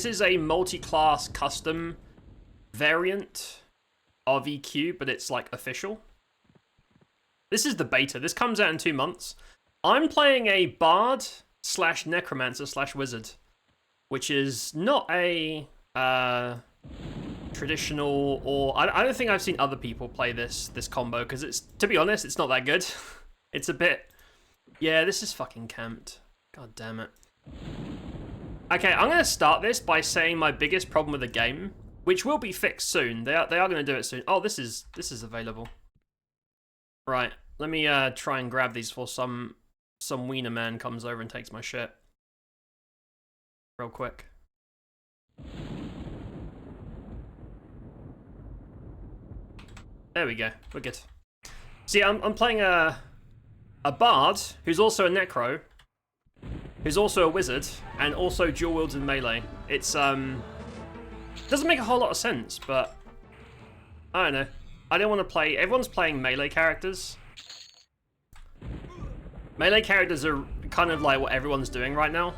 This is a multi-class custom variant of EQ, but it's like official. This is the beta. This comes out in 2 months. I'm playing a bard / necromancer / wizard, which is not a traditional, or I don't think I've seen other people play this combo, because it's, to be honest, it's not that good. It's a bit, yeah, this is fucking camped. God damn it. Okay, I'm gonna start this by saying my biggest problem with the game, which will be fixed soon. They are gonna do it soon. Oh, this is available. Right, let me try and grab these before some wiener man comes over and takes my shit. Real quick. There we go, we're good. See, I'm playing a bard who's also a necro, who's also a wizard, and also dual wields in melee. It's doesn't make a whole lot of sense, but I don't know. I don't want to play. Everyone's playing melee characters. Melee characters are kind of like what everyone's doing right now.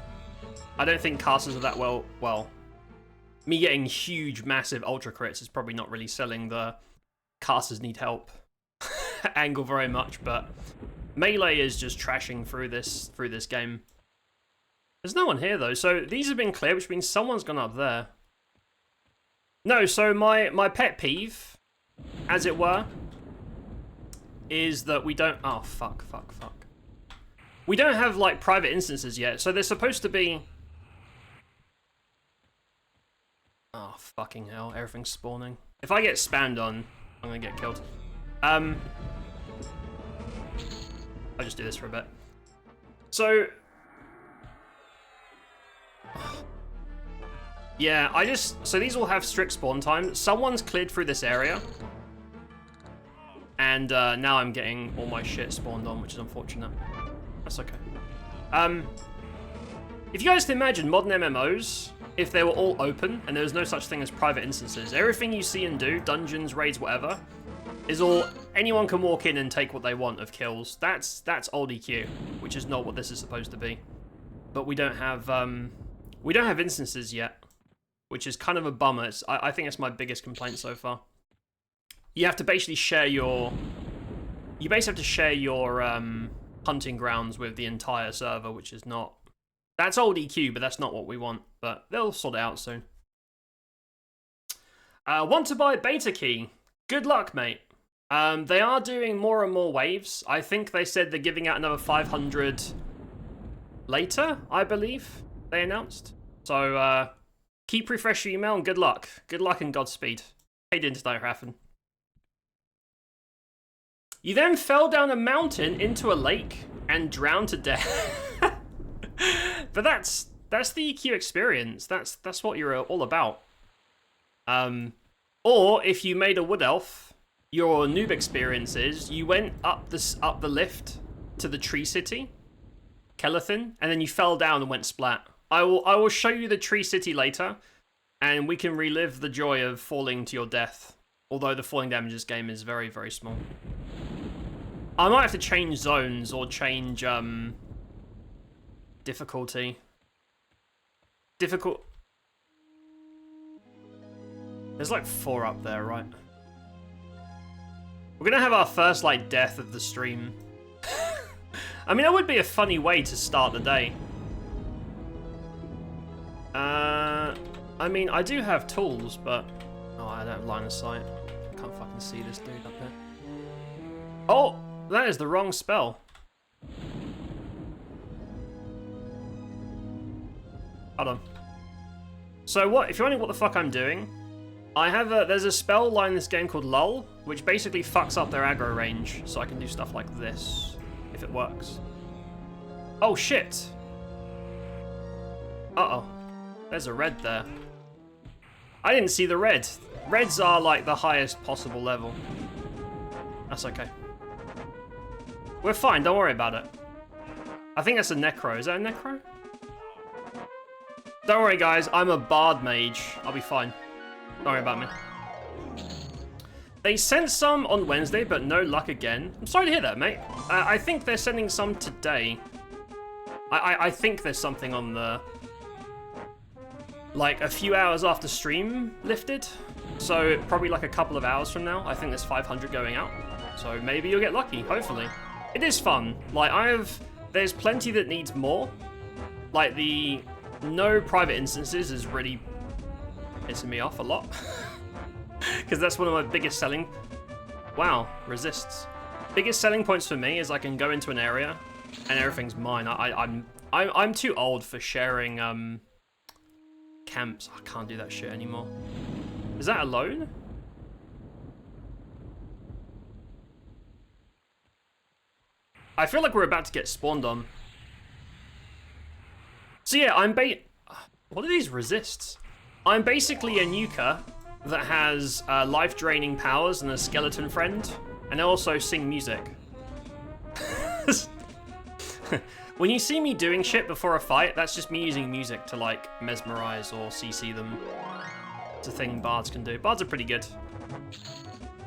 I don't think casters are that well. Me getting huge, massive ultra crits is probably not really selling the casters need help angle very much, but melee is just trashing through this game. There's no one here though, so these have been cleared, which means someone's gone up there. No, so my pet peeve, as it were, is that we don't. Oh fuck. We don't have like private instances yet, so they're supposed to be. Oh fucking hell! Everything's spawning. If I get spammed on, I'm gonna get killed. I'll just do this for a bit. So, yeah, so these all have strict spawn time. Someone's cleared through this area, and now I'm getting all my shit spawned on, which is unfortunate. That's okay. If you guys can imagine modern MMOs, if they were all open and there was no such thing as private instances, everything you see and do, dungeons, raids, whatever, is all anyone can walk in and take what they want of kills. That's old EQ, which is not what this is supposed to be. But we don't have instances yet, which is kind of a bummer. I think it's my biggest complaint so far. You have to basically share your hunting grounds with the entire server, which is not. That's old EQ, but that's not what we want. But they'll sort it out soon. Want to buy beta key? Good luck, mate. They are doing more and more waves. I think they said they're giving out another 500 later, I believe they announced. So keep refreshing your email and good luck. Good luck and Godspeed. Hey, didn't that happen? You then fell down a mountain into a lake and drowned to death. But that's the EQ experience. That's what you're all about. Or if you made a wood elf, your noob experience is you went up the lift to the tree city, Kelethin, and then you fell down and went splat. I will show you the tree city later, and we can relive the joy of falling to your death. Although the falling damage in this game is very, very small. I might have to change zones or change difficulty. There's like 4 up there, right? We're gonna have our first like death of the stream. I mean, that would be a funny way to start the day. I mean, I do have tools, but oh, I don't have line of sight. I can't fucking see this dude up there. Oh, that is the wrong spell. Hold on. So what? If you're wondering what the fuck I'm doing, there's a spell line in this game called Lull, which basically fucks up their aggro range, so I can do stuff like this, if it works. Oh shit! Uh-oh. There's a red there. I didn't see the red. Reds are like the highest possible level. That's okay. We're fine, don't worry about it. I think that's a necro. Is that a necro? Don't worry guys, I'm a bard mage. I'll be fine. Don't worry about me. They sent some on Wednesday, but no luck again. I'm sorry to hear that, mate. I think they're sending some today. I think there's something on the... like a few hours after stream lifted. So probably like a couple of hours from now, I think there's 500 going out. So maybe you'll get lucky, hopefully. It is fun. Like there's plenty that needs more. Like the no private instances is really pissing me off a lot. Because that's one of my biggest selling... Wow, resists. Biggest selling points for me is I can go into an area and everything's mine. I'm too old for sharing camps. I can't do that shit anymore. Is that alone? I feel like we're about to get spawned on. So yeah, what are these resists? I'm basically a nuker that has life-draining powers and a skeleton friend, and I also sing music. When you see me doing shit before a fight, that's just me using music to like mesmerize or CC them. It's a thing bards can do. Bards are pretty good.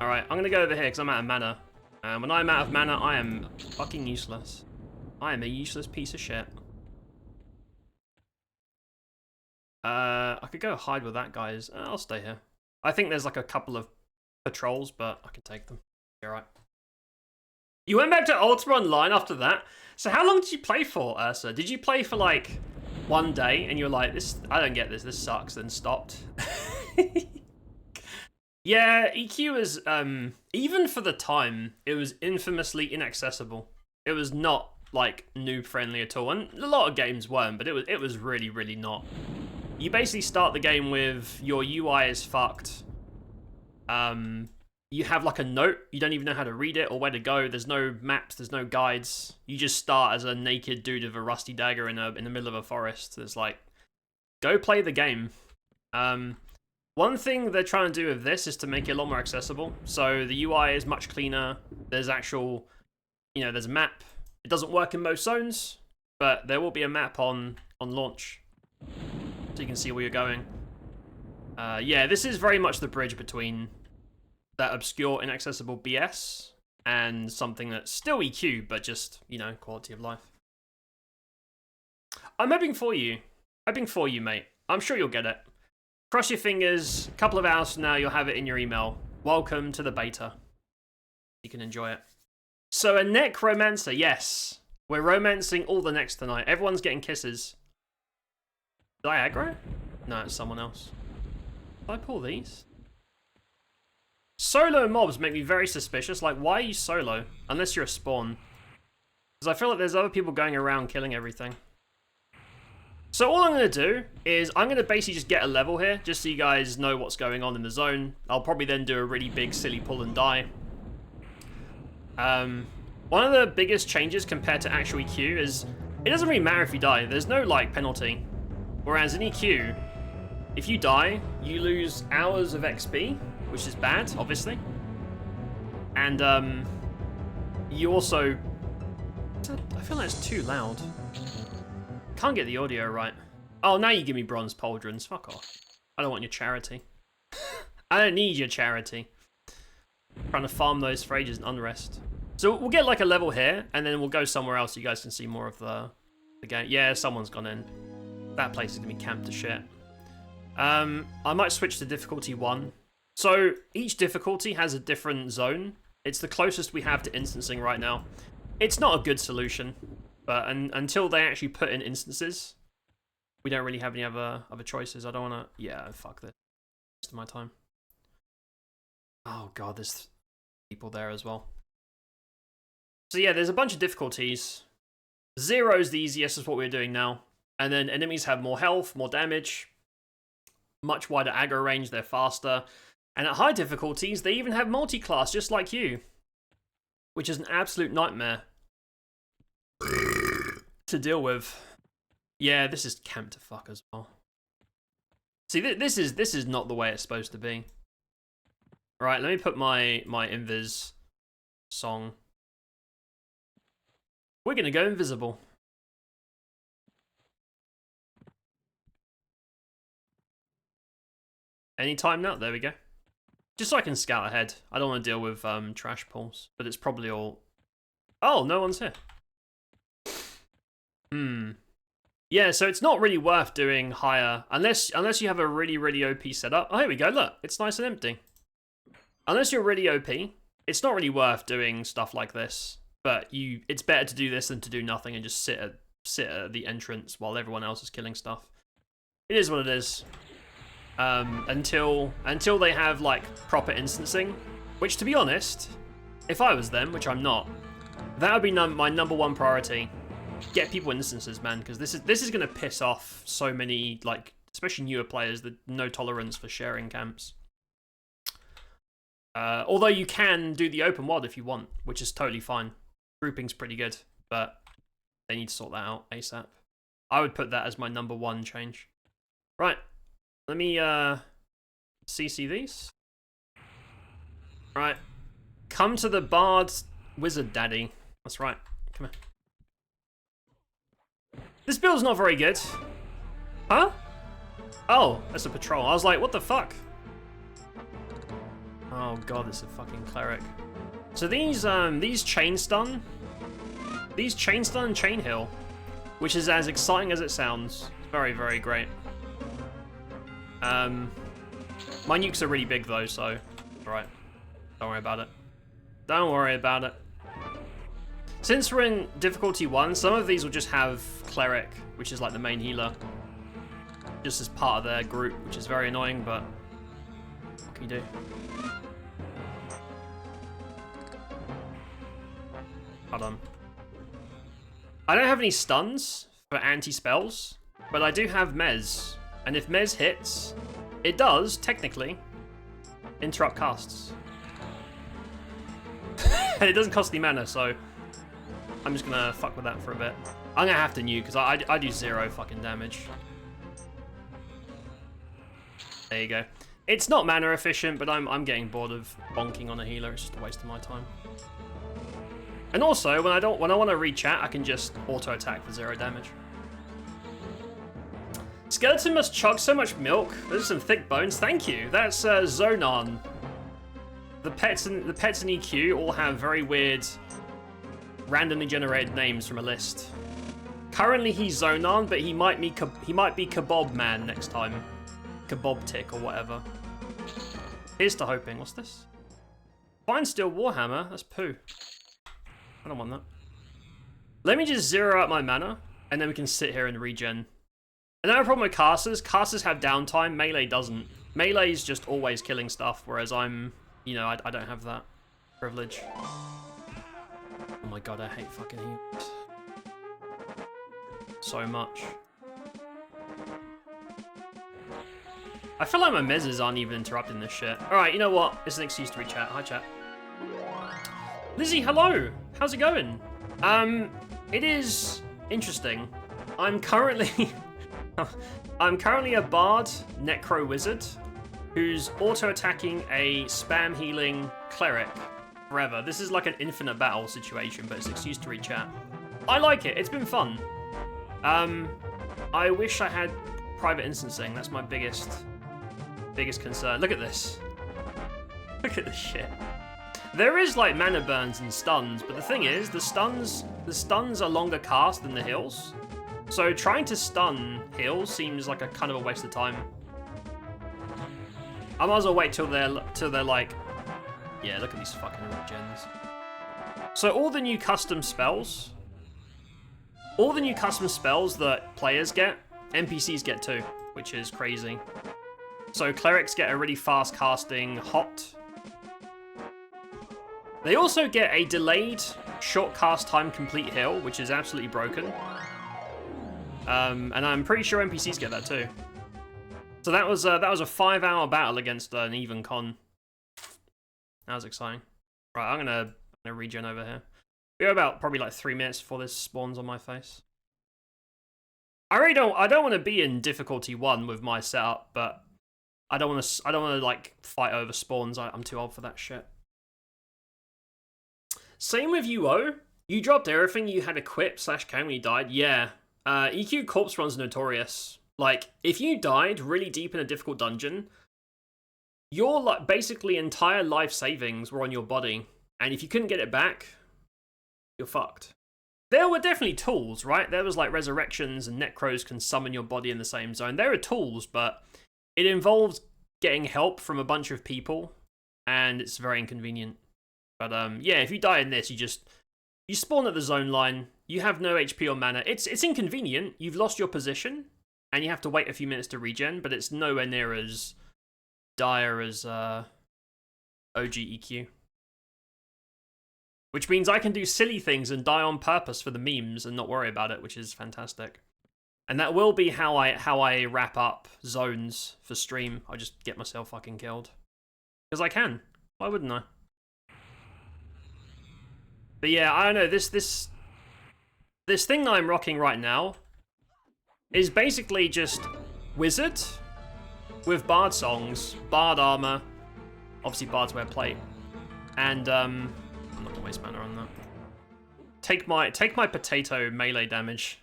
Alright, I'm gonna go over here because I'm out of mana. And when I'm out of mana, I am fucking useless. I am a useless piece of shit. I could go hide with that, guys. I'll stay here. I think there's like a couple of patrols, but I can take them. Alright. You went back to Ultima Online after that? So how long did you play for, Ursa? Did you play for like one day and you were like, I don't get this sucks, then stopped? Yeah, EQ is, even for the time, it was infamously inaccessible. It was not like noob friendly at all, and a lot of games weren't, but it was really, really not. You basically start the game with your UI is fucked. You have like a note, you don't even know how to read it or where to go. There's no maps, there's no guides. You just start as a naked dude with a rusty dagger in the middle of a forest. It's like, go play the game. One thing they're trying to do with this is to make it a lot more accessible. So the UI is much cleaner. There's actual, there's a map. It doesn't work in most zones, but there will be a map on launch, so you can see where you're going. Yeah, this is very much the bridge between that obscure, inaccessible BS and something that's still EQ, but just, quality of life. I'm hoping for you. Hoping for you, mate. I'm sure you'll get it. Cross your fingers. A couple of hours from now, you'll have it in your email. Welcome to the beta. You can enjoy it. So a necromancer, yes. We're romancing all the necks tonight. Everyone's getting kisses. Did I aggro? No, it's someone else. Did I pull these? Solo mobs make me very suspicious. Like, why are you solo? Unless you're a spawn. Because I feel like there's other people going around killing everything. So all I'm going to do is I'm going to basically just get a level here, just so you guys know what's going on in the zone. I'll probably then do a really big silly pull and die. One of the biggest changes compared to actual EQ is it doesn't really matter if you die. There's no, like, penalty. Whereas in EQ, if you die, you lose hours of XP, which is bad, obviously. And, you also... I feel like it's too loud. Can't get the audio right. Oh, now you give me bronze pauldrons. Fuck off. I don't want your charity. I don't need your charity. I'm trying to farm those for ages and unrest. So we'll get like a level here, and then we'll go somewhere else so you guys can see more of the game. Yeah, someone's gone in. That place is going to be camped to shit. I might switch to difficulty 1. So each difficulty has a different zone. It's the closest we have to instancing right now. It's not a good solution, but until they actually put in instances, we don't really have any other choices. I don't want to... Yeah, fuck this. Most of my time. Oh god, there's people there as well. So yeah, there's a bunch of difficulties. 0 is the easiest, is what we're doing now. And then enemies have more health, more damage, much wider aggro range, they're faster. And at high difficulties, they even have multi-class, just like you. Which is an absolute nightmare to deal with. Yeah, this is camp to fuck as well. See, this is not the way it's supposed to be. Right, let me put my invis song. We're gonna go invisible. Anytime now, there we go. Just so I can scout ahead. I don't want to deal with trash pulls, but it's probably all... Oh, no one's here. Yeah, so it's not really worth doing higher unless you have a really OP setup. Oh, here we go. Look, it's nice and empty. Unless you're really OP, it's not really worth doing stuff like this. But it's better to do this than to do nothing and just sit at the entrance while everyone else is killing stuff. It is what it is. Until they have like proper instancing, which to be honest, if I was them, which I'm not, that would be my number one priority. Get people instances, man, because this is gonna piss off so many, like, especially newer players that no tolerance for sharing camps. Although you can do the open WOD if you want, which is totally fine. Grouping's pretty good, but they need to sort that out ASAP. I would put that as my number one change. Right, let me CC these. Right, come to the Bard Wizard Daddy. That's right, come here. This build's not very good. Huh? Oh, that's a patrol. I was like, what the fuck? Oh god, it's a fucking cleric. So these chain stun and chain heal, which is as exciting as it sounds. Very, very great. My nukes are really big though, so alright. Don't worry about it. Don't worry about it. Since we're in difficulty 1, some of these will just have cleric, which is like the main healer, just as part of their group, which is very annoying, but what can you do? Hold on. I don't have any stuns for anti-spells, but I do have Mez. And if Mez hits, it does, technically, interrupt casts. And it doesn't cost any mana, so I'm just gonna fuck with that for a bit. I'm gonna have to nuke, because I do 0 fucking damage. There you go. It's not mana efficient, but I'm getting bored of bonking on a healer. It's just a waste of my time. And also, when I want to re-chat, I can just auto-attack for 0 damage. Skeleton must chug so much milk. Those are some thick bones. Thank you. That's Zonan. The pets in EQ all have very weird, randomly generated names from a list. Currently, he's Zonan, but he might be Kabob Man next time. Kabob Tick or whatever. Here's to hoping. What's this? Fine Steel Warhammer. That's poo. I don't want that. Let me just zero out my mana, and then we can sit here and regen. Another problem with casters. Casters have downtime. Melee doesn't. Melee's just always killing stuff, whereas I'm, you know, I don't have that privilege. Oh my god, I hate fucking heat. So much. I feel like my mezzes aren't even interrupting this shit. Alright, you know what? It's an excuse to re-chat. Hi, chat. Lizzie, hello! How's it going? It is interesting. I'm currently a Bard Necro Wizard who's auto-attacking a spam healing cleric forever. This is like an infinite battle situation, but it's an excuse to re-chat. I like it. It's been fun. I wish I had private instancing. That's my biggest concern. Look at this. Look at this shit. There is like mana burns and stuns, but the thing is, the stuns are longer cast than the heals. So trying to stun heals seems like a kind of a waste of time. I might as well wait till they're like, yeah, look at these fucking gens. So all the new custom spells that players get, NPCs get too, which is crazy. So clerics get a really fast casting hot. They also get a delayed short cast time complete heal, which is absolutely broken. And I'm pretty sure NPCs get that too. So that was a 5-hour battle against an even con. That was exciting. Right, I'm gonna regen over here. We have about probably like 3 minutes before this spawns on my face. I don't want to be in difficulty 1 with my setup, but I don't want to like fight over spawns. I'm too old for that shit. Same with UO. You dropped everything you had equipped / can when you died. Yeah. EQ Corpse Run's notorious. Like, if you died really deep in a difficult dungeon, your like basically entire life savings were on your body, and if you couldn't get it back, you're fucked. There were definitely tools, right? There was like resurrections and necros can summon your body in the same zone. There are tools, but it involves getting help from a bunch of people, and it's very inconvenient. But yeah, if you die in this, you spawn at the zone line. You have no HP or mana. It's inconvenient. You've lost your position, and you have to wait a few minutes to regen. But it's nowhere near as dire as OG EQ. Which means I can do silly things and die on purpose for the memes and not worry about it, which is fantastic. And that will be how I wrap up zones for stream. I just get myself fucking killed. Because I can. Why wouldn't I? But yeah, I don't know, this thing that I'm rocking right now is basically just Wizard with Bard songs, Bard armor, obviously Bards wear plate, and I'm not gonna waste mana on that. Take my potato melee damage.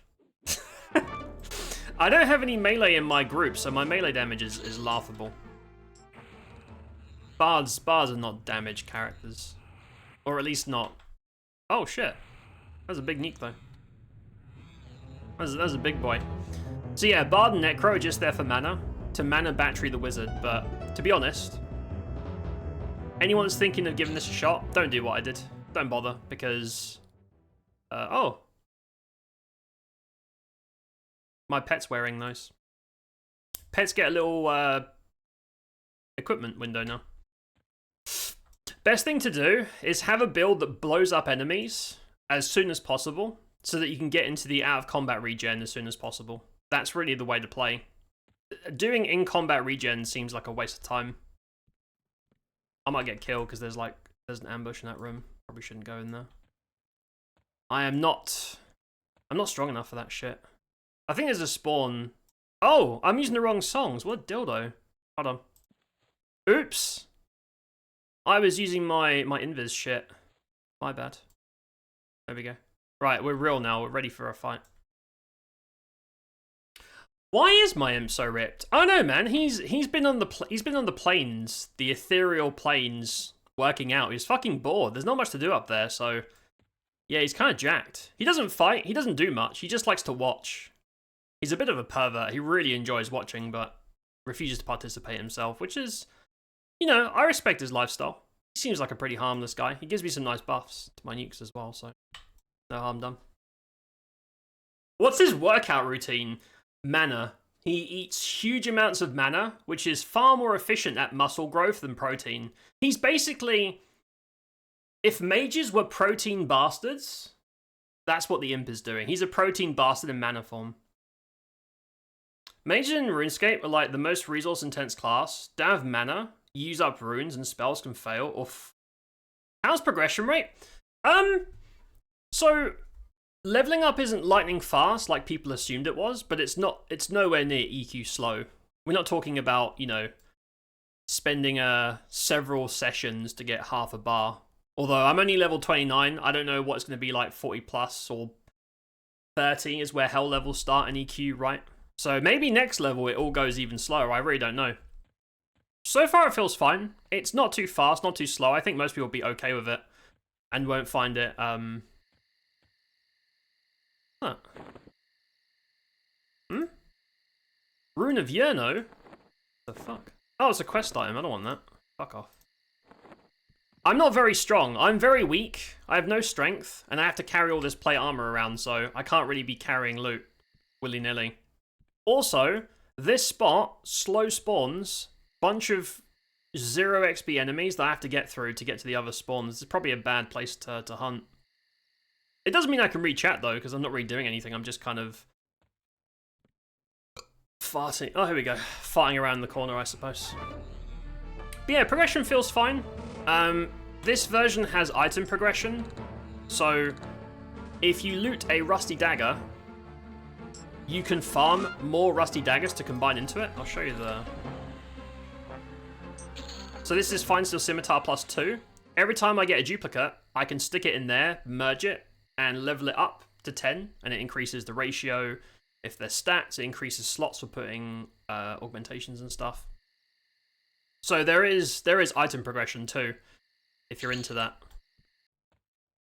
I don't have any melee in my group, so my melee damage is laughable. Bards are not damage characters. Or at least not. Oh shit. That's a big nuke though. That's a big boy. So yeah, Bard and Necro are just there for mana. To mana battery the wizard, but to be honest, anyone that's thinking of giving this a shot, don't do what I did. Don't bother, because... oh. My pet's wearing those. Pets get a little equipment window now. Best thing to do is have a build that blows up enemies as soon as possible, so that you can get into the out-of-combat regen as soon as possible. That's really the way to play. Doing in-combat regen seems like a waste of time. I might get killed because there's an ambush in that room. Probably shouldn't go in there. I'm not strong enough for that shit. I think there's a spawn. Oh, I'm using the wrong songs. What dildo? Hold on. Oops. I was using my invis shit. My bad. There we go. Right, we're real now. We're ready for a fight. Why is my imp so ripped? Oh no, man. He's been on the plains, the ethereal plains, working out. He's fucking bored. There's not much to do up there, so yeah, he's kind of jacked. He doesn't fight. He doesn't do much. He just likes to watch. He's a bit of a pervert. He really enjoys watching, but refuses to participate himself, which is, you know, I respect his lifestyle. He seems like a pretty harmless guy. He gives me some nice buffs to my nukes as well, so no harm done. What's his workout routine? Mana. He eats huge amounts of mana, which is far more efficient at muscle growth than protein. He's basically... If mages were protein bastards, that's what the imp is doing. He's a protein bastard in mana form. Mages in RuneScape are like the most resource-intense class. Don't have mana, use up runes, and spells can fail. Or how's progression rate? So leveling up isn't lightning fast like people assumed it was, but it's not. It's nowhere near EQ slow. We're not talking about, you know, spending several sessions to get half a bar. Although I'm only level 29, I don't know what it's going to be like 40 plus or 30 is where hell levels start in EQ, right? So maybe next level it all goes even slower, I really don't know. So far it feels fine. It's not too fast, not too slow. I think most people will be okay with it and won't find it, Huh. Rune of Yerno? The fuck? Oh, it's a quest item, I don't want that. Fuck off. I'm not very strong. I'm very weak. I have no strength, and I have to carry all this plate armor around, so I can't really be carrying loot willy-nilly. Also, this spot slow spawns bunch of 0 XP enemies that I have to get through to get to the other spawns. This is probably a bad place to hunt. It doesn't mean I can read chat, though, because I'm not really doing anything. I'm just kind of farting. Oh, here we go. Farting around the corner, I suppose. But yeah, progression feels fine. This version has item progression, so if you loot a rusty dagger, you can farm more rusty daggers to combine into it. I'll show you the... So this is Fine Steel Scimitar plus 2. Every time I get a duplicate, I can stick it in there, merge it, and level it up to 10, and it increases the ratio. If there's stats, it increases slots for putting augmentations and stuff. So there is item progression too, if you're into that.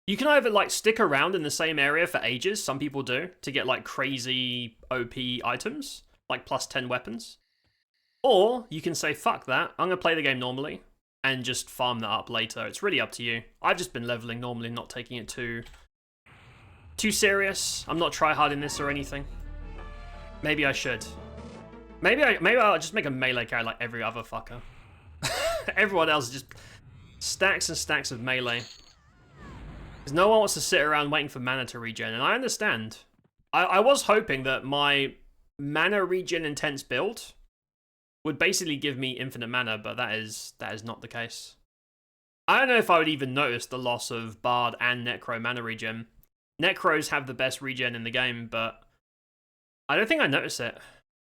You can either like stick around in the same area for ages, some people do, to get like crazy OP items, like plus 10 weapons. Or you can say, fuck that, I'm gonna play the game normally and just farm that up later. It's really up to you. I've just been leveling normally, not taking it too serious. I'm not tryharding this or anything. Maybe I should. Maybe I'll just make a melee character like every other fucker. Everyone else is just stacks and stacks of melee. Because no one wants to sit around waiting for mana to regen, and I understand. I was hoping that my mana regen intense build would basically give me infinite mana, but that is not the case. I don't know if I would even notice the loss of Bard and Necro mana regen. Necros have the best regen in the game, but I don't think I notice it.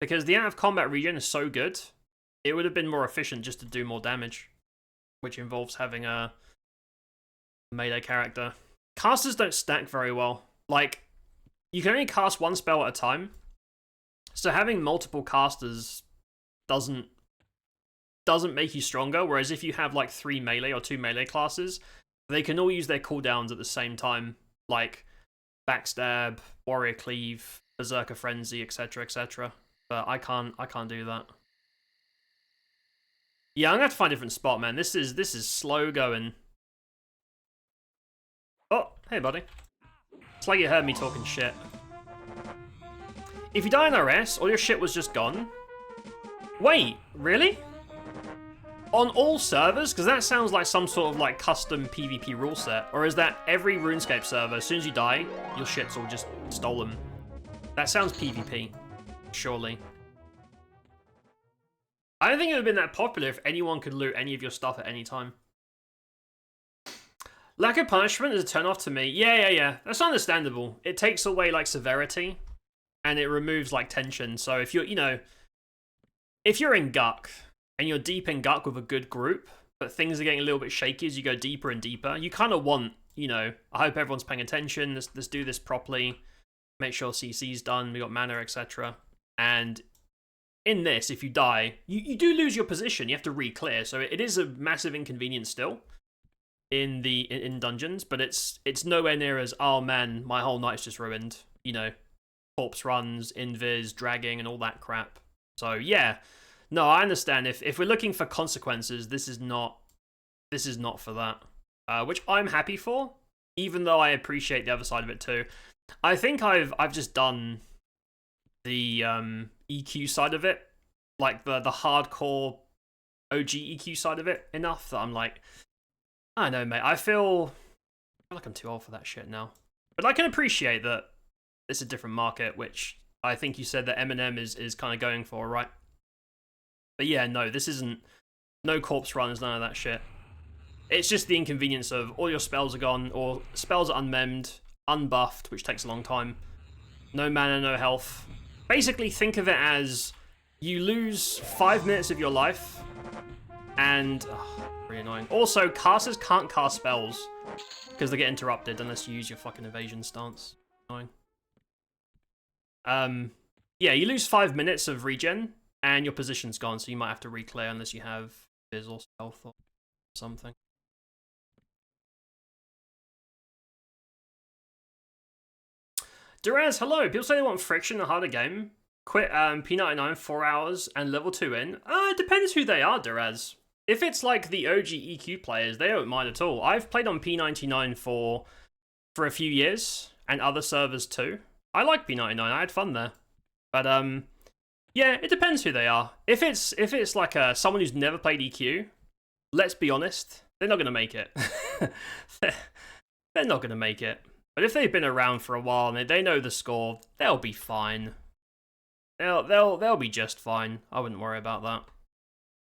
Because the out of combat regen is so good, it would have been more efficient just to do more damage, which involves having a melee character. Casters don't stack very well. Like, you can only cast one spell at a time, so having multiple casters doesn't make you stronger, whereas if you have like 3 melee or 2 melee classes, they can all use their cooldowns at the same time, like Backstab, Warrior Cleave, Berserker Frenzy, etc, etc. But I can't do that. Yeah, I'm gonna have to find a different spot, man. This is slow going. Oh, hey buddy. It's like you heard me talking shit. If you die in RS, all your shit was just gone. Wait, really? On all servers? Because that sounds like some sort of like custom PvP rule set. Or is that every RuneScape server, as soon as you die, your shit's all just stolen? That sounds PvP. Surely. I don't think it would have been that popular if anyone could loot any of your stuff at any time. Lack of punishment is a turn-off to me. Yeah. That's understandable. It takes away, like, severity. And it removes, like, tension. So if you're, you know... If you're in Guck, and you're deep in Guck with a good group, but things are getting a little bit shaky as you go deeper and deeper, you kind of want, you know, I hope everyone's paying attention, let's do this properly, make sure CC's done, we got mana, etc. And in this, if you die, you do lose your position, you have to re-clear, so it is a massive inconvenience still in dungeons, but it's nowhere near as, oh man, my whole night's just ruined, you know, corpse runs, invis, dragging, and all that crap. So yeah, no, I understand. If we're looking for consequences, this is not for that. Which I'm happy for, even though I appreciate the other side of it too. I think I've just done the EQ side of it, like the hardcore OG EQ side of it, enough that I'm like, I don't know, mate. I feel like I'm too old for that shit now. But I can appreciate that it's a different market, which I think you said that Eminem is kind of going for, right? But yeah, no, this isn't... No corpse runs, none of that shit. It's just the inconvenience of all your spells are gone, or spells are unmemmed, unbuffed, which takes a long time. No mana, no health. Basically, think of it as you lose 5 minutes of your life, and... Oh, really annoying. Also, casters can't cast spells, because they get interrupted unless you use your fucking evasion stance. Annoying. Yeah, you lose 5 minutes of regen, and your position's gone, so you might have to re-clear unless you have Fizz or Stealth or something. Duraz, hello. People say they want friction in a harder game. Quit P99 4 hours and level 2 in. It depends who they are, Duraz. If it's like the OG EQ players, they don't mind at all. I've played on P99 for a few years, and other servers too. I like P99, I had fun there. But yeah, it depends who they are. If it's like someone who's never played EQ, let's be honest, they're not gonna make it. They're not gonna make it. But if they've been around for a while and they know the score, they'll be fine. They'll be just fine. I wouldn't worry about that.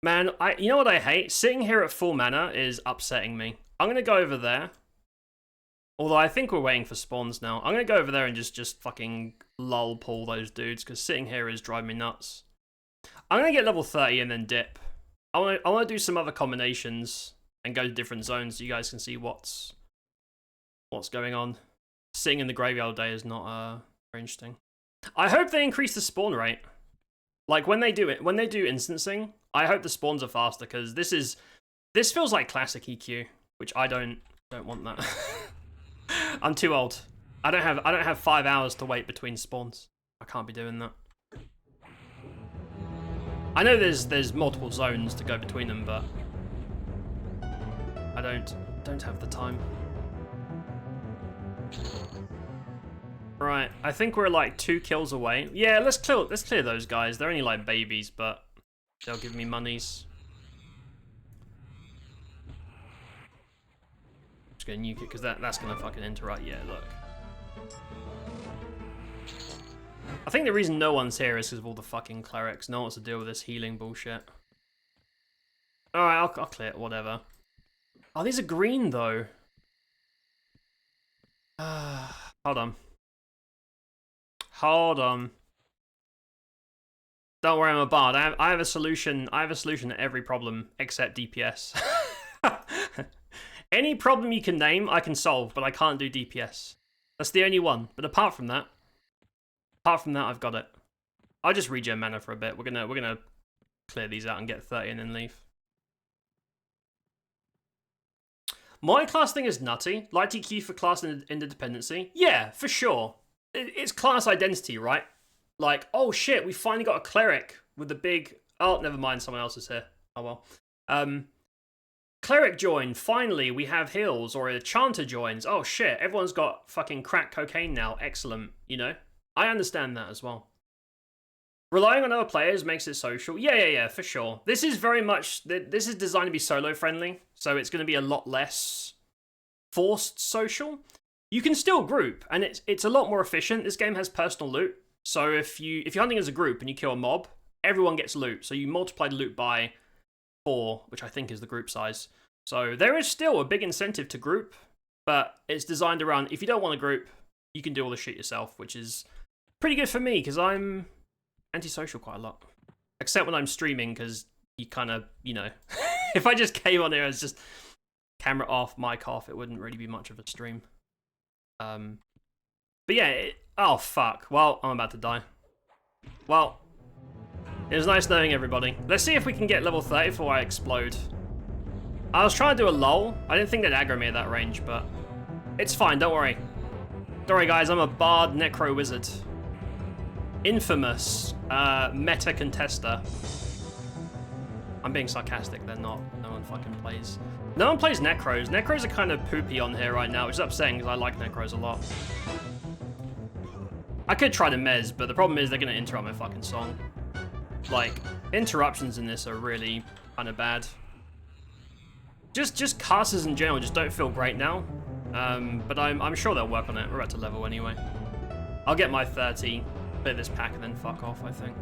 Man, you know what I hate? Sitting here at full mana is upsetting me. I'm gonna go over there. Although I think we're waiting for spawns now. I'm gonna go over there and just fucking lull pull those dudes, because sitting here is driving me nuts. I'm gonna get level 30 and then dip. I wanna do some other combinations and go to different zones so you guys can see what's going on. Sitting in the graveyard all day is not very interesting. I hope they increase the spawn rate. Like when they do instancing, I hope the spawns are faster, because this feels like classic EQ, which I don't want that. I'm too old. I don't have 5 hours to wait between spawns. I can't be doing that. I know there's multiple zones to go between them, but I don't have the time. Right, I think we're like 2 kills away. Yeah, let's clear those guys. They're only like babies, but they'll give me monies. Just gonna nuke it because that's gonna fucking interrupt. Yeah, look. I think the reason no one's here is because of all the fucking clerics. No one wants to deal with this healing bullshit. Alright, I'll clear it, whatever. Oh, these are green, though. Hold on. Hold on. Don't worry, I'm a bard. I have a solution. I have a solution to every problem except DPS. Any problem you can name, I can solve, but I can't do DPS. That's the only one. But apart from that, I've got it. I'll just regen mana for a bit. We're gonna clear these out and get 30 and then leave. My class thing is nutty. Light EQ for class interdependency. Yeah, for sure. It's class identity, right? Like, oh shit, we finally got a cleric with the big... Oh, never mind, someone else is here. Oh well. Cleric join, finally we have heals, or a chanter joins. Oh shit, everyone's got fucking crack cocaine now. Excellent, you know? I understand that as well. Relying on other players makes it social. Yeah, for sure. This is very much... This is designed to be solo friendly, so it's going to be a lot less forced social. You can still group, and it's a lot more efficient. This game has personal loot, so if you're hunting as a group and you kill a mob, everyone gets loot. So you multiply the loot by 4, which I think is the group size. So there is still a big incentive to group, but it's designed around, if you don't want to group, you can do all the shit yourself, which is pretty good for me, because I'm antisocial quite a lot. Except when I'm streaming, because you kind of, you know, if I just came on here as just camera off, mic off, it wouldn't really be much of a stream. But yeah, oh fuck. Well, I'm about to die. Well, it was nice knowing everybody. Let's see if we can get level 30 before I explode. I was trying to do a lull. I didn't think they'd aggro me at that range, but it's fine, don't worry. Don't worry guys, I'm a bard necro wizard. Infamous meta contester. I'm being sarcastic, they're not. No one fucking plays. No one plays necros. Necros are kind of poopy on here right now, which is upsetting because I like necros a lot. I could try to mez, but the problem is they're going to interrupt my fucking song. Like, interruptions in this are really kind of bad. Just casters in general just don't feel great now. But I'm sure they'll work on it. We're about to level anyway. I'll get my 30, clear this pack, and then fuck off, I think.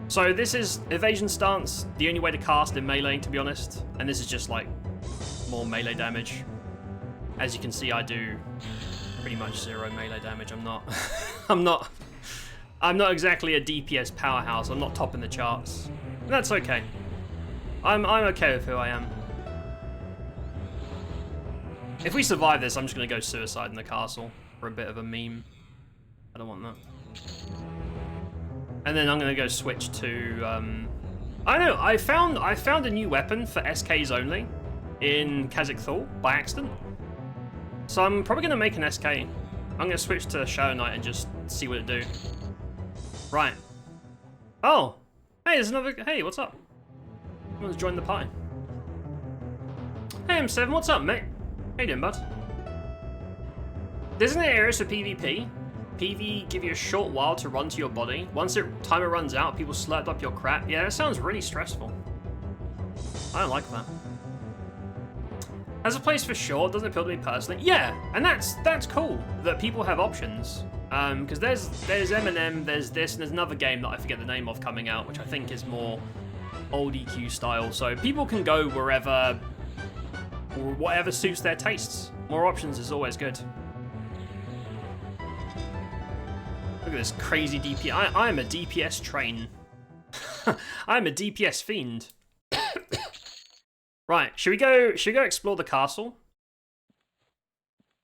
So this is evasion stance, the only way to cast in melee, to be honest. And this is just like more melee damage. As you can see, I do pretty much 0 melee damage. I'm not exactly a DPS powerhouse. I'm not topping the charts. And that's okay. I'm okay with who I am. If we survive this, I'm just gonna go suicide in the castle for a bit of a meme. I don't want that. And then I'm gonna go switch to I don't know, I found a new weapon for SKs only in Kazakhstan by accident. So I'm probably gonna make an SK. I'm gonna switch to Shadow Knight and just see what it do. Right. Oh! Hey, there's another hey, what's up? Someone's joined the party. Hey M7, what's up, mate? How you doing, bud? Designated areas for PvP. PV give you a short while to run to your body. Once timer runs out, people slurp up your crap. Yeah, that sounds really stressful. I don't like that. As a place for sure, it doesn't appeal to me personally. Yeah, and that's cool that people have options. Because there's Eminem, there's this, and there's another game that I forget the name of coming out, which I think is more old EQ style. So people can go wherever or whatever suits their tastes. More options is always good. Look at this crazy DPS. I am a DPS train. I'm a DPS fiend. Right, should we go explore the castle?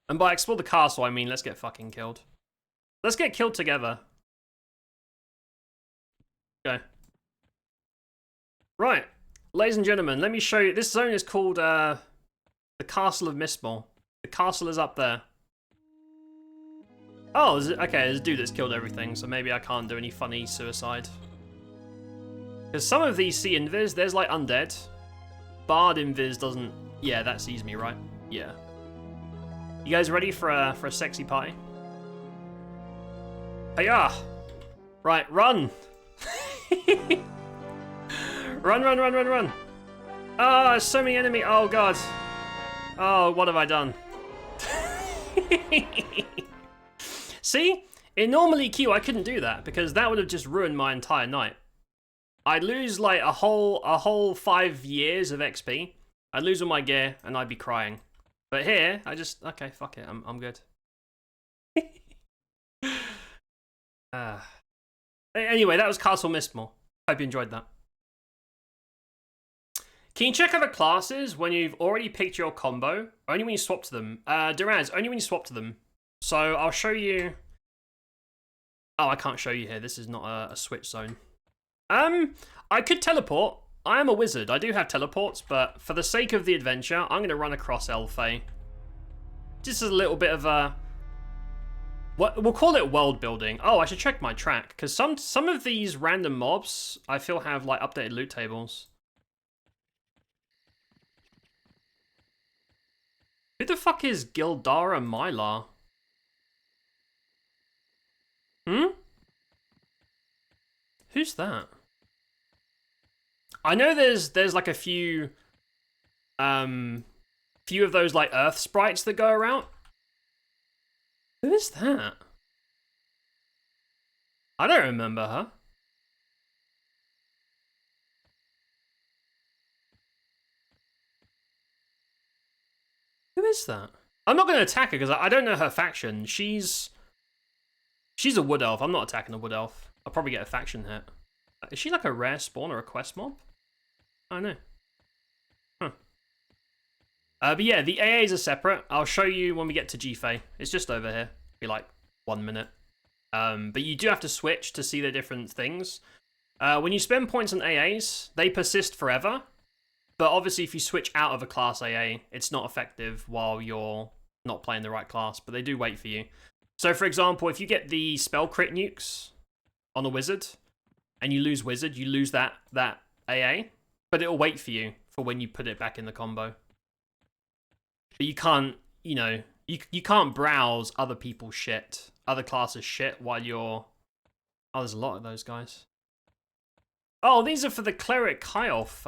And by explore the castle, I mean let's get fucking killed. Let's get killed together. Okay. Right, ladies and gentlemen, let me show you. This zone is called the Castle of Mistmore. The castle is up there. Oh, okay, there's a dude that's killed everything, so maybe I can't do any funny suicide. Because some of these see invis, there's like undead. Bard invis doesn't... Yeah, that sees me, right? Yeah. You guys ready for a sexy party? Hiya! Right, run! Run, run, run, run, run! Oh, so many enemy. Oh, God. Oh, what have I done? See? In normal EQ, I couldn't do that, because that would have just ruined my entire night. I'd lose, like, a whole 5 years of XP. I'd lose all my gear, and I'd be crying. But here, I just... Okay, fuck it. I'm good. Anyway, that was Castle Mistmore. Hope you enjoyed that. Can you check other classes when you've already picked your combo? Only when you swap to them. Duraz, only when you swap to them. So I'll show you... Oh, I can't show you here. This is not a switch zone. I could teleport. I am a wizard. I do have teleports, but for the sake of the adventure, I'm going to run across Elfay. Just as a little bit of a... What we'll call it world building. Oh, I should check my track, because some of these random mobs I feel have like updated loot tables. Who the fuck is Gildara Mylar? Who's that? I know there's like a few of those like earth sprites that go around. Who is that? I don't remember her. Who is that? I'm not going to attack her because I don't know her faction. She's a wood elf. I'm not attacking a wood elf. I'll probably get a faction hit. Is she like a rare spawn or a quest mob? I don't know. Huh. But yeah, the AAs are separate. I'll show you when we get to GFA. It's just over here. Be like 1 minute. But you do have to switch to see the different things. When you spend points on AAs, they persist forever. But obviously, if you switch out of a class AA, it's not effective while you're not playing the right class. But they do wait for you. So, for example, if you get the spell crit nukes on a wizard, and you lose wizard, you lose that AA. But it'll wait for you for when you put it back in the combo. But you can't, you know, you can't browse other people's shit, other classes' shit while you're... Oh, there's a lot of those guys. Oh, these are for the Cleric High-Off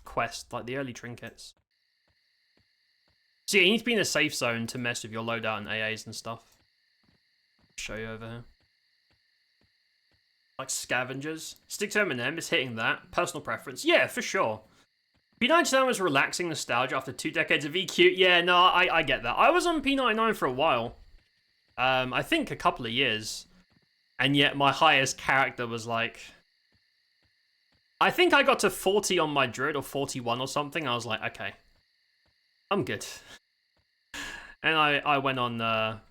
quest, like the early trinkets. So yeah, you need to be in a safe zone to mess with your loadout and AAs and stuff. Show you over here. Like scavengers. Stick to M&M, is hitting that. Personal preference. Yeah, for sure. P99 was relaxing nostalgia after 2 decades of EQ. Yeah, no, I get that. I was on P99 for a while. I think a couple of years. And yet my highest character was like... I think I got to 40 on my Druid, or 41 or something. I was like, okay. I'm good. And I went on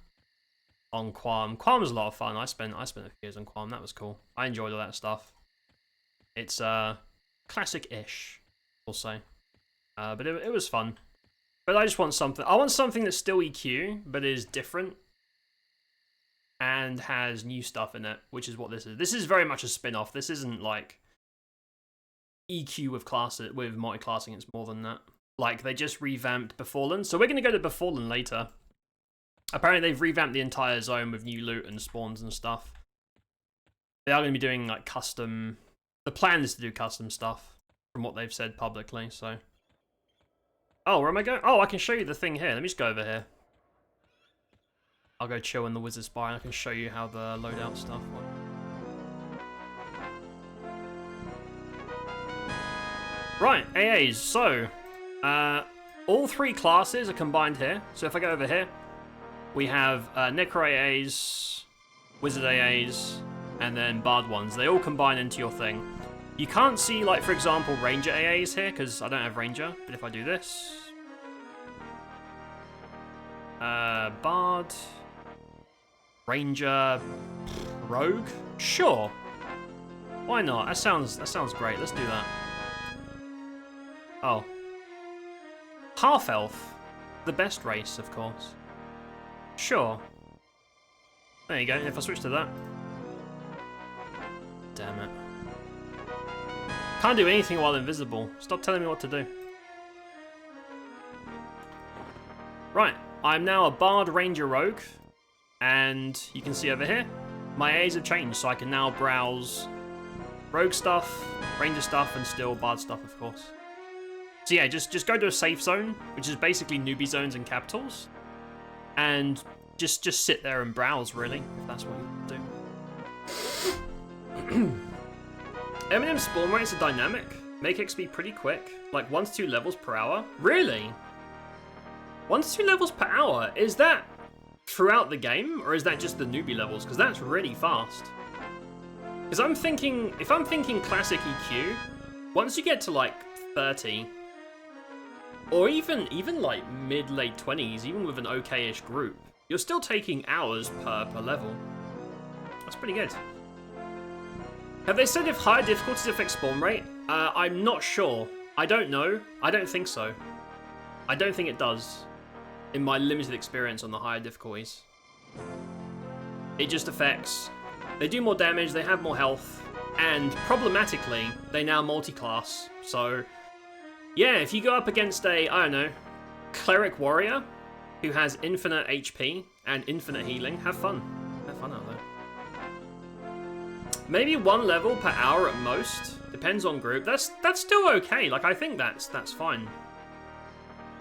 Quam. Quam was a lot of fun. I spent a few years on Quam. That was cool. I enjoyed all that stuff. It's classic-ish, we'll say. But it was fun. But I just want something. I want something that's still EQ, but is different and has new stuff in it, which is what this is. This is very much a spin-off. This isn't like EQ with multi-classing. It's more than that. Like, they just revamped Befallen. So we're going to go to Befallen later. Apparently, they've revamped the entire zone with new loot and spawns and stuff. They are going to be doing, like, custom... The plan is to do custom stuff, from what they've said publicly, so... Oh, where am I going? Oh, I can show you the thing here. Let me just go over here. I'll go chill in the Wizard Spire, and I can show you how the loadout stuff works. Right, AAs. So, all 3 classes are combined here. So if I go over here, we have Necro AAs, Wizard AAs, and then Bard ones. They all combine into your thing. You can't see, like, for example, Ranger AAs here, because I don't have Ranger. But if I do this... Bard... Ranger... Rogue? Sure. Why not? That sounds great. Let's do that. Oh. Half-Elf. the best race, of course. Sure. There you go, if I switch to that. Damn it. Can't do anything while invisible. Stop telling me what to do. Right, I'm now a Bard Ranger Rogue. And you can see over here, my AAs have changed, so I can now browse Rogue stuff, Ranger stuff, and still Bard stuff, of course. So yeah, just go to a safe zone, which is basically newbie zones and capitals. And just sit there and browse, really, if that's what you do. Eminem's spawn rates are dynamic. Make XP pretty quick, like 1 to 2 levels per hour. Really? 1 to 2 levels per hour? Is that throughout the game, or is that just the newbie levels? Because that's really fast. Because I'm thinking, if I'm thinking classic EQ, once you get to like 30, or even like mid-late 20s, even with an okay-ish group, you're still taking hours per level. That's pretty good. Have they said if higher difficulties affect spawn rate? I'm not sure. I don't know. I don't think so. I don't think it does, in my limited experience on the higher difficulties. It just affects... They do more damage, they have more health, and problematically, they now multi-class. So, yeah, if you go up against a, I don't know, cleric warrior who has infinite HP and infinite healing, have fun. Have fun out there. Maybe 1 level per hour at most. Depends on group. That's still okay. Like, I think that's fine.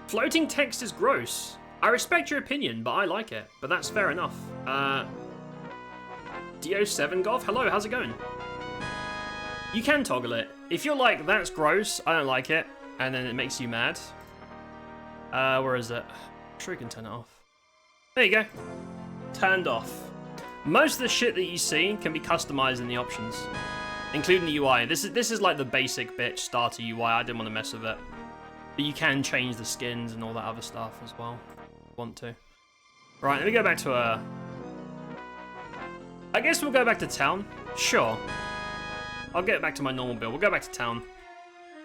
Floating text is gross. I respect your opinion, but I like it. But that's fair enough. Do7 Golf, hello, how's it going? You can toggle it. If you're like, that's gross, I don't like it, and then it makes you mad. Where is it? I'm sure you can turn it off. There you go. Turned off. Most of the shit that you see can be customized in the options, including the UI. This is like the basic bitch starter UI. I didn't want to mess with it. But you can change the skins and all that other stuff as well, if you want to. Right, let me go back to I guess we'll go back to town. Sure. I'll get back to my normal build. We'll go back to town.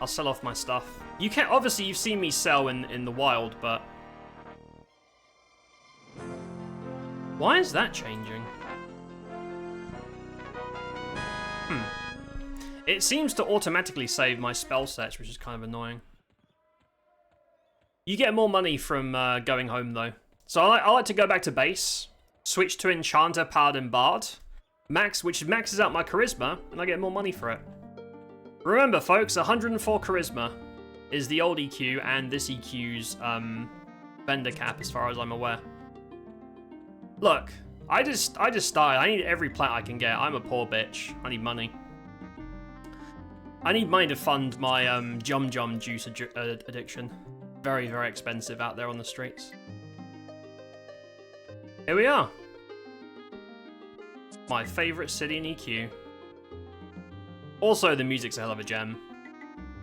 I'll sell off my stuff. You can't... Obviously, you've seen me sell in the wild, but... Why is that changing? It seems to automatically save my spell sets, which is kind of annoying. You get more money from going home, though. So I like to go back to base, switch to Enchanter, Paladin, Bard, which maxes out my Charisma, and I get more money for it. Remember, folks, 104 Charisma is the old EQ, and this EQ's vendor cap, as far as I'm aware. Look, I just started. I need every plat I can get. I'm a poor bitch. I need money. I need money to fund my Jum Jum juice addiction. Very, very expensive out there on the streets. Here we are. My favourite city in EQ. Also, the music's a hell of a gem.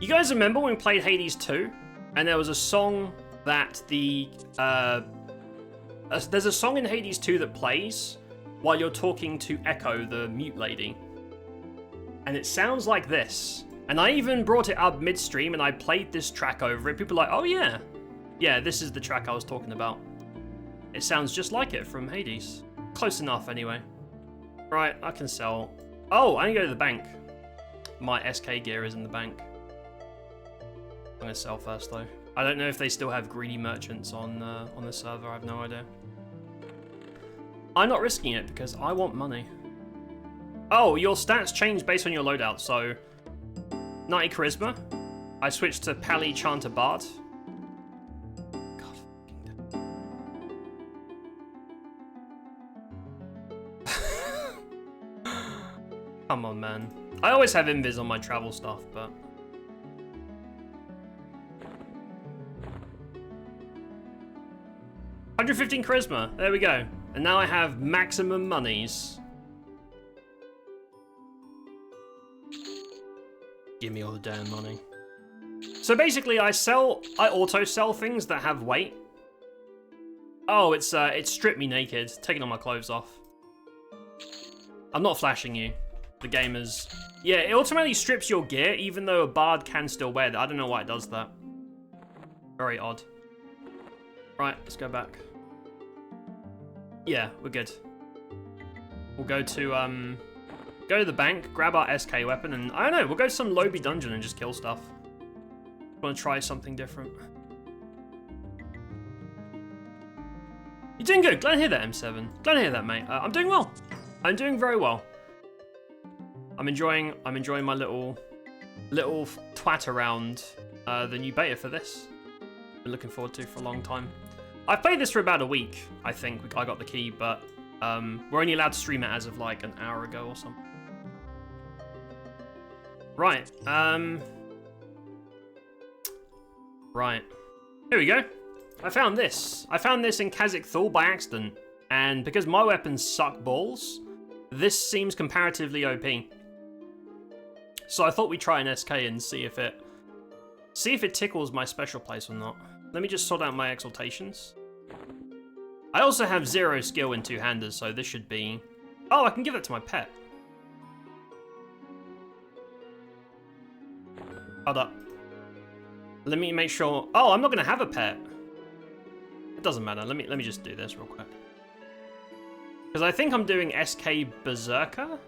You guys remember when we played Hades 2? And there was a song that there's a song in Hades 2 that plays while you're talking to Echo, the mute lady. And it sounds like this. And I even brought it up midstream and I played this track over it. People are like, oh yeah. Yeah, this is the track I was talking about. It sounds just like it from Hades. Close enough, anyway. Right, I can sell. Oh, I need to go to the bank. My SK gear is in the bank. I'm going to sell first, though. I don't know if they still have greedy merchants on the server. I have no idea. I'm not risking it because I want money. Oh, your stats change based on your loadout. So, 90 Charisma. I switched to Pally, Chanter, Bard. Come on, man. I always have invis on my travel stuff, but... $115 charisma. There we go. And now I have maximum monies. Give me all the damn money. So basically, I auto sell things that have weight. Oh, it's strip me naked, taking all my clothes off. I'm not flashing you. The game is... Yeah, it automatically strips your gear, even though a bard can still wear that. I don't know why it does that. Very odd. Right, let's go back. Yeah, we're good. We'll go to the bank, grab our SK weapon, and I don't know, we'll go to some lobby dungeon and just kill stuff. Want to try something different. You're doing good. Glad to hear that, M7. Glad to hear that, mate. I'm doing well. I'm doing very well. I'm enjoying my little twat around the new beta for this. Been looking forward to for a long time. I've played this for about a week, I think. I got the key, but we're only allowed to stream it as of like an hour ago or something. Right. Right. Here we go. I found this. I found this in Kazakh Thul by accident, and because my weapons suck balls, this seems comparatively OP. So I thought we'd try an SK and see if it tickles my special place or not. Let me just sort out my exaltations. I also have 0 skill in two-handers, so this should be... Oh, I can give that to my pet. Hold up. Let me make sure... Oh, I'm not going to have a pet. It doesn't matter. Let me just do this real quick. Because I think I'm doing SK Berserker.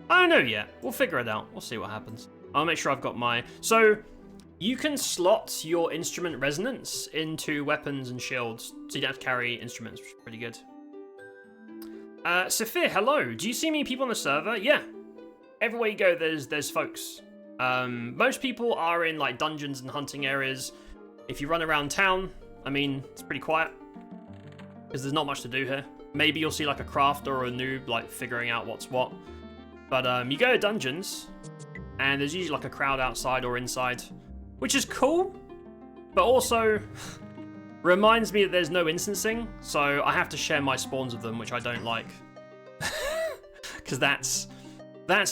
I don't know yet. We'll figure it out. We'll see what happens. I'll make sure I've got my... So, you can slot your instrument resonance into weapons and shields, so you don't have to carry instruments, which is pretty good. Saphir, hello. Do you see many people on the server? Yeah. Everywhere you go, there's folks. Most people are in like dungeons and hunting areas. If you run around town, I mean, it's pretty quiet because there's not much to do here. Maybe you'll see like a crafter or a noob like figuring out what's what. But you go to dungeons and there's usually like a crowd outside or inside, which is cool, but also reminds me that there's no instancing, so I have to share my spawns with them, which I don't like. Because that's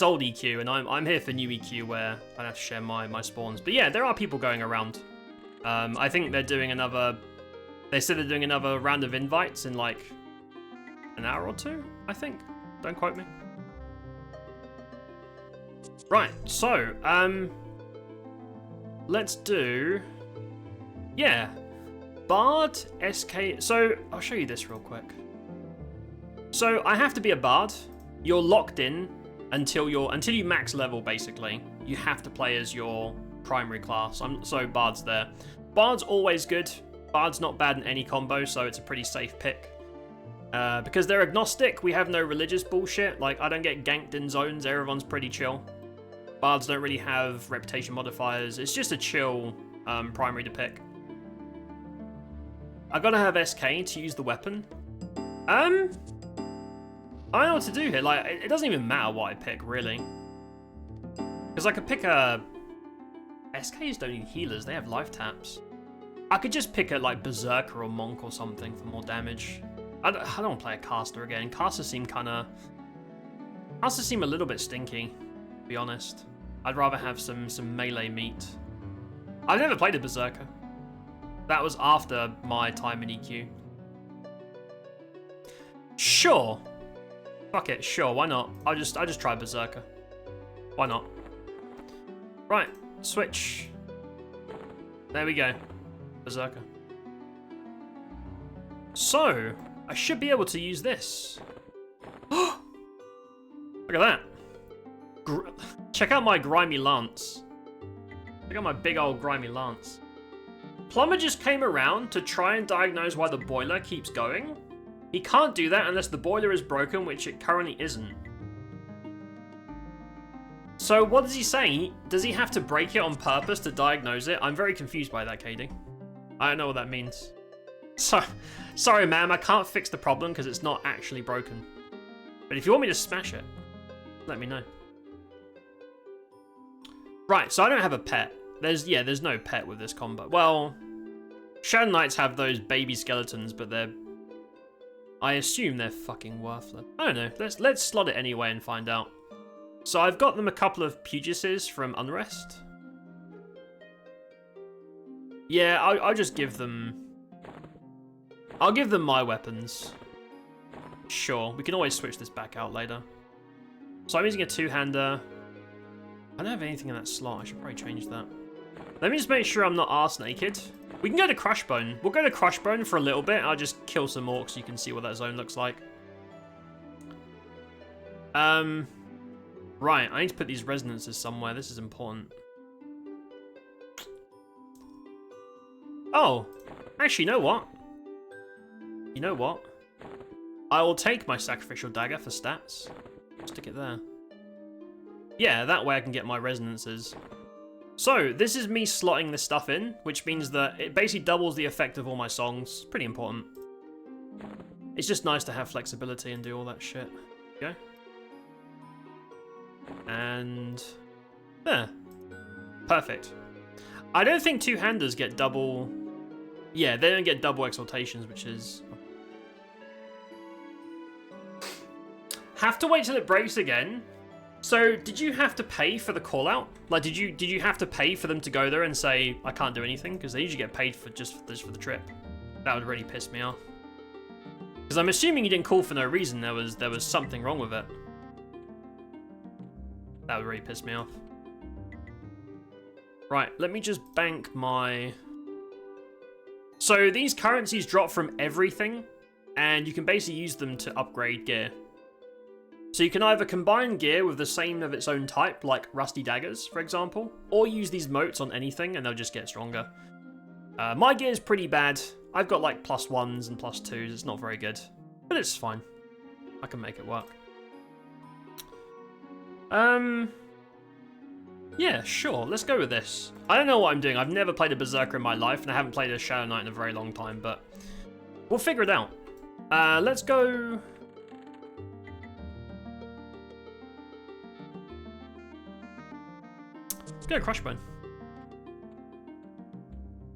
old EQ, and I'm here for new EQ where I have to share my spawns. But yeah, there are people going around. I think they're doing another... They said they're doing another round of invites in like an hour or two, I think. Don't quote me. Right, so, let's do... Yeah. Bard, SK... So, I'll show you this real quick. So, I have to be a Bard. You're locked in until you max level, basically. You have to play as your primary class. So Bard's there. Bard's always good. Bard's not bad in any combo, so it's a pretty safe pick. Because they're agnostic, we have no religious bullshit. Like, I don't get ganked in zones, everyone's pretty chill. Bards don't really have reputation modifiers. It's just a chill primary to pick. I gotta have SK to use the weapon. I don't know what to do here. Like, it doesn't even matter what I pick, really. Because I could pick a... SKs don't need healers, they have life taps. I could just pick a, like, Berserker or Monk or something for more damage. I don't want to play a Caster again. Casters seem a little bit stinky, to be honest. I'd rather have some melee meat. I've never played a Berserker. That was after my time in EQ. Sure. Fuck it, sure, why not? I'll just try Berserker. Why not? Right, switch. There we go. Berserker. So, I should be able to use this. Look at that. Check out my grimy lance. Check out my big old grimy lance. Plumber just came around to try and diagnose why the boiler keeps going. He can't do that unless the boiler is broken, which it currently isn't. So what is he saying? Does he have to break it on purpose to diagnose it? I'm very confused by that, KD. I don't know what that means. Sorry, ma'am, I can't fix the problem because it's not actually broken. But if you want me to smash it, let me know. Right, so I don't have a pet. There's no pet with this combo. Well, Shadow Knights have those baby skeletons, but I assume they're fucking worthless. I don't know. Let's slot it anyway and find out. So I've got them a couple of Pugises from Unrest. Yeah, I'll just give them... I'll give them my weapons. Sure, we can always switch this back out later. So I'm using a two-hander. I don't have anything in that slot. I should probably change that. Let me just make sure I'm not arse naked. We can go to Crushbone. We'll go to Crushbone for a little bit. I'll just kill some orcs so you can see what that zone looks like. Right, I need to put these resonances somewhere. This is important. Oh, actually, you know what? You know what? I will take my sacrificial dagger for stats. Stick it there. Yeah, that way I can get my resonances. So, this is me slotting this stuff in, which means that it basically doubles the effect of all my songs. Pretty important. It's just nice to have flexibility and do all that shit. Okay. And... there. Perfect. I don't think two-handers get double... Yeah, they don't get double exaltations, which is... Have to wait till it breaks again. So, did you have to pay for the call-out? Like, did you have to pay for them to go there and say, I can't do anything? Because they usually get paid for just for the trip. That would really piss me off. Because I'm assuming you didn't call for no reason. There was something wrong with it. That would really piss me off. Right, let me just bank my... So, these currencies drop from everything, and you can basically use them to upgrade gear. So you can either combine gear with the same of its own type, like rusty daggers, for example, or use these motes on anything and they'll just get stronger. My gear is pretty bad. I've got like +1s and +2s. It's not very good, but it's fine. I can make it work. Yeah, sure. Let's go with this. I don't know what I'm doing. I've never played a Berserker in my life, and I haven't played a Shadow Knight in a very long time, but we'll figure it out. Let's go... Let's go to Crushbone.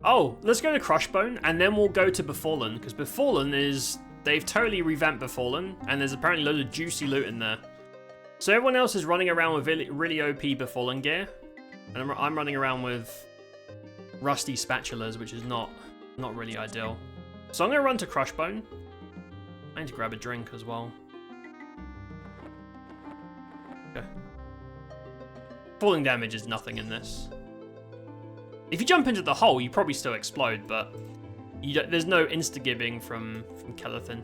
Oh, let's go to Crushbone, and then we'll go to Befallen, because Befallen is... They've totally revamped Befallen, and there's apparently a load of juicy loot in there. So everyone else is running around with really OP Befallen gear, and I'm running around with rusty spatulas, which is not really ideal. So I'm going to run to Crushbone. I need to grab a drink as well. Okay. Falling damage is nothing in this. If you jump into the hole, you probably still explode, but there's no insta-gibbing from Kelethin.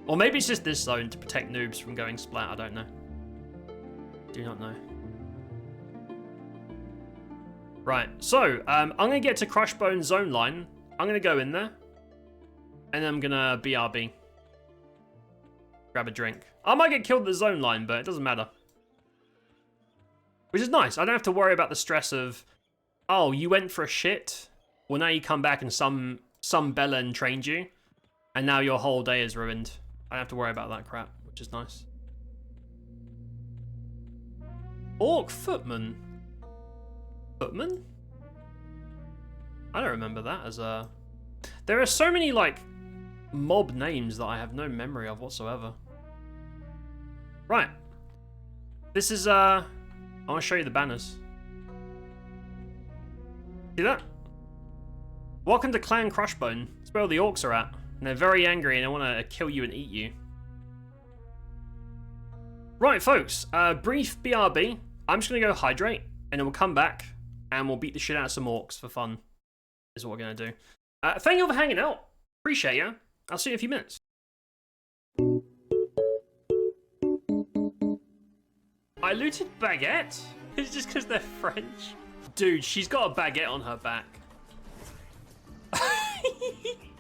Or maybe it's just this zone to protect noobs from going splat, I don't know. Do not know. Right, so, I'm going to get to Crushbone zone line. I'm going to go in there. And then I'm going to BRB. Grab a drink. I might get killed at the zone line, but it doesn't matter. Which is nice. I don't have to worry about the stress of, oh, you went for a shit. Well, now you come back and some Belen trained you. And now your whole day is ruined. I don't have to worry about that crap, which is nice. Orc Footman. Footman? I don't remember that as a... There are so many, like, mob names that I have no memory of whatsoever. Right. This is, I want to show you the banners. See that? Welcome to Clan Crushbone. That's where all the orcs are at. And they're very angry and they want to kill you and eat you. Right, folks. Brief BRB. I'm just going to go hydrate. And then we'll come back. And we'll beat the shit out of some orcs for fun. Is what we're going to do. Thank you all for hanging out. Appreciate you. I'll see you in a few minutes. I looted Baguette? It's just because they're French. Dude, she's got a baguette on her back.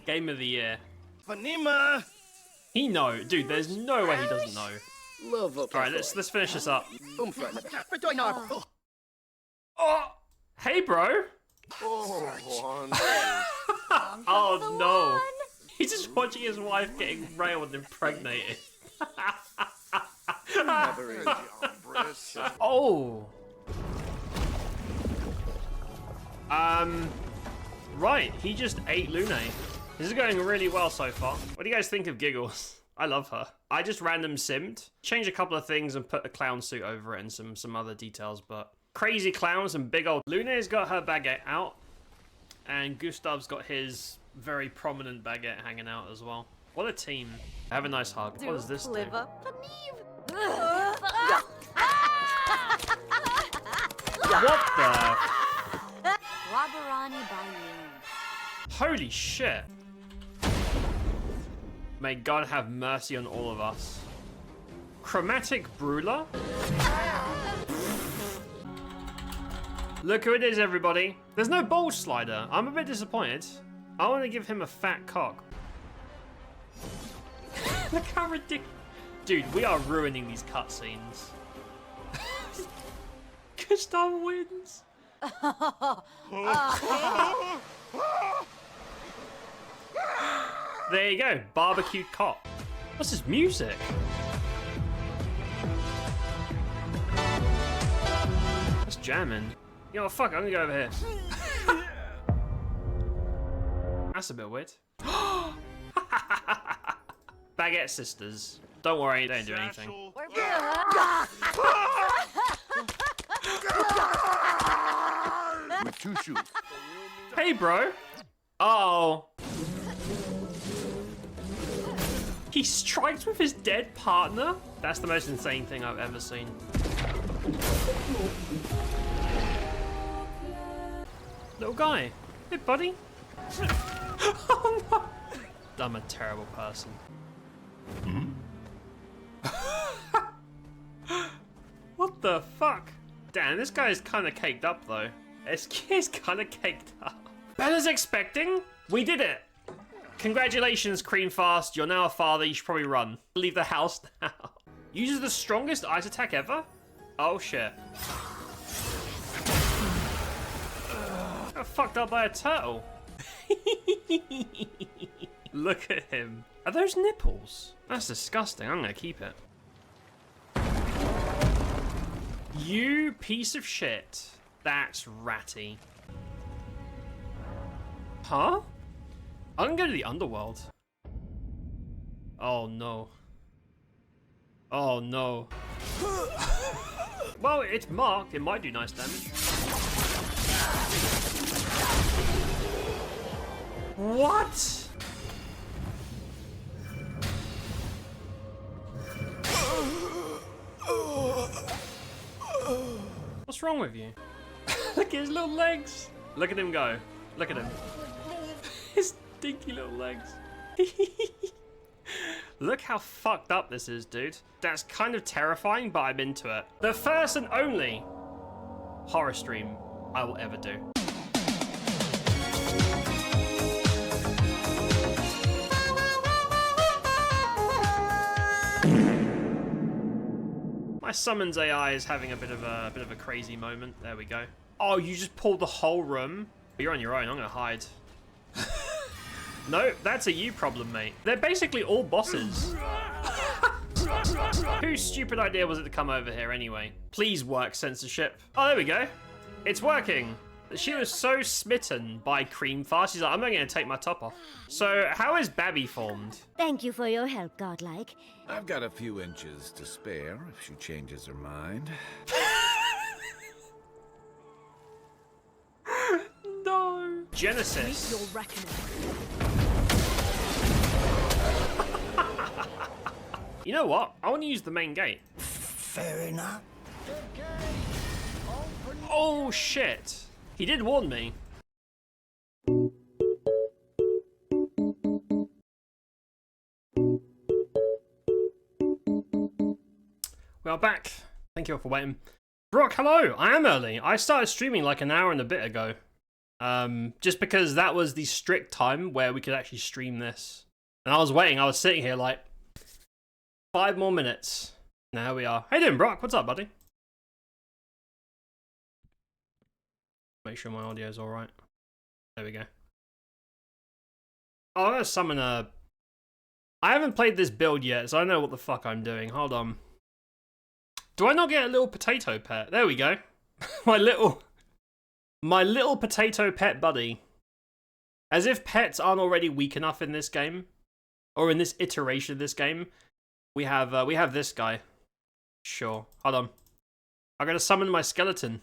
Game of the year. Vanima. He know, dude. There's no way he doesn't know. All right, let's finish this up. Oh, hey, bro. Oh no! He's just watching his wife getting railed and impregnated. Oh. Right, he just ate Lune. This is going really well so far. What do you guys think of Giggles? I love her. I just random simmed, changed a couple of things and put a clown suit over it and some other details, but crazy clowns and big old... Lune's got her baguette out, and Gustav's got his very prominent baguette hanging out as well. What a team. Have a nice hug. What does this do? What the... Holy shit. May God have mercy on all of us. Chromatic Brawler? Look who it is, everybody. There's no bulge slider. I'm a bit disappointed. I want to give him a fat cock. Look how ridiculous. Dude, we are ruining these cutscenes. Gustav wins. There you go, barbecued cock. What's this music? That's jamming. You know what, fuck, I'm gonna go over here. That's a bit weird. Baguette sisters. Don't worry, they don't do anything. With 2 shoes. Hey, bro. Oh. He strikes with his dead partner? That's the most insane thing I've ever seen. Little guy. Hey, buddy. Oh, no. I'm a terrible person. What the fuck? Damn, this guy is kind of caked up, though. He's kind of caked up. Bella's expecting? We did it. Congratulations, Creamfast. You're now a father. You should probably run. Leave the house now. Uses the strongest ice attack ever? Oh, shit. Got fucked up by a turtle. Look at him. Are those nipples? That's disgusting. I'm gonna keep it. You piece of shit. That's ratty. Huh? I'm gonna go to the underworld. Oh no. Oh no. Well, it's marked. It might do nice damage. What? What's wrong with you? Look at his little legs. Look at him go. Look at him. His stinky little legs. Look how fucked up this is, dude. That's kind of terrifying, but I'm into it. The first and only horror stream I will ever do. My summons AI is having a bit of a crazy moment. There we go. Oh, you just pulled the whole room? You're on your own. I'm gonna hide. No, that's a you problem, mate. They're basically all bosses. Whose stupid idea was it to come over here anyway? Please work, censorship. Oh, there we go. It's working. She was so smitten by Creamfast. She's like, I'm not going to take my top off. So, how is Babby formed? Thank you for your help, Godlike. I've got a few inches to spare if she changes her mind. No. Genesis. Your reckoning. You know what? I want to use the main gate. Fair enough. Oh, shit. He did warn me. We are back. Thank you all for waiting. Brock, hello. I am early. I started streaming like an hour and a bit ago. Just because that was the strict time where we could actually stream this. And I was waiting. I was sitting here like 5 more minutes. Now we are. How you doing, Brock? What's up, buddy? Make sure my audio is alright. There we go. Oh, I'm gonna summon a... I haven't played this build yet, so I know what the fuck I'm doing. Hold on. Do I not get a little potato pet? There we go. My little potato pet buddy. As if pets aren't already weak enough in this game. Or in this iteration of this game. We have this guy. Sure. Hold on. I'm gonna summon my skeleton.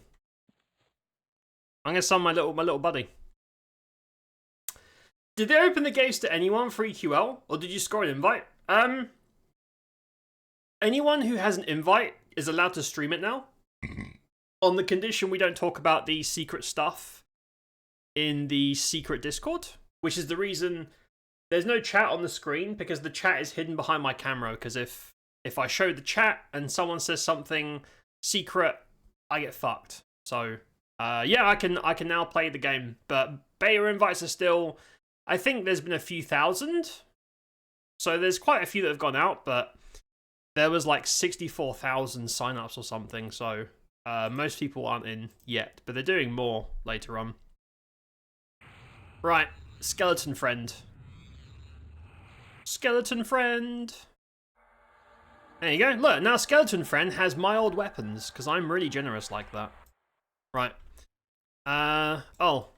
I'm gonna summon my little buddy. Did they open the gates to anyone for EQL, or did you score an invite? Anyone who has an invite is allowed to stream it now, on the condition we don't talk about the secret stuff in the secret Discord, which is the reason there's no chat on the screen, because the chat is hidden behind my camera, because if I show the chat and someone says something secret, I get fucked. So, yeah, I can now play the game, but beta invites are still, I think there's been a few thousand, so there's quite a few that have gone out, but there was like 64,000 signups or something, so most people aren't in yet, but they're doing more later on. Right, skeleton friend. Skeleton friend. There you go. Look, now skeleton friend has my old weapons, because I'm really generous like that. Right. Oh.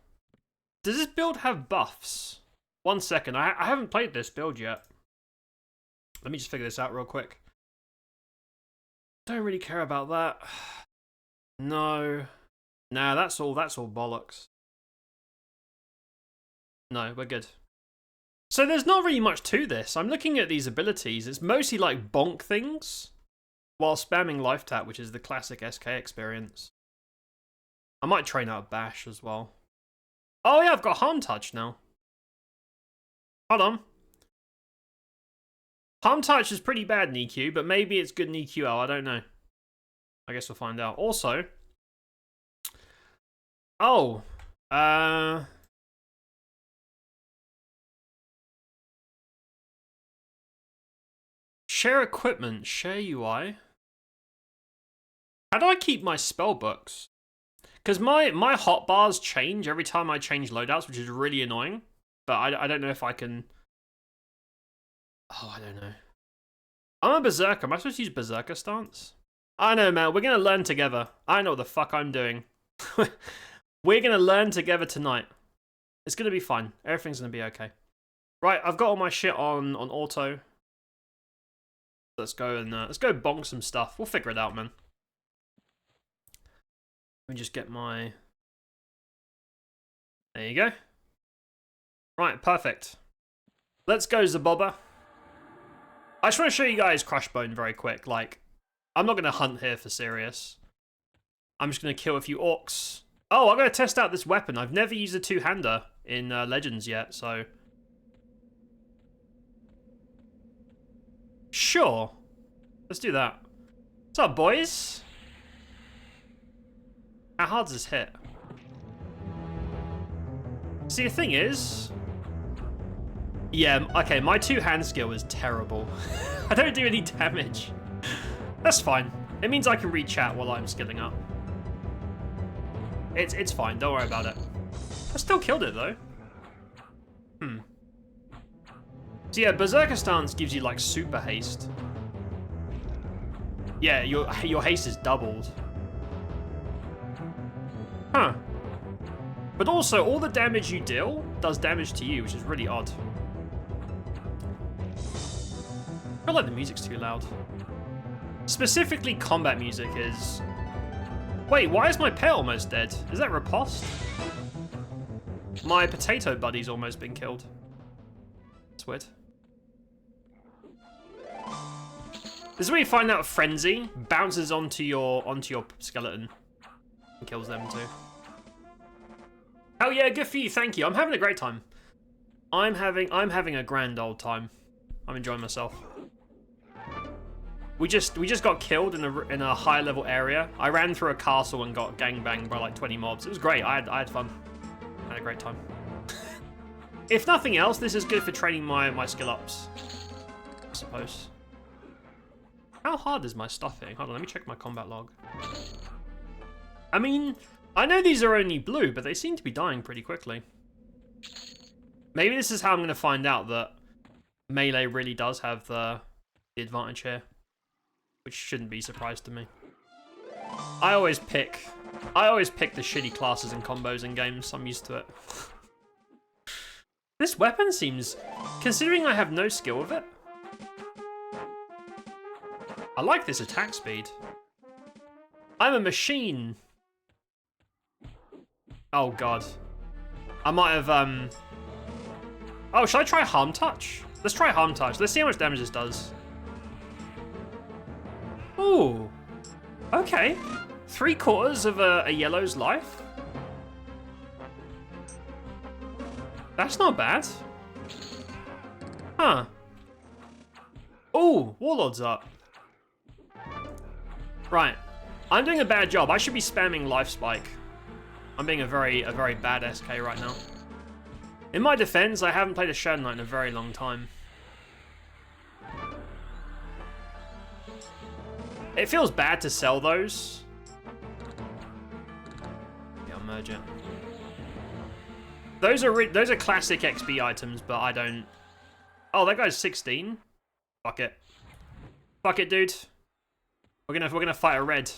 Does this build have buffs? 1 second. I haven't played this build yet. Let me just figure this out real quick. Don't really care about that. No. Nah, that's all bollocks. No, we're good. So there's not really much to this. I'm looking at these abilities. It's mostly like bonk things while spamming life tap, which is the classic SK experience. I might train out Bash as well. Oh yeah, I've got Harm Touch now. Hold on. Harm Touch is pretty bad in EQ, but maybe it's good in EQL. I don't know. I guess we'll find out. Also, share equipment, share UI. How do I keep my spell books? Because my hotbars change every time I change loadouts, which is really annoying. But I don't know if I can... Oh, I don't know. I'm a berserker. Am I supposed to use berserker stance? I know, man. We're going to learn together. I know what the fuck I'm doing. We're going to learn together tonight. It's going to be fine. Everything's going to be okay. Right, I've got all my shit on auto. Let's go and let's go bonk some stuff. We'll figure it out, man. Let me just get my... There you go. Right, perfect. Let's go, Zabobba. I just want to show you guys Crushbone very quick. Like, I'm not going to hunt here for serious. I'm just going to kill a few orcs. Oh, I'm going to test out this weapon. I've never used a two-hander in Legends yet, so... Sure. Let's do that. What's up, boys? How hard's this hit? See, the thing is... Yeah, okay, my two-hand skill is terrible. I don't do any damage. That's fine. It means I can read chat while I'm skilling up. It's fine, don't worry about it. I still killed it, though. So yeah, Berserker Stance gives you, like, super haste. Yeah, your haste is doubled. Huh. But also, all the damage you deal does damage to you, which is really odd. I feel like the music's too loud. Specifically, combat music is... Wait, why is my pet almost dead? Is that riposte? My potato buddy's almost been killed. That's weird. This is where you find out Frenzy bounces onto your skeleton and kills them too. Oh yeah, good for you, thank you. I'm having a great time. I'm having a grand old time. I'm enjoying myself. We just got killed in a high level area. I ran through a castle and got gangbanged by like 20 mobs. It was great. I had fun. I had a great time. If nothing else, this is good for training my skill ups, I suppose. How hard is my stuffing? Hold on, let me check my combat log. I mean, I know these are only blue, but they seem to be dying pretty quickly. Maybe this is how I'm going to find out that melee really does have the advantage here. Which shouldn't be a surprise to me. I always pick the shitty classes and combos in games. I'm used to it. This weapon seems... Considering I have no skill with it... I like this attack speed. I'm a machine. Oh god. I might have, Oh, should I try Harm Touch? Let's try Harm Touch. Let's see how much damage this does. Ooh. Okay. 3/4 of a yellow's life. That's not bad. Huh. Oh, Warlord's up. Right. I'm doing a bad job. I should be spamming Life Spike. I'm being a very bad SK right now. In my defense, I haven't played a Shadow Knight in a very long time. It feels bad to sell those. Yeah, I'll merge it. Those are classic XP items, but I don't. Oh, that guy's 16. Fuck it. Fuck it, dude. We're gonna fight a red.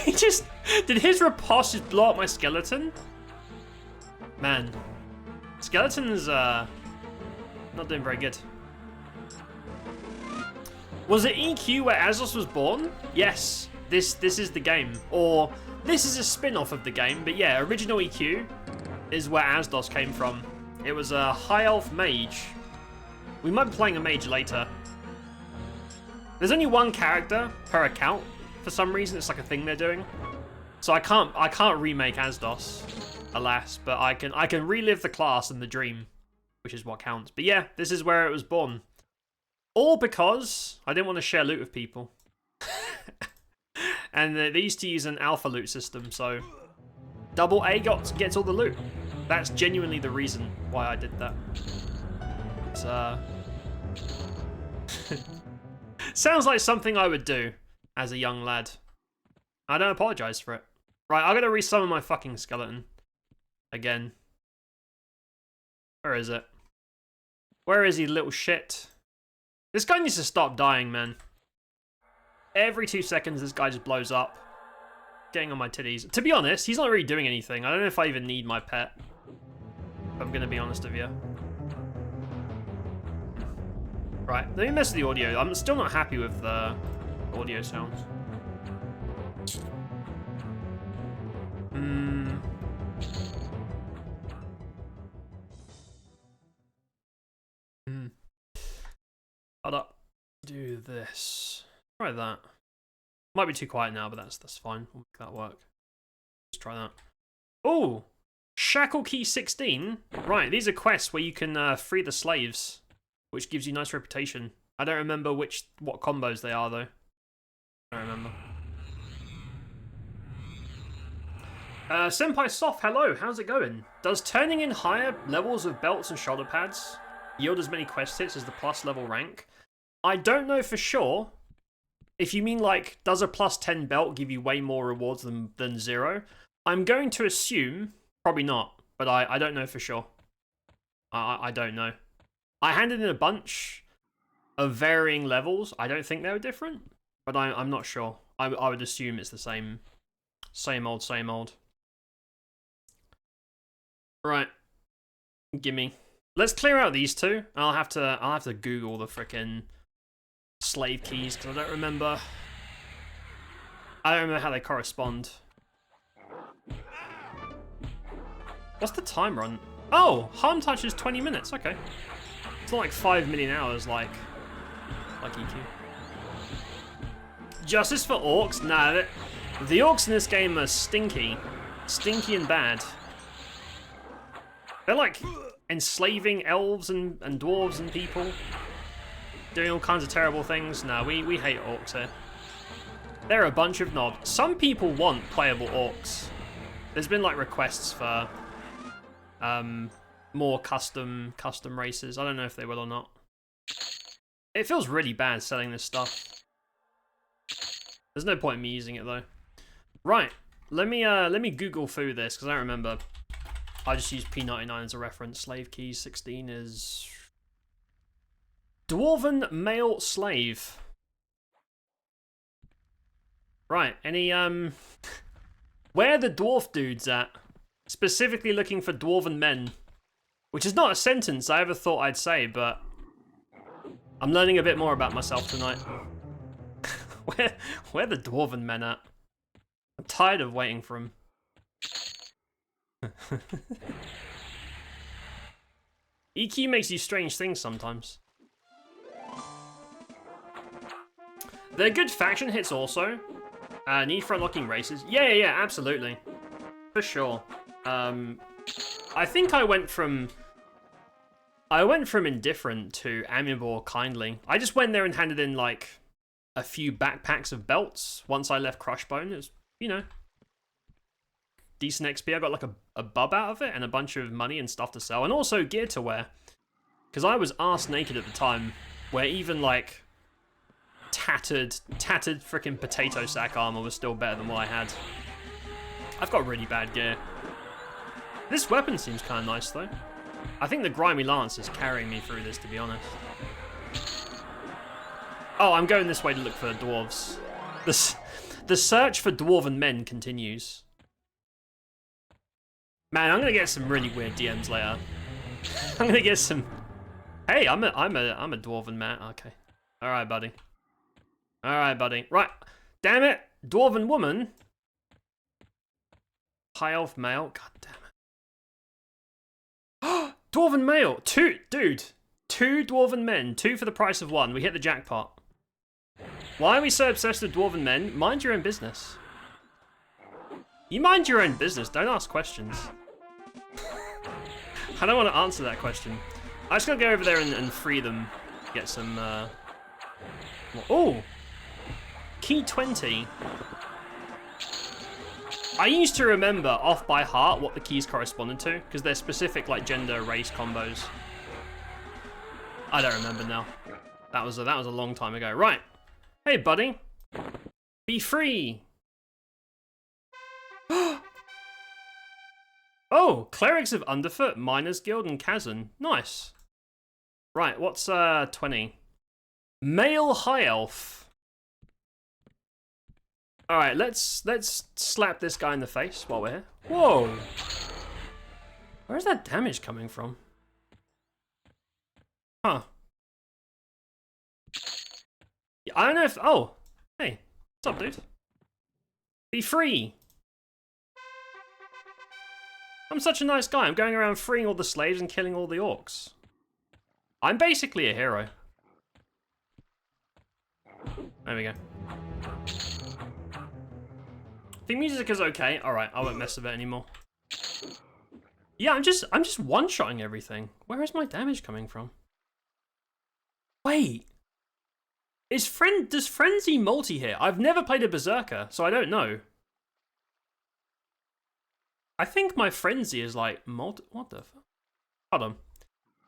He just did his riposte just blow up my skeleton? Man, skeleton's not doing very good. Was it EQ where Azos was born? Yes. This is the game, or this is a spin-off of the game. But yeah, original EQ is where Azdos came from. It was a high elf mage. We might be playing a mage later. There's only one character per account for some reason. It's like a thing they're doing. So I can't remake Azdos, alas. But I can relive the class and the dream, which is what counts. But yeah, this is where it was born. All because I didn't want to share loot with people. And they used to use an alpha loot system, so double A gets all the loot. That's genuinely the reason why I did that. It's, sounds like something I would do as a young lad. I don't apologize for it. Right, I'm gonna resummon my fucking skeleton. Again. Where is it? Where is he, little shit? This guy needs to stop dying, man. Every 2 seconds, this guy just blows up. Getting on my titties. To be honest, he's not really doing anything. I don't know if I even need my pet. If I'm gonna be honest with you. Right, let me mess with the audio. I'm still not happy with the audio sounds. Hold up. Do this. Try that. Might be too quiet now, but that's fine. We'll make that work. Let's try that. Oh! Shackle Key 16. Right, these are quests where you can free the slaves, which gives you nice reputation. I don't remember what combos they are, though. I don't remember. Senpai Soft, hello, how's it going? Does turning in higher levels of belts and shoulder pads yield as many quest hits as the plus level rank? I don't know for sure. If you mean like, does a plus 10 belt give you way more rewards than 0? I'm going to assume, probably not, but I don't know for sure. I don't know. I handed in a bunch of varying levels. I don't think they were different, but I'm not sure. I would assume it's the same. Same old, same old. Right. Gimme. Let's clear out these two. I'll have to Google the frickin' slave keys because I don't remember how they correspond. What's the timer on? Oh, harm touch is 20 minutes. Okay, it's not like 5 million hours like EQ. Justice for orcs? Nah, the orcs in this game are stinky and bad. They're like enslaving elves and dwarves and people. Doing all kinds of terrible things. No, we hate orcs here. They're a bunch of knobs. Some people want playable orcs. There's been like requests for more custom races. I don't know if they will or not. It feels really bad selling this stuff. There's no point in me using it though. Right, let me Google through this because I don't remember. I just used P99 as a reference. Slave key 16 is Dwarven male slave. Right, any where are the dwarf dudes at? Specifically looking for dwarven men. Which is not a sentence I ever thought I'd say, but I'm learning a bit more about myself tonight. Where are the dwarven men at? I'm tired of waiting for them. EQ makes you strange things sometimes. They're good faction hits also. Need for unlocking races. Yeah, absolutely. For sure. I I think I went from indifferent to amiable or kindly. I just went there and handed in like a few backpacks of belts once I left Crushbone. It was, you know, decent XP. I got like a bub out of it and a bunch of money and stuff to sell, and also gear to wear. Because I was arse naked at the time, where even like tattered freaking potato sack armor was still better than what I had. I've got really bad gear. This weapon seems kind of nice though. I think the Grimy Lance is carrying me through this, to be honest. Oh, I'm going this way to look for dwarves. The search for dwarven men continues. Man, I'm gonna get some really weird DMs later. I'm gonna get some. Hey, I'm a dwarven man. Okay, all right, buddy. All right, buddy. Right, damn it, dwarven woman. High elf male. God damn it. Dwarven male. Two dwarven men. 2 for the price of 1. We hit the jackpot. Why are we so obsessed with dwarven men? Mind your own business. You mind your own business. Don't ask questions. I don't want to answer that question. I just gotta go over there and free them. Get some, Oh! Key 20. I used to remember off by heart what the keys corresponded to, because they're specific like gender, race combos. I don't remember now. That was a long time ago. Right. Hey, buddy. Be free. Oh, Clerics of Underfoot, Miners Guild, and Kazan. Nice. Right, what's 20? Male High Elf. Alright, let's slap this guy in the face while we're here. Whoa! Where's that damage coming from? Huh. Yeah, I don't know if... Oh! Hey, what's up, dude? Be free! I'm such a nice guy. I'm going around freeing all the slaves and killing all the orcs. I'm basically a hero. There we go. The music is okay. Alright, I won't mess with it anymore. Yeah, I'm just one-shotting everything. Where is my damage coming from? Wait. Does Frenzy multi-hit? I've never played a Berserker, so I don't know. I think my Frenzy is like what the fuck? Hold on.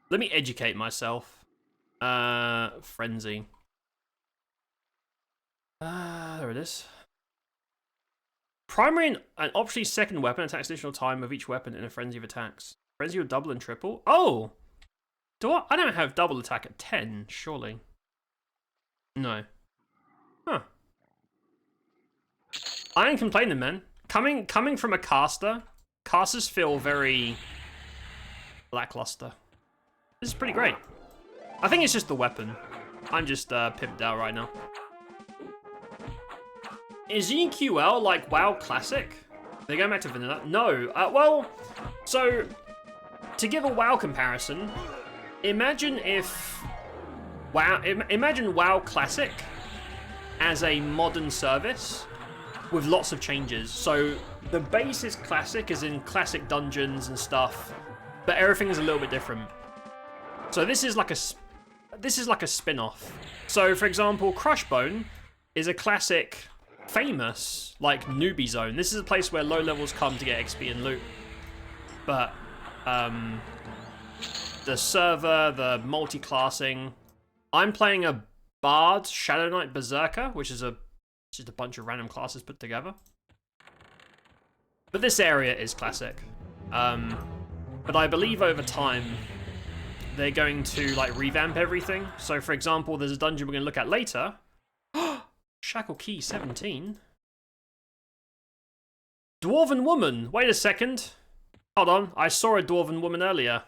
Let me educate myself. Frenzy. There it is. Primary and optionally second weapon attacks additional time of each weapon in a frenzy of attacks. Frenzy will double and triple. Oh! I don't have double attack at 10, surely. No. Huh. I ain't complaining, man. Coming from a caster, casters feel very lackluster. This is pretty great. I think it's just the weapon. I'm just pimped out right now. Is EQL like WoW Classic? They're going back to vanilla? No. Well, so to give a WoW comparison, imagine WoW Classic as a modern service with lots of changes. So the base is Classic, as in classic dungeons and stuff, but everything is a little bit different. So this is like a spin-off. So for example, Crushbone is a classic, famous like newbie zone. This is a place where low levels come to get XP and loot. But the server, the multi-classing. I'm playing a Bard Shadow Knight Berserker, which is just a bunch of random classes put together. But this area is classic. But I believe over time they're going to like revamp everything. So for example, there's a dungeon we're going to look at later. Shackle Key 17. Dwarven woman. Wait a second. Hold on. I saw a dwarven woman earlier.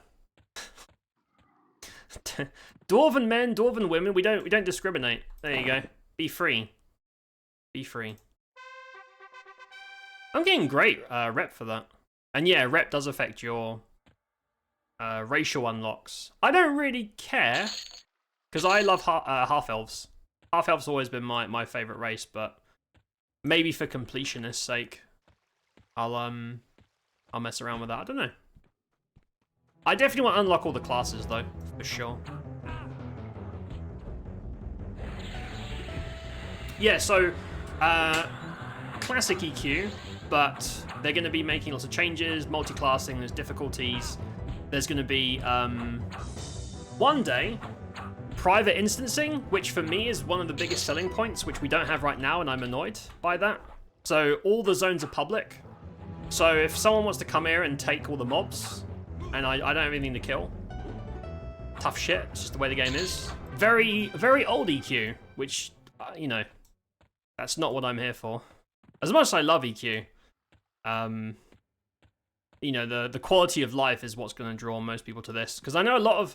Dwarven men, dwarven women. We don't discriminate. There you go. Be free. Be free. I'm getting great rep for that. And yeah, rep does affect your racial unlocks. I don't really care because I love half elves. Half elves always been my favorite race, but maybe for completionist's sake, I'll mess around with that. I don't know. I definitely want to unlock all the classes, though, for sure. Yeah, so, classic EQ, but they're going to be making lots of changes, multi-classing, there's difficulties. There's going to be, one day, private instancing, which for me is one of the biggest selling points, which we don't have right now, and I'm annoyed by that. So all the zones are public. So if someone wants to come here and take all the mobs, and I don't have anything to kill, tough shit, it's just the way the game is. Very, very old EQ, which, you know, that's not what I'm here for. As much as I love EQ, you know, the quality of life is what's going to draw most people to this. Because I know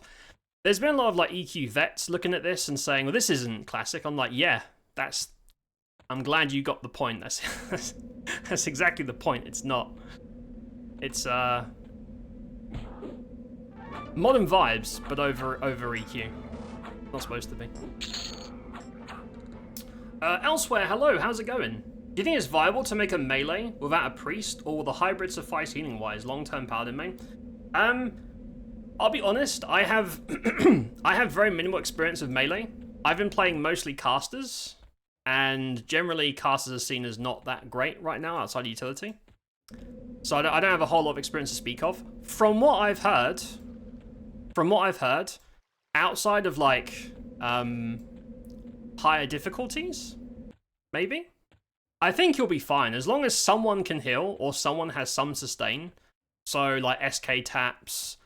there's been a lot of like EQ vets looking at this and saying, well, this isn't classic. I'm like, yeah, I'm glad you got the point. That's exactly the point. It's not. It's modern vibes, but over EQ. Not supposed to be. Elsewhere, hello, how's it going? Do you think it's viable to make a melee without a priest, or will the hybrid suffice healing-wise? Long-term paladin main? I'll be honest, I have I have very minimal experience with melee. I've been playing mostly casters, and generally casters are seen as not that great right now outside of utility. So I don't have a whole lot of experience to speak of. From what I've heard, outside of like higher difficulties, maybe, I think you'll be fine as long as someone can heal or someone has some sustain. So like SK taps.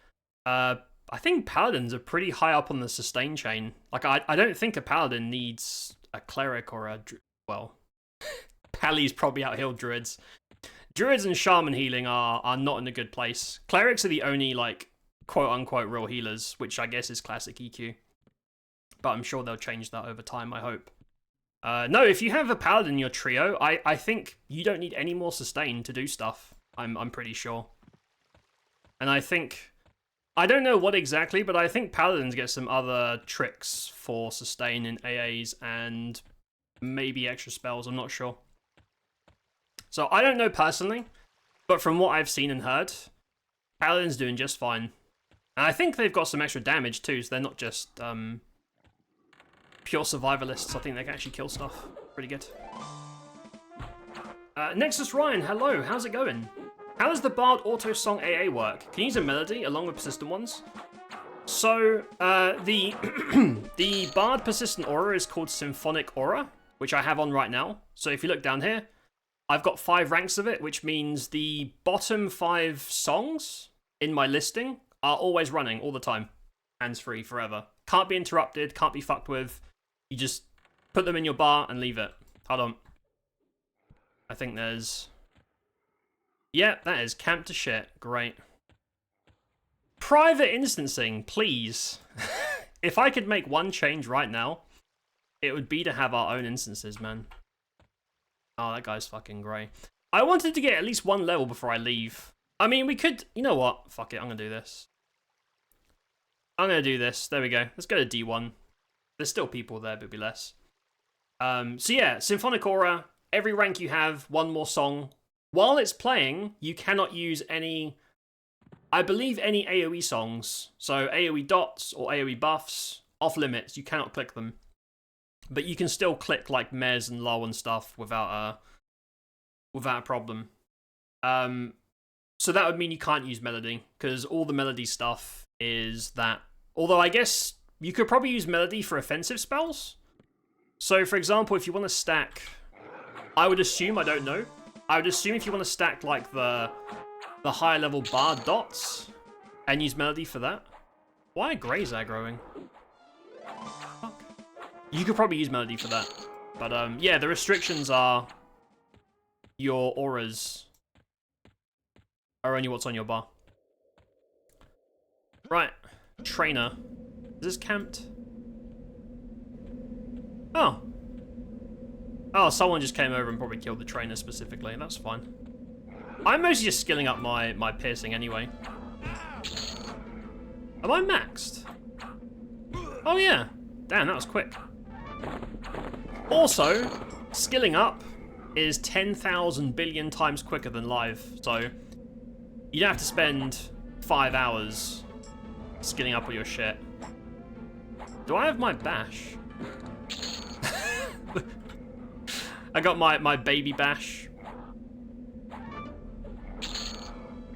I think paladins are pretty high up on the sustain chain. Like I don't think a paladin needs a cleric or a well, Pally's probably out healed druids. Druids and shaman healing are not in a good place. Clerics are the only like quote unquote real healers, which I guess is classic EQ. But I'm sure they'll change that over time, I hope. No, if you have a paladin in your trio, I think you don't need any more sustain to do stuff. I'm pretty sure. And I don't know what exactly, but I think paladins get some other tricks for sustain in AAs and maybe extra spells, I'm not sure. So I don't know personally, but from what I've seen and heard, paladins doing just fine. And I think they've got some extra damage too, so they're not just pure survivalists. I think they can actually kill stuff. Pretty good. Nexus Ryan, hello, how's it going? How does the Bard Auto Song AA work? Can you use a melody along with persistent ones? So, the Bard Persistent Aura is called Symphonic Aura, which I have on right now. So if you look down here, I've got 5 ranks of it, which means the bottom 5 songs in my listing are always running all the time. Hands-free forever. Can't be interrupted, can't be fucked with. You just put them in your bar and leave it. Hold on. I think there's... Yeah, that is camp to shit. Great. Private instancing, please. If I could make one change right now, it would be to have our own instances, man. Oh, that guy's fucking grey. I wanted to get at least 1 level before I leave. I mean, we could... You know what? Fuck it, I'm gonna do this. I'm gonna do this. There we go. Let's go to D1. There's still people there, but it'll be less. So yeah, Symphonic Aura. Every rank you have, 1 more song. While it's playing, you cannot use any... I believe any AoE songs. So AoE dots or AoE buffs, off limits. You cannot click them. But you can still click like Mez and LOL and stuff without a problem. So that would mean you can't use melody, because all the melody stuff is that. Although I guess you could probably use melody for offensive spells. So for example, if you want to stack, I would assume, I don't know, I would assume if you want to stack like the higher level bard dots and use melody for that. Why are greys aggroing? Fuck. You could probably use melody for that. But yeah, the restrictions are your auras are only what's on your bar. Right. Trainer. Is this camped? Oh. Oh, someone just came over and probably killed the trainer specifically. That's fine. I'm mostly just skilling up my piercing anyway. Am I maxed? Oh yeah. Damn, that was quick. Also, skilling up is 10,000 billion times quicker than live. So, you don't have to spend 5 hours skilling up all your shit. Do I have my bash? I got my baby bash.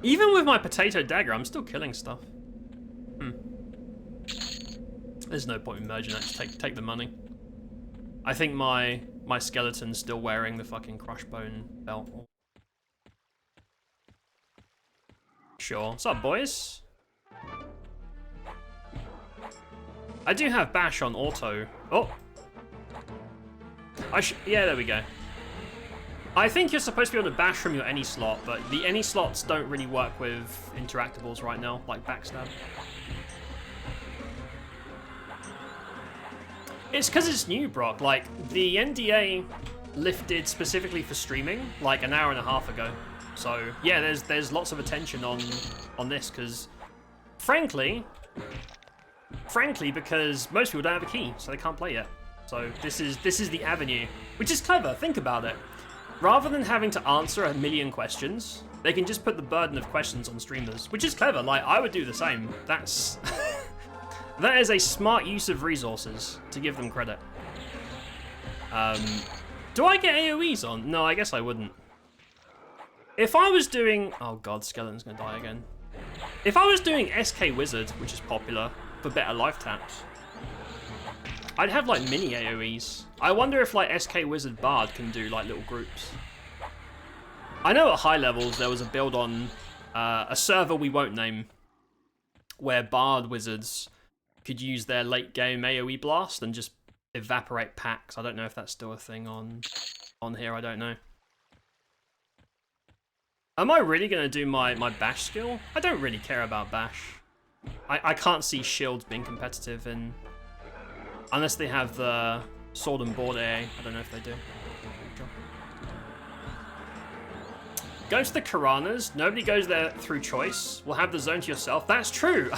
Even with my potato dagger, I'm still killing stuff. There's no point in merging that. Just take the money. I think my skeleton's still wearing the fucking crushbone belt. Sure. What's up, boys? I do have bash on auto. Oh. Yeah, there we go. I think you're supposed to be able to bash from your any slot, but the any slots don't really work with interactables right now, like backstab. It's because it's new, Brock. Like, the NDA lifted specifically for streaming like an hour and a half ago. So yeah, there's lots of attention on this because, frankly, because most people don't have a key, so they can't play yet. So this is the avenue, which is clever. Think about it. Rather than having to answer a million questions, they can just put the burden of questions on streamers, which is clever. Like, I would do the same. That's that is a smart use of resources, to give them credit. Do I get AoEs on? No, I guess I wouldn't. If I was doing... Oh god, Skeleton's gonna die again. If I was doing SK Wizard, which is popular, for better life taps, I'd have like mini AoEs. I wonder if like SK Wizard Bard can do like little groups. I know at high levels there was a build on a server we won't name where Bard Wizards could use their late game AoE blast and just evaporate packs. I don't know if that's still a thing on here, I don't know. Am I really going to do my bash skill? I don't really care about bash. I can't see shields being competitive in... Unless they have the sword and board AA. I don't know if they do. Sure. Go to the Karanas. Nobody goes there through choice. We'll have the zone to yourself. That's true.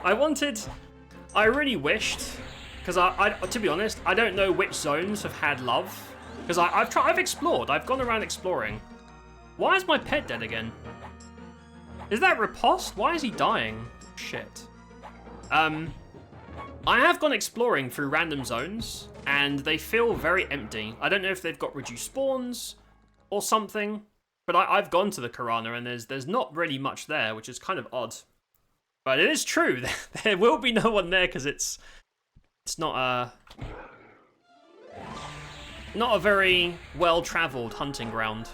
I really wished, because I to be honest, I don't know which zones have had love. Because I've explored. I've gone around exploring. Why is my pet dead again? Is that Riposte? Why is he dying? Shit. I have gone exploring through random zones, and they feel very empty. I don't know if they've got reduced spawns or something, but I've gone to the Karana, and there's not really much there, which is kind of odd. But it is true, there will be no one there, because it's not a very well-travelled hunting ground,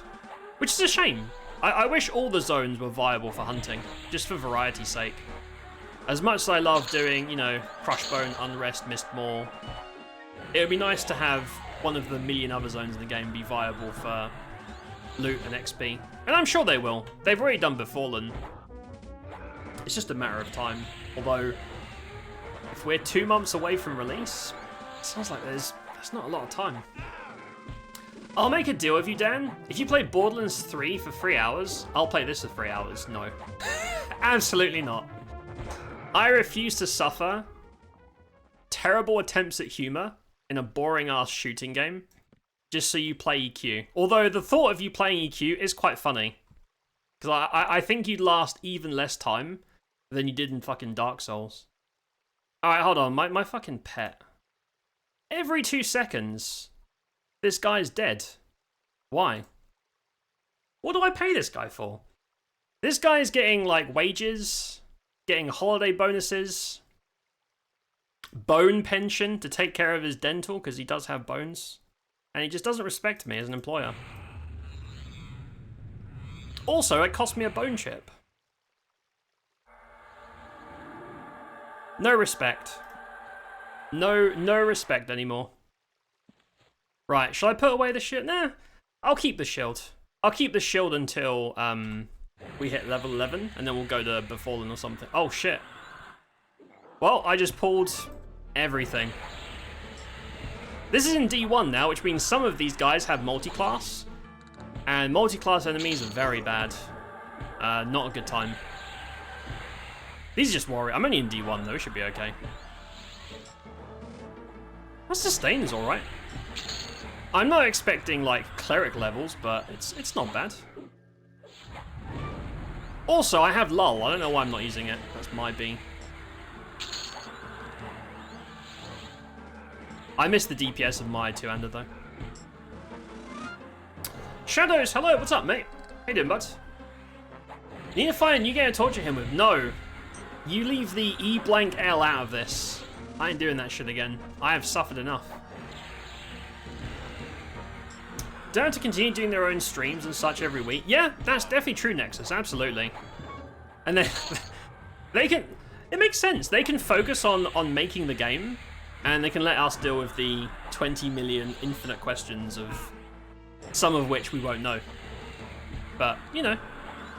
which is a shame. I wish all the zones were viable for hunting, just for variety's sake. As much as I love doing, you know, Crushbone, Unrest, Mistmaw, it would be nice to have one of the million other zones in the game be viable for loot and XP. And I'm sure they will. They've already done Befallen. It's just a matter of time. Although, if we're 2 months away from release, it sounds like that's not a lot of time. I'll make a deal with you, Dan. If you play Borderlands 3 for 3 hours, I'll play this for 3 hours. No. Absolutely not. I refuse to suffer terrible attempts at humor in a boring-ass shooting game just so you play EQ. Although the thought of you playing EQ is quite funny. Because I think you'd last even less time than you did in fucking Dark Souls. Alright, hold on. My fucking pet. Every 2 seconds, this guy's dead. Why? What do I pay this guy for? This guy is getting, like, wages, getting holiday bonuses, bone pension to take care of his dental, because he does have bones, and he just doesn't respect me as an employer. Also, it cost me a bone chip. No respect. No respect anymore. Right, shall I put away the shield? Nah, I'll keep the shield. I'll keep the shield until we hit level 11, and then we'll go to Befallen or something. Oh, shit. Well, I just pulled everything. This is in D1 now, which means some of these guys have multi-class, and multi-class enemies are very bad. Not a good time. These are just warrior. I'm only in D1 though, it should be okay. My sustain is alright. I'm not expecting like cleric levels, but it's not bad. Also, I have lull. I don't know why I'm not using it. That's my B. I missed the DPS of my two-hander, though. Shadows, hello. What's up, mate? How you doing, bud? Need to find a new game to torture him with. No. You leave the E blank L out of this. I ain't doing that shit again. I have suffered enough. Don't have to continue doing their own streams and such every week. Yeah, that's definitely true, Nexus. Absolutely. And then they can. It makes sense. They can focus on making the game, and they can let us deal with the 20 million infinite questions of some of which we won't know. But you know,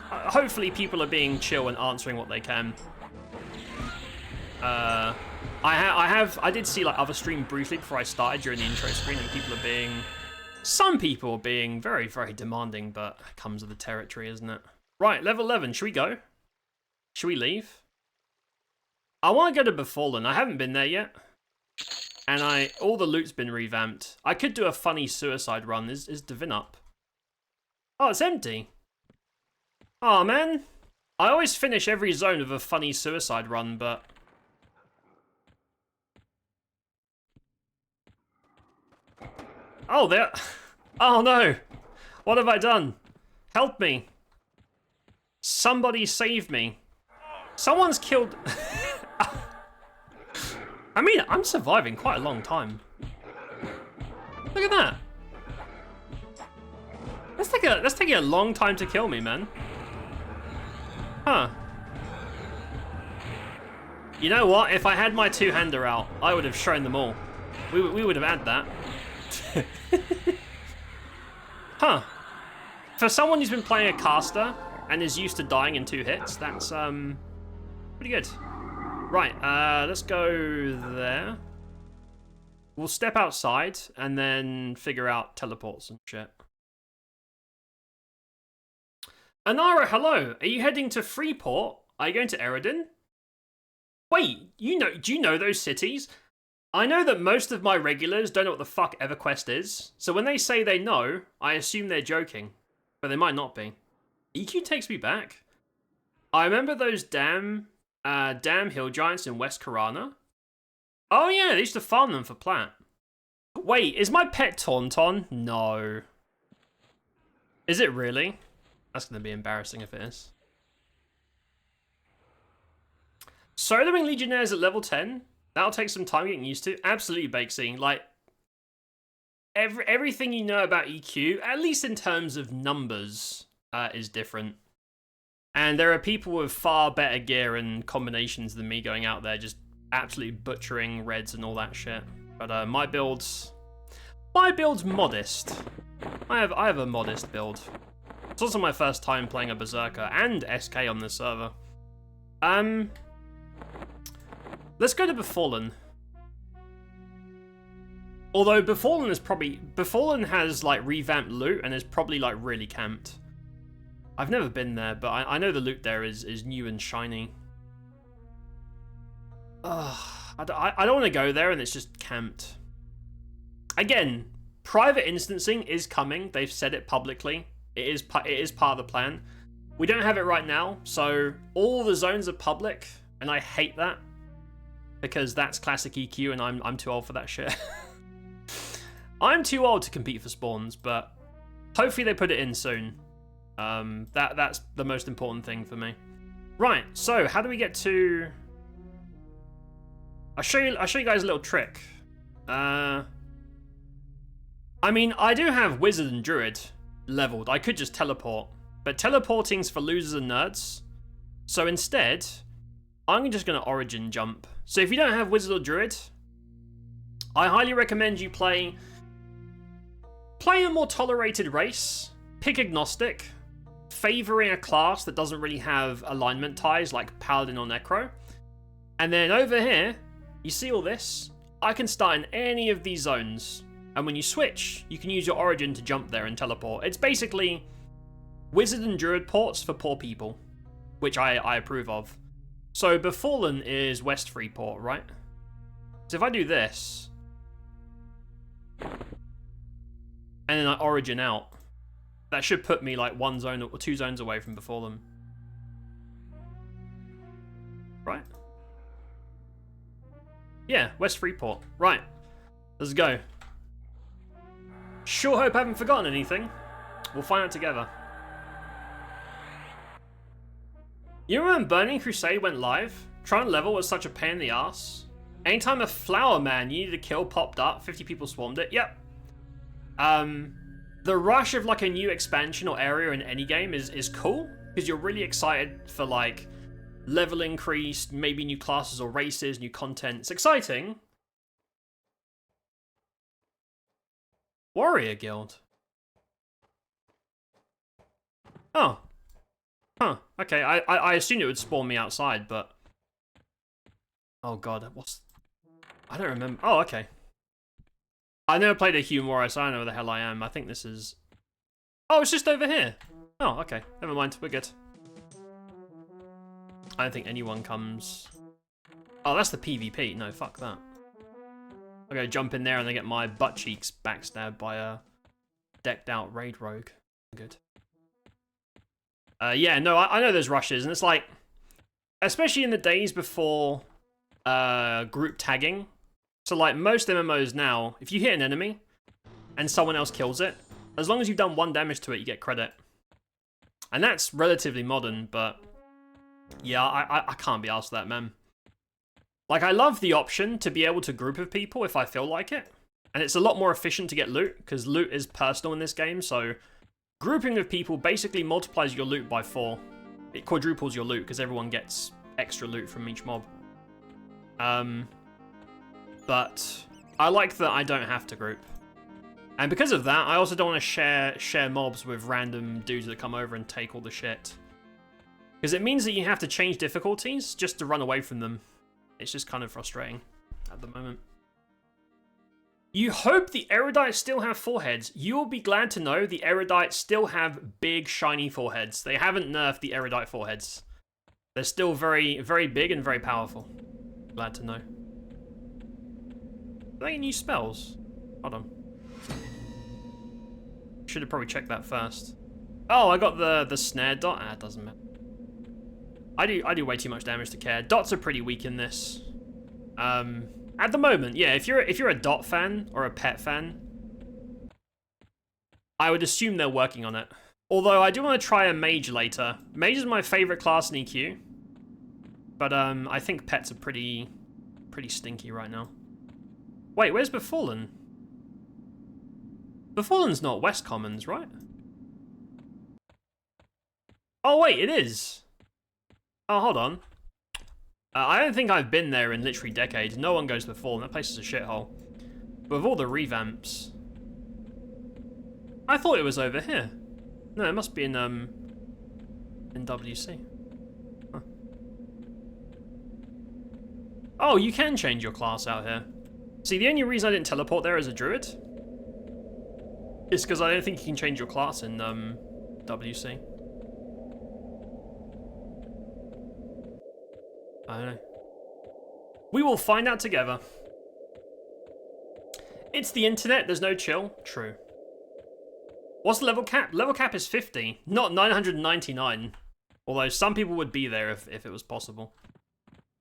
hopefully people are being chill and answering what they can. I did see like other stream briefly before I started during the intro screen, and people are being. Some people are being very, very demanding, but it comes with the territory, isn't it? Right, level 11. Should we go? Should we leave? I want to go to Befallen. I haven't been there yet. And all the loot's been revamped. I could do a funny suicide run. Is Divin up? Oh, it's empty. Oh, man. I always finish every zone with a funny suicide run, but... Oh, there. Oh, no. What have I done? Help me. Somebody save me. Someone's killed... I mean, I'm surviving quite a long time. Look at that. That's taking a long time to kill me, man. Huh. You know what? If I had my two-hander out, I would have shown them all. We would have had that. Huh. For someone who's been playing a caster and is used to dying in 2 hits, that's pretty good. Right, let's go there. We'll step outside and then figure out teleports and shit. Anara, hello. Are you heading to Freeport? Are you going to Eridan? Wait, do you know those cities? I know that most of my regulars don't know what the fuck EverQuest is, so when they say they know, I assume they're joking. But they might not be. EQ takes me back. I remember those damn hill giants in West Karana. Oh yeah, they used to farm them for plat. Wait, is my pet Tauntaun? No. Is it really? That's gonna be embarrassing if it is. Soloing Legionnaires at level 10? That'll take some time getting used to. Absolutely, Bakesy. Like, everything you know about EQ, at least in terms of numbers, is different. And there are people with far better gear and combinations than me going out there just absolutely butchering reds and all that shit. But my build's modest. I have a modest build. It's also my first time playing a Berserker and SK on this server. Let's go to Befallen. Although Befallen has like revamped loot and is probably like really camped. I've never been there, but I know the loot there is new and shiny. I don't want to go there and it's just camped. Again, private instancing is coming. They've said it publicly. It is part of the plan. We don't have it right now, so all the zones are public, and I hate that. Because that's classic EQ and I'm too old for that shit. I'm too old to compete for spawns, but hopefully they put it in soon. That's the most important thing for me. Right, so how do we get to... I'll show you guys a little trick. I mean, I do have Wizard and Druid leveled. I could just teleport. But teleporting's for losers and nerds. So instead, I'm just going to Origin jump. So if you don't have Wizard or Druid, I highly recommend you play a more tolerated race, pick Agnostic, favouring a class that doesn't really have alignment ties like Paladin or Necro. And then over here, you see all this? I can start in any of these zones. And when you switch, you can use your Origin to jump there and teleport. It's basically Wizard and Druid ports for poor people, which I approve of. So Befallen is West Freeport, right? So if I do this, and then I Origin out, that should put me like 1 zone or 2 zones away from Befallen. right? Yeah, West Freeport. Right. Let's go. Sure hope I haven't forgotten anything. We'll find out together. You remember when Burning Crusade went live? Trying to level was such a pain in the ass. Anytime a flower man you needed to kill popped up, 50 people swarmed it. Yep. The rush of like a new expansion or area in any game is cool, because you're really excited for like level increase, maybe new classes or races, new content. It's exciting. Warrior Guild. Oh. Huh. Okay, I assumed it would spawn me outside, but... Oh god, what's... I don't remember. Oh, okay. I never played a Human Warrior, so I don't know where the hell I am. I think this is... Oh, it's just over here. Oh, okay. Never mind. We're good. I don't think anyone comes... Oh, that's the PvP. No, fuck that. I'm gonna jump in there and then get my butt cheeks backstabbed by a decked out raid rogue. Good. Yeah, no, I know there's rushes, and it's like... Especially in the days before group tagging. So like most MMOs now, if you hit an enemy and someone else kills it, as long as you've done 1 damage to it, you get credit. And that's relatively modern, but yeah, I can't be asked for that, man. Like, I love the option to be able to group with people if I feel like it. And it's a lot more efficient to get loot, because loot is personal in this game, so grouping with people basically multiplies your loot by 4. It quadruples your loot, because everyone gets extra loot from each mob. But I like that I don't have to group. And because of that, I also don't want to share mobs with random dudes that come over and take all the shit. Because it means that you have to change difficulties just to run away from them. It's just kind of frustrating at the moment. You hope the Erudites still have foreheads. You will be glad to know the Erudites still have big, shiny foreheads. They haven't nerfed the Erudite foreheads. They're still very, very big and very powerful. Glad to know. Are they any new spells? Hold on. Should have probably checked that first. Oh, I got the snare dot. Ah, it doesn't matter. I do way too much damage to care. Dots are pretty weak in this. At the moment, yeah. If you're a dot fan or a pet fan, I would assume they're working on it. Although I do want to try a mage later. Mage is my favorite class in EQ, but I think pets are pretty stinky right now. Wait, where's Befallen? Befallen's not West Commons, right? Oh wait, it is. Oh, hold on. I don't think I've been there in literally decades. No one goes to Befallen. That place is a shithole. But with all the revamps, I thought it was over here. No, it must be in WC. Huh. Oh, you can change your class out here. See, the only reason I didn't teleport there as a druid is because I don't think you can change your class in WC. I don't know. We will find out together. It's the internet, there's no chill. True. What's the level cap? Level cap is 50, not 999. Although some people would be there if it was possible.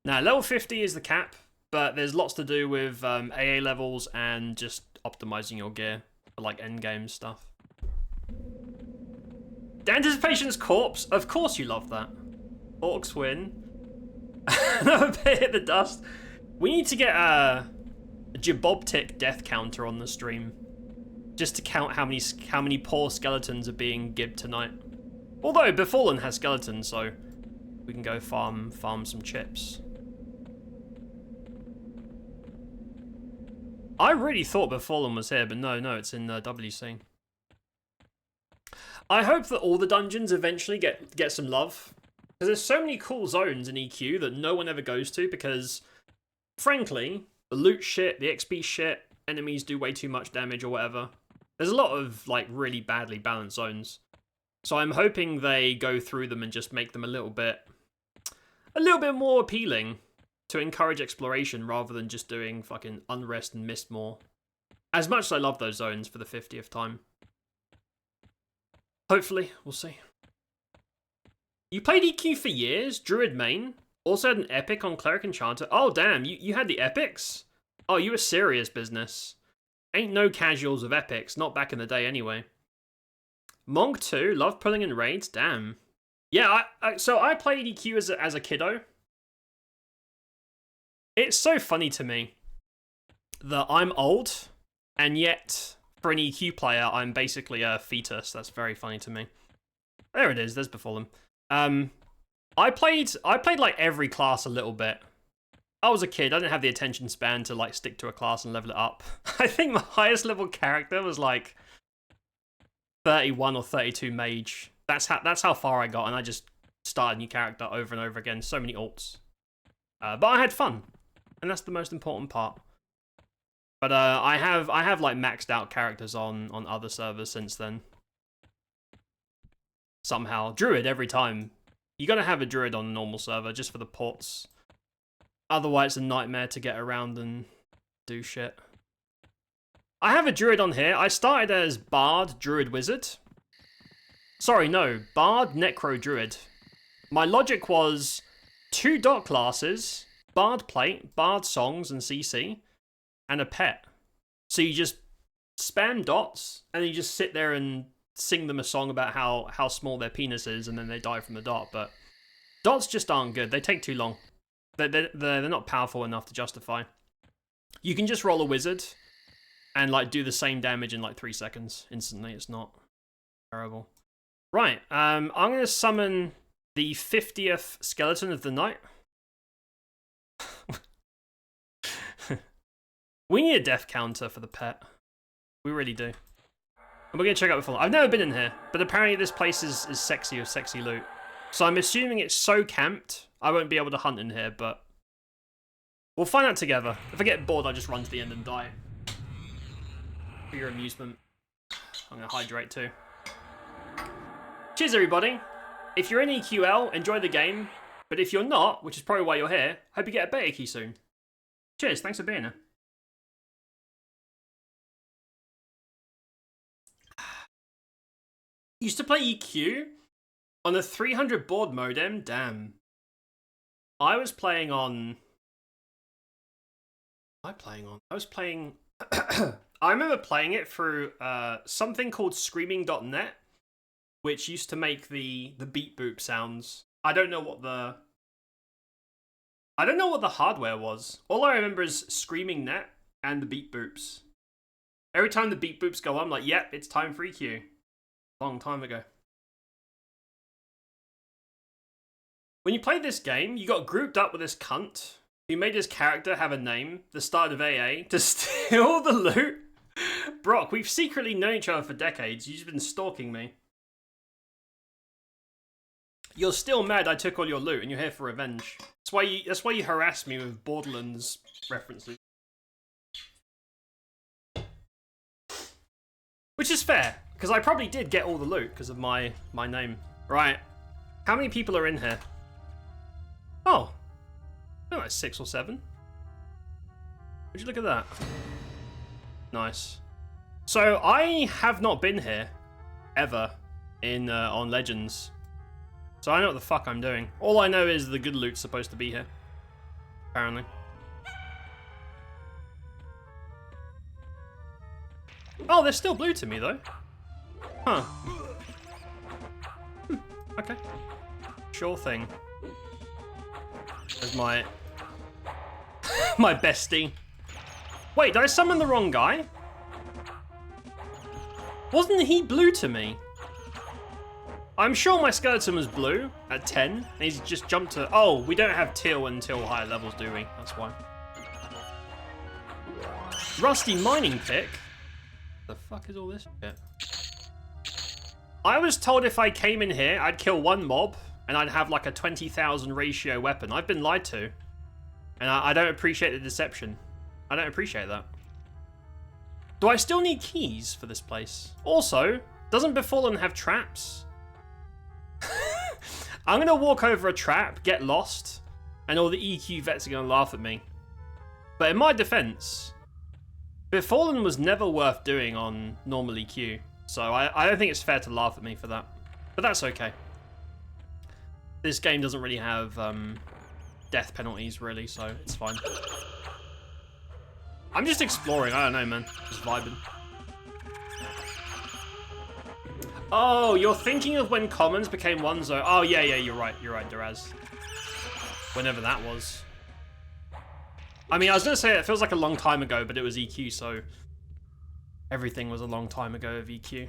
Now, level 50 is the cap, but there's lots to do with AA levels and just optimizing your gear for like endgame stuff. The Anticipation's Corpse? Of course you love that. Orcs win. Another bit hit the dust. We need to get a Jabobtic death counter on the stream, just to count how many poor skeletons are being gibbed tonight. Although Befallen has skeletons, so we can go farm some chips. I really thought Befallen was here, but no, it's in WC. I hope that all the dungeons eventually get some love. Because there's so many cool zones in EQ that no one ever goes to because, frankly, the loot shit, the XP shit, enemies do way too much damage or whatever. There's a lot of, like, really badly balanced zones. So I'm hoping they go through them and just make them a little bit more appealing to encourage exploration rather than just doing fucking Unrest and Mistmore. As much as I love those zones for the 50th time. Hopefully, we'll see. You played EQ for years? Druid main? Also had an epic on Cleric Enchanter. Oh, damn, you had the epics? Oh, you were serious business. Ain't no casuals of epics, not back in the day anyway. Monk 2, love pulling in raids, damn. Yeah, so I played EQ as a kiddo. It's so funny to me that I'm old, and yet for an EQ player, I'm basically a fetus. That's very funny to me. There it is, there's Befallen. I played like every class a little bit. I was a kid, I didn't have the attention span to like stick to a class and level it up. I think my highest level character was like 31 or 32 mage. That's how far I got, and I just started a new character over and over again. So many alts. But I had fun, and that's the most important part. But I have like maxed out characters on other servers since then. Somehow. Druid every time. You gotta have a druid on a normal server just for the ports. Otherwise it's a nightmare to get around and do shit. I have a druid on here. I started as Bard, Druid, Wizard. Sorry, no. Bard, Necro, Druid. My logic was 2 dot classes, Bard Plate, Bard Songs and CC, and a pet. So you just spam dots, and you just sit there and sing them a song about how small their penis is, and then they die from the dot. But dots just aren't good. They take too long. They're not powerful enough to justify. You can just roll a wizard and like do the same damage in like 3 seconds instantly. It's not terrible. Right, I'm gonna summon the 50th skeleton of the night. We need a death counter for the pet. We really do. And we're gonna check out Befallen. I've never been in here, but apparently this place is sexy with sexy loot. So I'm assuming it's so camped, I won't be able to hunt in here, but we'll find out together. If I get bored, I'll just run to the end and die. For your amusement. I'm gonna hydrate too. Cheers, everybody. If you're in EQL, enjoy the game. But if you're not, which is probably why you're here, hope you get a beta key soon. Cheers, thanks for being here. Used to play EQ on a 300 baud modem. Damn. I was playing on... I was playing... I remember playing it through something called screaming.net, which used to make the beep boop sounds. I don't know what the hardware was. All I remember is screaming net and the beep boops. Every time the beep boops go on, I'm like, yep, it's time for EQ. Long time ago. When you played this game, you got grouped up with this cunt who made his character have a name, the start of AA, to steal the loot. Brock, we've secretly known each other for decades. You've been stalking me. You're still mad I took all your loot, and you're here for revenge. That's why you harassed me with Borderlands references. Which is fair, because I probably did get all the loot because of my name. Right. How many people are in here? Oh. Oh, that's 6 or 7. Would you look at that? Nice. So, I have not been here, ever, in on Legends. So I know what the fuck I'm doing. All I know is the good loot's supposed to be here. Apparently. Oh, they're still blue to me, though. Huh. Okay. Sure thing. There's my... my bestie. Wait, did I summon the wrong guy? Wasn't he blue to me? I'm sure my skeleton was blue at 10, and he's just jumped to... Oh, we don't have teal until higher levels, do we? That's why. Rusty mining pick? The fuck is all this shit? I was told if I came in here, I'd kill one mob, and I'd have like a 20,000 ratio weapon. I've been lied to. And I don't appreciate the deception. I don't appreciate that. Do I still need keys for this place? Also, doesn't Befallen have traps? I'm gonna walk over a trap, get lost, and all the EQ vets are gonna laugh at me. But in my defense, Befallen was never worth doing on normal EQ, so I don't think it's fair to laugh at me for that. But that's okay. This game doesn't really have death penalties, really, so it's fine. I'm just exploring. I don't know, man. Just vibing. Oh, you're thinking of when commons became 1 zone. Oh, yeah, you're right. You're right, Duraz. Whenever that was. I mean, I was going to say it feels like a long time ago, but it was EQ, so everything was a long time ago of EQ.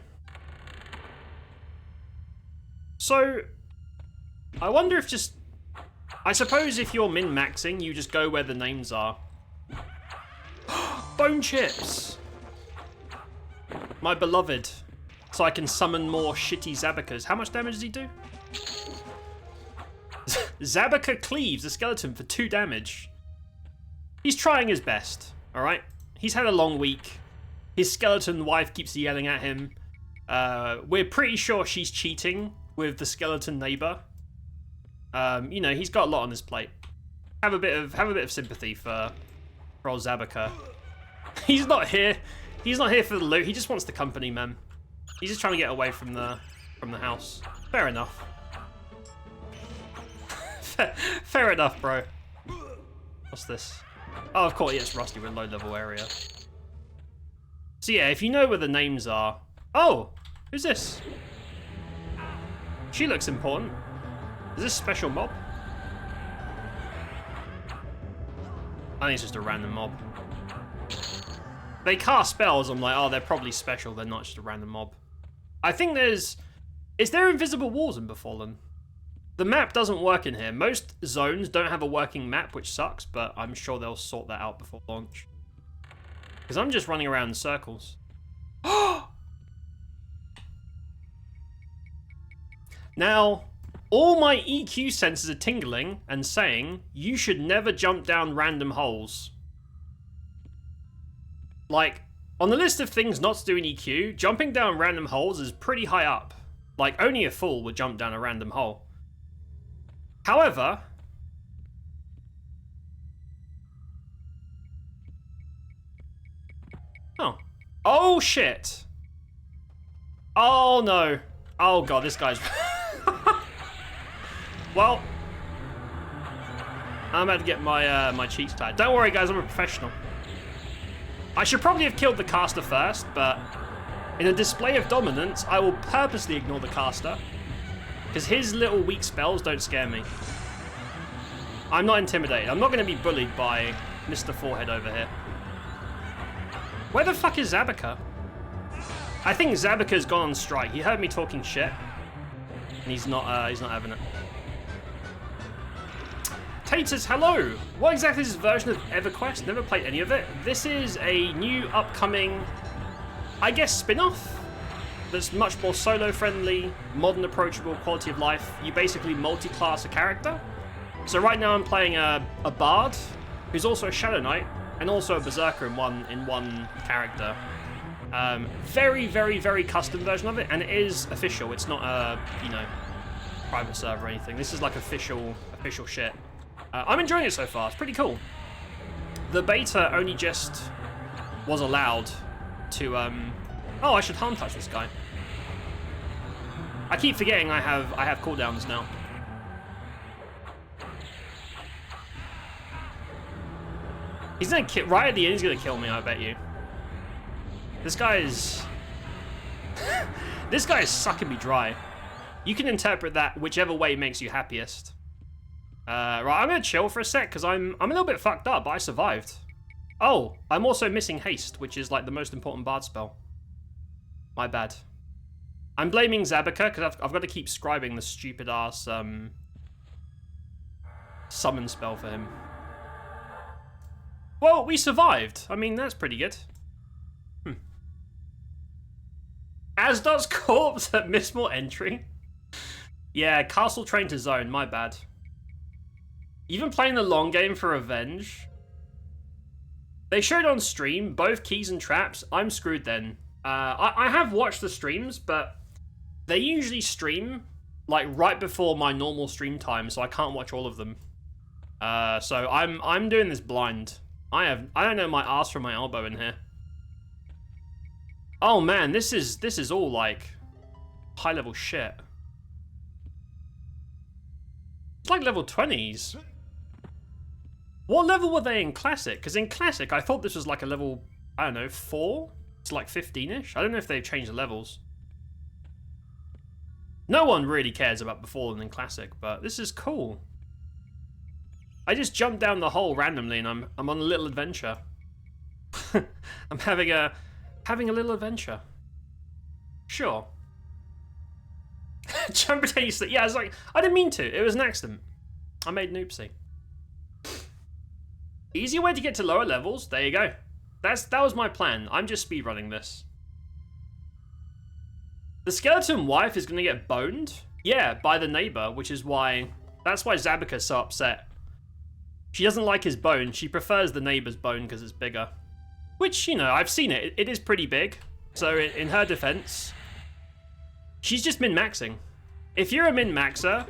So, I wonder if just... I suppose if you're min-maxing, you just go where the names are. Bone chips! My beloved. So I can summon more shitty Zabukas. How much damage does he do? Zabuka cleaves a skeleton for 2 damage. He's trying his best, alright? He's had a long week. His skeleton wife keeps yelling at him. We're pretty sure she's cheating with the skeleton neighbor. You know, he's got a lot on his plate. Have a bit of sympathy for old Zabuka. He's not here. He's not here for the loot. He just wants the company, man. He's just trying to get away from the house. Fair enough. Fair enough, bro. What's this? Oh, of course, yes, Rusty with low-level area. So yeah, if you know where the names are... Oh! Who's this? She looks important. Is this special mob? I think it's just a random mob. They cast spells, I'm like, oh, they're probably special, they're not just a random mob. I think there's... Is there invisible walls in Befallen? The map doesn't work in here. Most zones don't have a working map, which sucks, but I'm sure they'll sort that out before launch. Because I'm just running around in circles. Now, all my EQ sensors are tingling and saying, you should never jump down random holes. Like, on the list of things not to do in EQ, jumping down random holes is pretty high up. Like, only a fool would jump down a random hole. However... Oh. Oh, shit. Oh, no. Oh, God, this guy's... Well... I'm about to get my my cheeks clad. Don't worry, guys, I'm a professional. I should probably have killed the caster first, but... in a display of dominance, I will purposely ignore the caster. Because his little weak spells don't scare me. I'm not intimidated. I'm not going to be bullied by Mr. Forehead over here. Where the fuck is Zabuka? I think Zabuka's gone on strike. He heard me talking shit. And he's not having it. Taters, hello! What exactly is this version of EverQuest? Never played any of it. This is a new upcoming, I guess, spin-off that's much more solo-friendly, modern, approachable, quality of life. You basically multi-class a character. So right now I'm playing a bard, who's also a Shadow Knight, and also a berserker in one character. Very, very, very custom version of it, and it is official. It's not a, you know, private server or anything. This is like official shit. I'm enjoying it so far. It's pretty cool. The beta only just was allowed to, oh, I should harm touch this guy. I keep forgetting I have cooldowns now. He's gonna kill right at the end. He's gonna kill me. I bet you. This guy is this guy is sucking me dry. You can interpret that whichever way makes you happiest. Right, I'm gonna chill for a sec because I'm a little bit fucked up, but I survived. Oh, I'm also missing haste, which is like the most important bard spell. My bad. I'm blaming Zabuka because I've got to keep scribing the stupid ass summon spell for him. Well, we survived. I mean, that's pretty good. As does Corpse at Mistmore entry. Yeah, castle train to zone, my bad. Even playing the long game for revenge. They showed on stream both keys and traps. I'm screwed then. I have watched the streams, but they usually stream like right before my normal stream time, so I can't watch all of them. So I'm doing this blind. I don't know my ass from my elbow in here. Oh man, this is all like high level shit. It's like level 20s. What level were they in Classic? Because in Classic, I thought this was like a level, I don't know, 4 to like 15-ish. I don't know if they've changed the levels. No one really cares about Befallen in Classic, but this is cool. I just jumped down the hole randomly, and I'm on a little adventure. I'm having a little adventure. Sure. Jump down, yeah, I was like, I didn't mean to. It was an accident. I made an oopsie. Easier way to get to lower levels. There you go. That was my plan. I'm just speedrunning this. The skeleton wife is going to get boned. Yeah, by the neighbor, which is why... That's why Zabika's so upset. She doesn't like his bone. She prefers the neighbor's bone because it's bigger. Which, you know, I've seen it. It is pretty big. So in her defense, she's just min-maxing. If you're a min-maxer...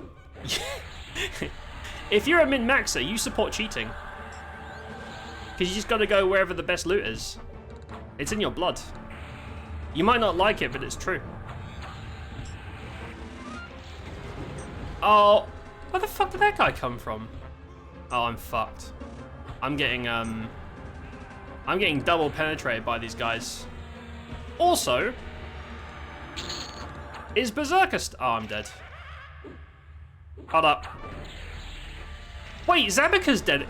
if you're a min-maxer, you support cheating. Because you just got to go wherever the best loot is. It's in your blood. You might not like it, but it's true. Oh, where the fuck did that guy come from? Oh, I'm fucked. I'm getting double penetrated by these guys. Also, is Berserker oh, I'm dead. Hold up. Wait, Zabika's dead.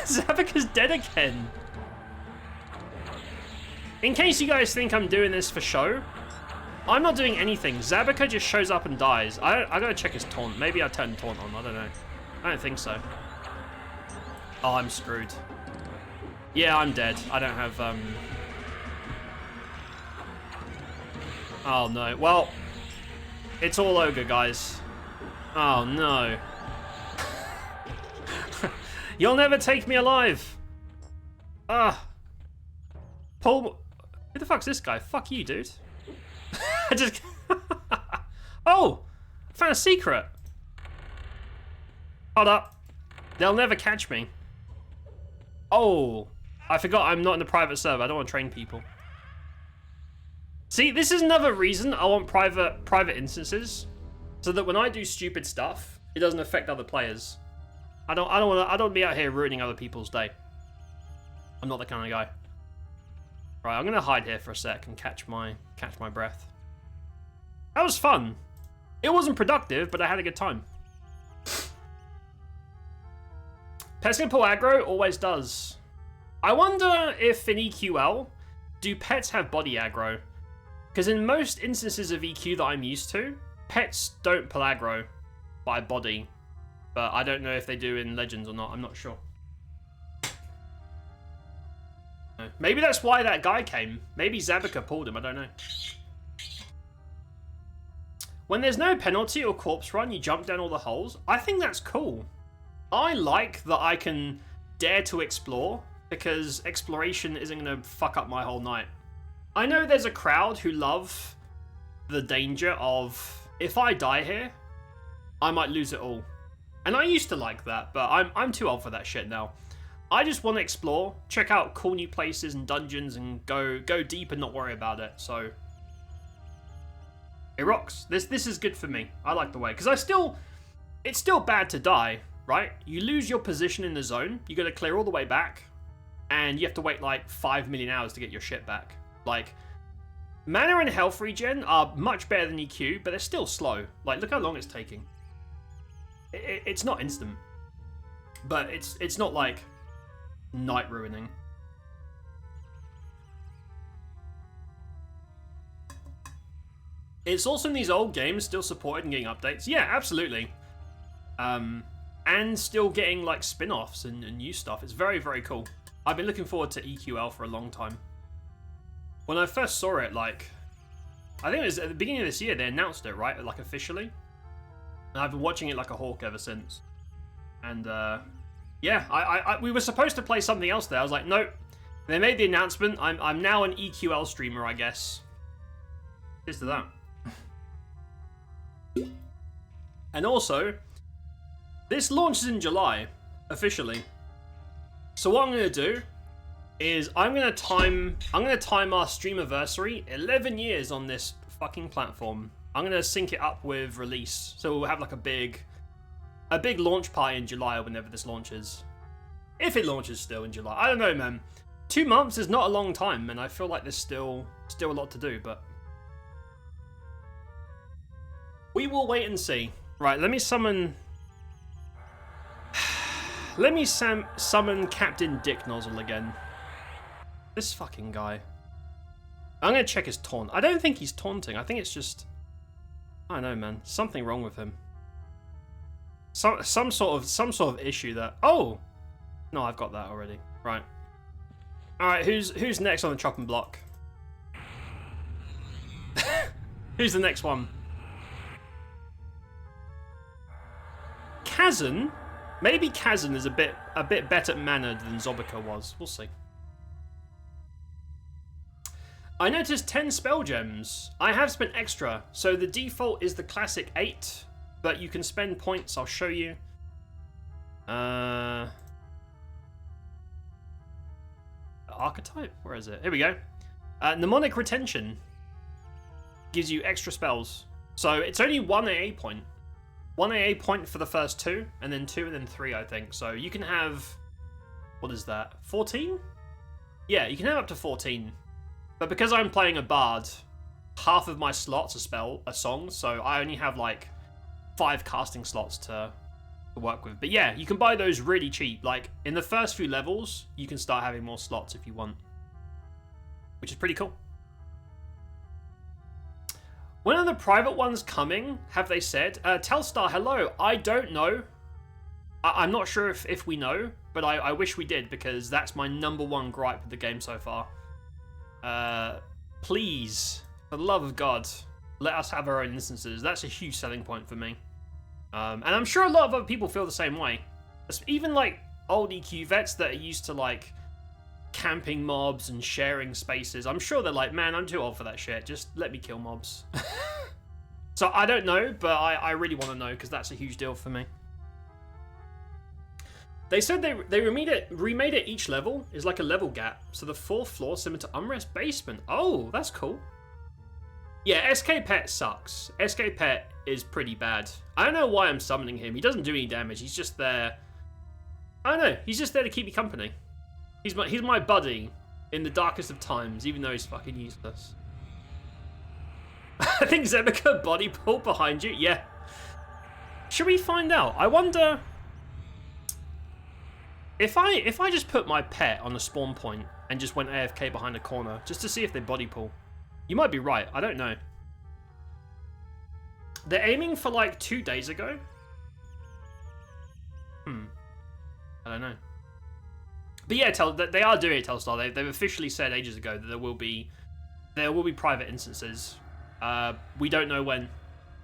Zabika's dead again. In case you guys think I'm doing this for show, I'm not doing anything. Zabika just shows up and dies. I gotta check his taunt. Maybe I turned taunt on. I don't know. I don't think so. Oh, I'm screwed. Yeah, I'm dead. I don't have, Oh, no. Well, it's all ogre, guys. Oh, no. You'll never take me alive. Ah. Paul... Who the fuck's this guy? Fuck you, dude. I just... Oh! I found a secret. Hold up. They'll never catch me. Oh. I forgot I'm not in a private server. I don't want to train people. See, this is another reason I want private instances. So that when I do stupid stuff, it doesn't affect other players. I don't want to be out here ruining other people's day. I'm not the kind of guy. Right, I'm gonna hide here for a sec and catch my breath. That was fun. It wasn't productive, but I had a good time. Pets can pull aggro, always does. I wonder if in EQL, do pets have body aggro? Because in most instances of EQ that I'm used to, pets don't pull aggro by body. But I don't know if they do in Legends or not, I'm not sure. Maybe that's why that guy came. Maybe Zabika pulled him, I don't know. When there's no penalty or corpse run, you jump down all the holes. I think that's cool. I like that I can dare to explore, because exploration isn't going to fuck up my whole night. I know there's a crowd who love the danger of, if I die here, I might lose it all. And I used to like that, but I'm too old for that shit now. I just want to explore, check out cool new places and dungeons, and go deep and not worry about it. So it rocks. This is good for me. I like the way, because it's still bad to die, right? You lose your position in the zone. You got to clear all the way back, and you have to wait like 5 million hours to get your shit back. Like, mana and health regen are much better than EQ, but they're still slow. Like, look how long it's taking. It's not instant, but it's not like night ruining. It's also in these old games still supported and getting updates. Yeah, absolutely. And still getting like spin-offs and new stuff. It's very, very cool. I've been looking forward to EQL for a long time. When I first saw it, like, I think it was at the beginning of this year, they announced it, right? Like, officially. And I've been watching it like a hawk ever since. And, yeah, we were supposed to play something else there. I was like, nope. They made the announcement. I'm now an EQL streamer, I guess. Cheers to that. And also, this launches in July, officially. So what I'm going to do is I'm going to time our streamiversary 11 years on this fucking platform. I'm going to sync it up with release. So we'll have like a big launch party in July or whenever this launches. If it launches still in July. I don't know, man. 2 months is not a long time, and I feel like there's still a lot to do, but we will wait and see. Right, let me summon... Let me summon Captain Dick Nozzle again. This fucking guy. I'm gonna check his taunt. I don't think he's taunting. I think it's just... I don't know, man. Something wrong with him. Some sort of issue that... Oh! No, I've got that already. Right. Alright, who's next on the chopping block? Who's the next one? Kazan? Maybe Kazan is a bit better mannered than Zobika was. We'll see. I noticed 10 spell gems. I have spent extra, so the default is the classic 8, but you can spend points. I'll show you. Archetype? Where is it? Here we go. Mnemonic Retention gives you extra spells. So it's only 1 AA point. 1 AA point for the first 2, and then 2, and then 3, I think. So you can have... What is that? 14? Yeah, you can have up to 14. But because I'm playing a bard, half of my slots are songs, so I only have like 5 casting slots to work with. But yeah, you can buy those really cheap. Like, in the first few levels, you can start having more slots if you want. Which is pretty cool. When are the private ones coming, have they said? Telstar, hello. I don't know. I'm not sure if we know, but I wish we did, because that's my #1 gripe with the game so far. Please, for the love of God, let us have our own instances. That's a huge selling point for me. And I'm sure a lot of other people feel the same way. Even like old EQ vets that are used to like camping mobs and sharing spaces. I'm sure they're like, man, I'm too old for that shit. Just let me kill mobs. So I don't know, but I really want to know, because that's a huge deal for me. They said they remade it each level is like a level gap. So the 4th floor similar to Unrest Basement. Oh, that's cool. Yeah, SK Pet sucks. SK Pet is pretty bad. I don't know why I'm summoning him. He doesn't do any damage. He's just there. I don't know. He's just there to keep me company. He's my buddy in the darkest of times, even though he's fucking useless. I think Zebika body pull behind you. Yeah. Should we find out? I wonder if I just put my pet on a spawn point and just went AFK behind a corner just to see if they body pull. You might be right. I don't know. They're aiming for like 2 days ago. I don't know. But yeah, they are doing it, Telstar. They've officially said ages ago that there will be private instances. We don't know when,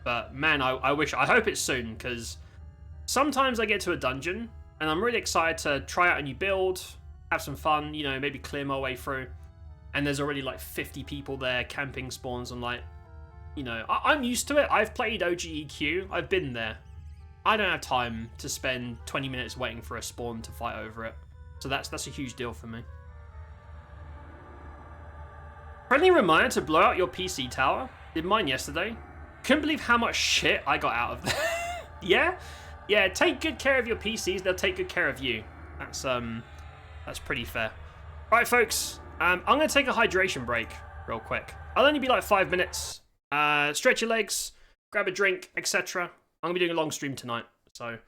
but man, I hope it's soon, because sometimes I get to a dungeon and I'm really excited to try out a new build, have some fun, you know, maybe clear my way through, and there's already like 50 people there camping spawns. I'm like, you know, I'm used to it. I've played OGEQ. I've been there. I don't have time to spend 20 minutes waiting for a spawn to fight over it. So that's a huge deal for me. Friendly reminder to blow out your PC tower. Did mine yesterday. Couldn't believe how much shit I got out of that. Yeah, take good care of your PCs, they'll take good care of you. That's pretty fair. Right, folks, I'm gonna take a hydration break real quick. I'll only be like 5 minutes. Stretch your legs, grab a drink, etc. I'm gonna be doing a long stream tonight. So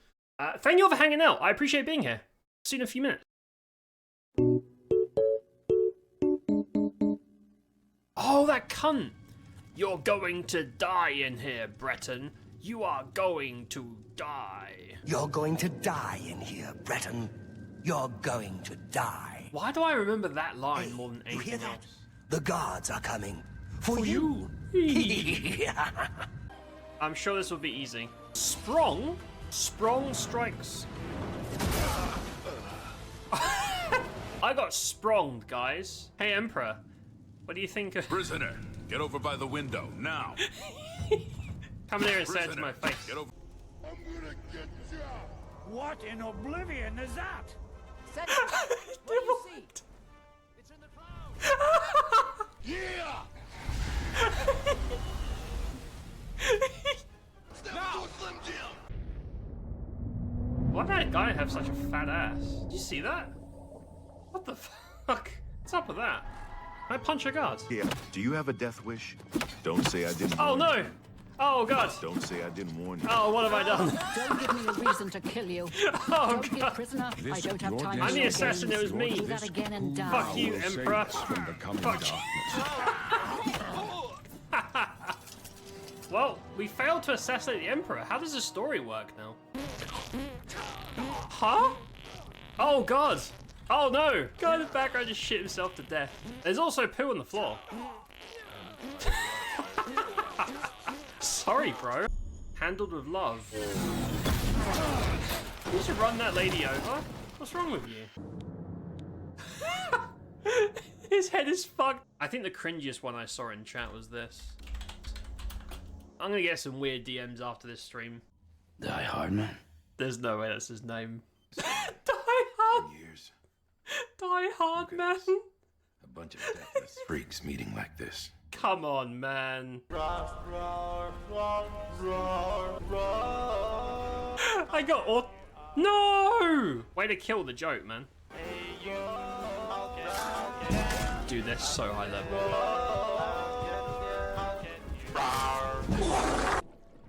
thank you all for hanging out. I appreciate being here. See you in a few minutes. Oh, that cunt! You're going to die in here, Breton. You are going to die. You're going to die in here, Breton. You're going to die. Why do I remember that line more than You hear anything that? else? The guards are coming. For you. I'm sure this will be easy. Sprong? Sprong strikes. I got spronged, guys. Hey, Emperor. What do you think of... Prisoner, get over by the window, now. Come here and say it to my face. Get over. I'm gonna get ya! What in oblivion is that? What do you see? It's in the clouds. Yeah! Step to a Slim Jim! Why did that guy have such a fat ass? Did you see that? What the fuck? What's up with that? Can I punch a guard? Yeah. Do you have a death wish? Don't say I didn't. Oh warn no! you. Oh god! Don't say I didn't warn you. Oh, what have I done? Don't give me a reason to kill you. Oh Don't be a god! prisoner. I don't have your time. I'm for the your assassin, games. it was me. Do that again and die. Fuck you, will save Emperor. us from the coming darkness. Well, we failed to assassinate the Emperor. How does the story work now? Huh? Oh god! Oh no! Guy in the background just shit himself to death. There's also poo on the floor. Sorry, bro. Handled with love. You should run that lady over. What's wrong with you? His head is fucked. I think the cringiest one I saw in chat was this. I'm gonna get some weird DMs after this stream. Die Hard, man. There's no way that's his name. Die Hard. Years. Die Hard, man. A bunch of deathless freaks meeting like this. Come on, man. I got all. No! Way to kill the joke, man. Dude, they're so high level.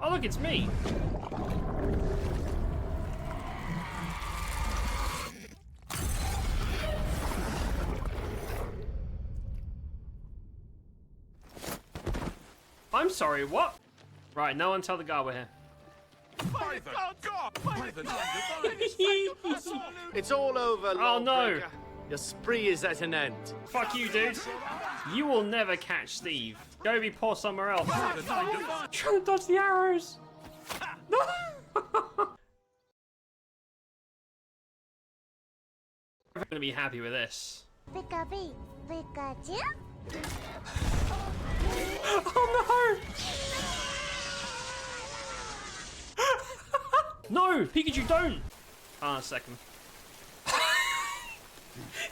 Oh, look, it's me. I'm sorry, what? Right, no one tell the guy we're here. It's all over, Oh no! Lawbreaker. Your spree is at an end. Fuck you, dude. You will never catch Steve. Go be poor somewhere else. Trying to dodge the arrows. I'm gonna be happy with this. Pikachu, Pikachu. Oh no! No, Pikachu, don't! Ah, a second.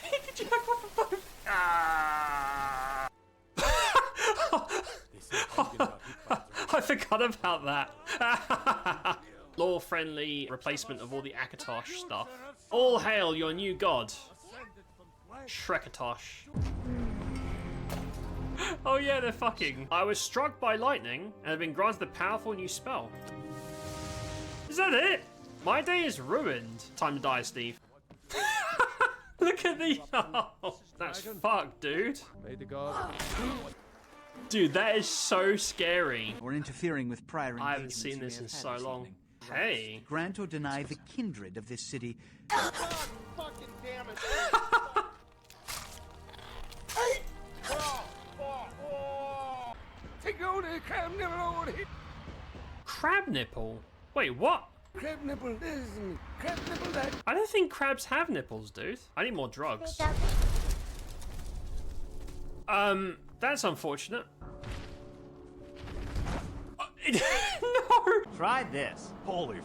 Pikachu, what the fuck? Ah. I forgot about that. Law-friendly replacement of all the Akatosh stuff. All hail your new god, Shrekatosh. Oh yeah, they're fucking. I was struck by lightning and have been granted a powerful new spell. Is that it? My day is ruined. Time to die, Steve. Look at the. Oh, that's fucked, dude. Dude, that is so scary. Or interfering with prior I haven't engagements seen you may this in have had so this long. evening. Hey. Grant or deny the kindred of this city. Crab nipple? Wait, what? Crab nipple this and crab nipple that. I don't think crabs have nipples, dude. I need more drugs. That's unfortunate. No! Try this. Holy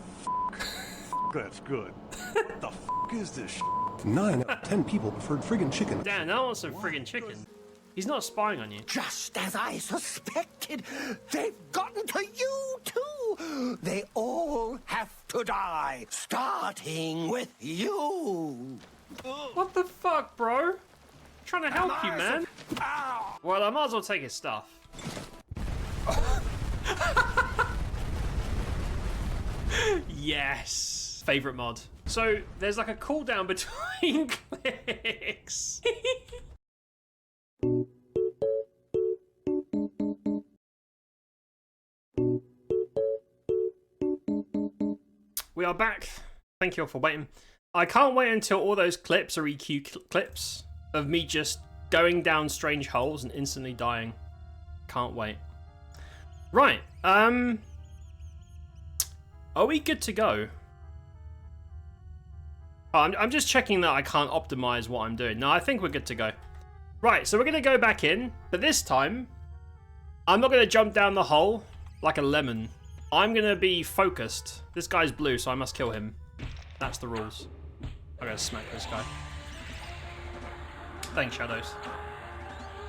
that's good. What the is this 9 out of 10 people preferred friggin' chicken. Dan, I want some friggin' chicken. He's not spying on you. Just as I suspected, they've gotten to you too. They all have to die, starting with you. What the fuck, bro? I'm trying to help you, man. Well, I might as well take his stuff. Yes. Favorite mod. So there's like a cooldown between clicks. We are back. Thank you all for waiting. I can't wait until all those clips are EQ clips of me just going down strange holes and instantly dying. Can't wait. Right. Are we good to go? Oh, I'm just checking that I can't optimize what I'm doing. No, I think we're good to go. Right, so we're going to go back in, but this time, I'm not going to jump down the hole like a lemon. I'm going to be focused. This guy's blue, so I must kill him. That's the rules. I'm going to smack this guy. Thanks, Shadows.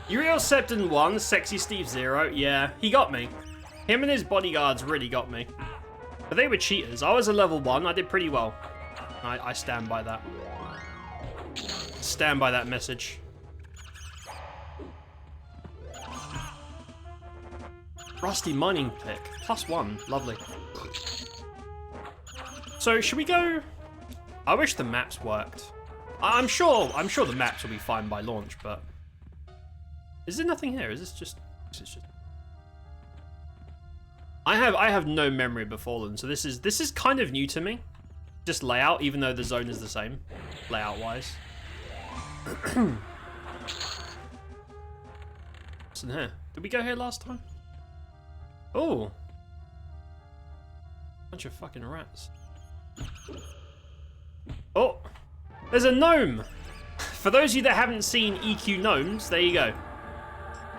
Uriel Septon 1, Sexy Steve 0. Yeah, he got me. Him and his bodyguards really got me. But they were cheaters. I was a level 1. I did pretty well. I stand by that. Stand by that message. Rusty mining pick. +1. Lovely. So, should we go... I wish the maps worked. I'm sure the maps will be fine by launch, but... Is there nothing here? Is this just... I have no memory of Befallen, so this is kind of new to me. Just layout, even though the zone is the same, layout-wise. What's in here? Did we go here last time? Oh! Bunch of fucking rats. Oh! There's a gnome! For those of you that haven't seen EQ gnomes, there you go.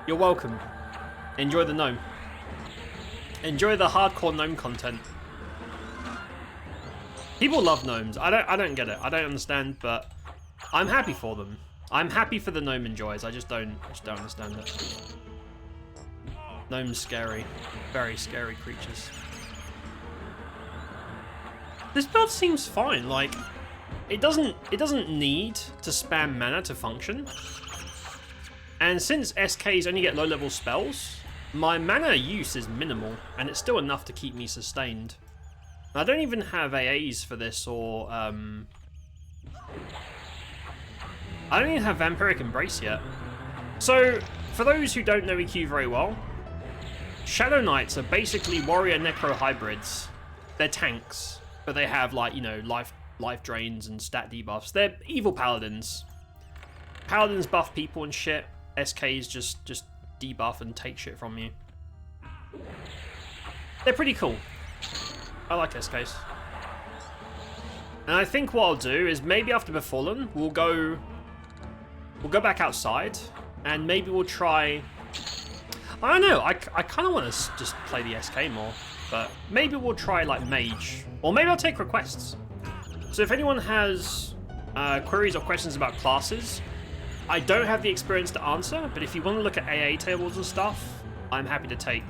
You're welcome. Enjoy the gnome. Enjoy the hardcore gnome content. People love gnomes. I don't get it. I don't understand, but I'm happy for them. I'm happy for the gnome enjoys. I just don't understand it. Gnomes scary. Very scary creatures. This build seems fine. Like, it doesn't need to spam mana to function. And since SKs only get low-level spells, my mana use is minimal, and it's still enough to keep me sustained. I don't even have AAs for this, or I don't even have Vampiric Embrace yet. So, for those who don't know EQ very well, Shadow Knights are basically warrior necro hybrids. They're tanks, but they have, like, you know, life drains and stat debuffs. They're evil paladins. Paladins buff people and shit. SKs just debuff and take shit from you. They're pretty cool. I like SKs. And I think what I'll do is maybe after Befallen, we'll go back outside, and maybe we'll try... I don't know, I kind of want to just play the SK more, but maybe we'll try, like, Mage. Or maybe I'll take requests. So if anyone has queries or questions about classes, I don't have the experience to answer, but if you want to look at AA tables and stuff, I'm happy to take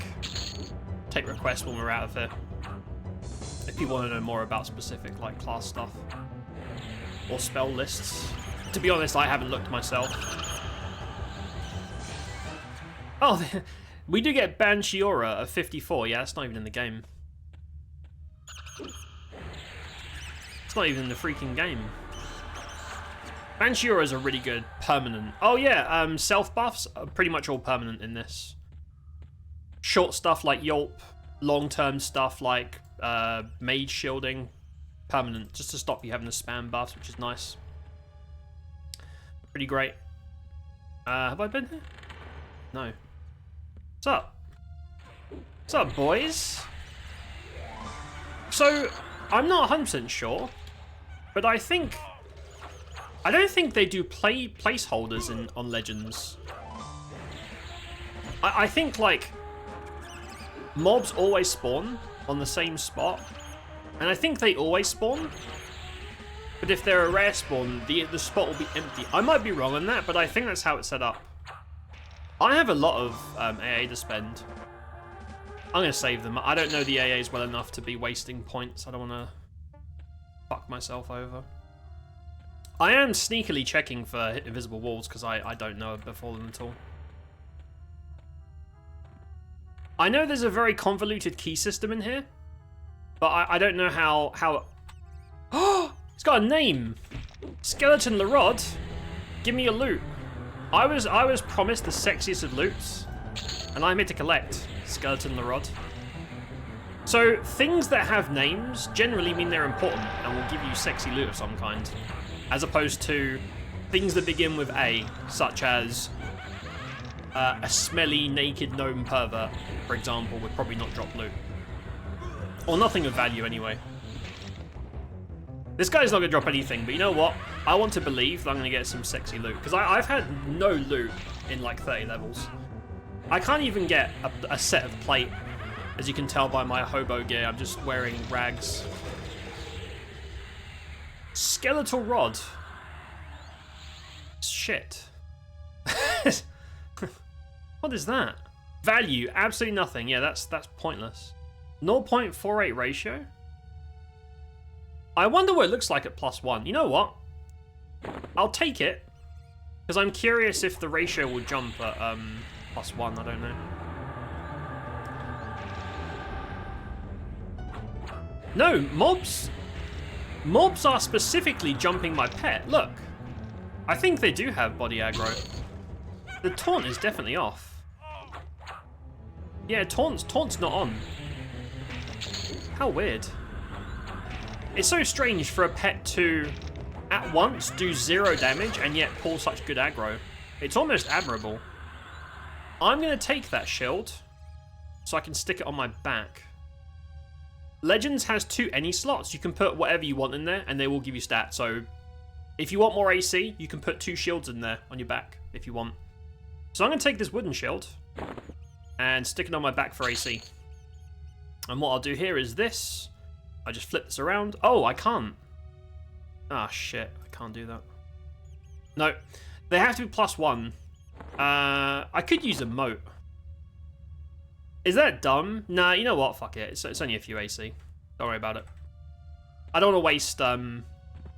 requests when we're out of here. If people want to know more about specific, like, class stuff. Or spell lists. To be honest, I haven't looked myself. Oh, we do get Banshiora of 54. Yeah, that's not even in the game. It's not even in the freaking game. Banshiora is a really good permanent. Oh yeah, self buffs are pretty much all permanent in this. Short stuff like Yelp, long-term stuff like mage shielding, permanent, just to stop you having to spam buffs, which is nice. Pretty great. Have I been here? No. What's up? What's up, boys? So, I'm not 100% sure, but I don't think they do placeholders on Legends. I think, like, mobs always spawn on the same spot, and I think they always spawn. But if they're a rare spawn, the spot will be empty. I might be wrong on that, but I think that's how it's set up. I have a lot of AA to spend. I'm going to save them. I don't know the AAs well enough to be wasting points. I don't want to fuck myself over. I am sneakily checking for invisible walls because I don't know Befallen at all. I know there's a very convoluted key system in here, but I don't know how... Oh! It's got a name! Skeleton Larod. Give me a loot. I was promised the sexiest of loots, and I'm here to collect Skeleton Larod. So, things that have names generally mean they're important and will give you sexy loot of some kind, as opposed to things that begin with A, such as a smelly, naked gnome pervert, for example, would probably not drop loot. Or nothing of value, anyway. This guy's not going to drop anything, but you know what? I want to believe that I'm going to get some sexy loot, because I've had no loot in like 30 levels. I can't even get a set of plate, as you can tell by my hobo gear. I'm just wearing rags. Skeletal Rod. Shit. What is that? Value, absolutely nothing. Yeah, that's pointless. 0.48 ratio? I wonder what it looks like at +1. You know what? I'll take it. Because I'm curious if the ratio will jump at +1. I don't know. No, mobs are specifically jumping my pet. Look. I think they do have body aggro. The taunt is definitely off. Yeah, taunt's not on. How weird. It's so strange for a pet to, at once, do 0 damage and yet pull such good aggro. It's almost admirable. I'm going to take that shield so I can stick it on my back. Legends has 2 any slots. You can put whatever you want in there and they will give you stats. So if you want more AC, you can put 2 shields in there on your back if you want. So I'm going to take this wooden shield and stick it on my back for AC. And what I'll do here is this. I just flip this around. Oh, I can't. Ah, shit. I can't do that. No. They have to be +1. I could use a moat. Is that dumb? Nah, you know what? Fuck it. It's only a few AC. Don't worry about it. I don't want to waste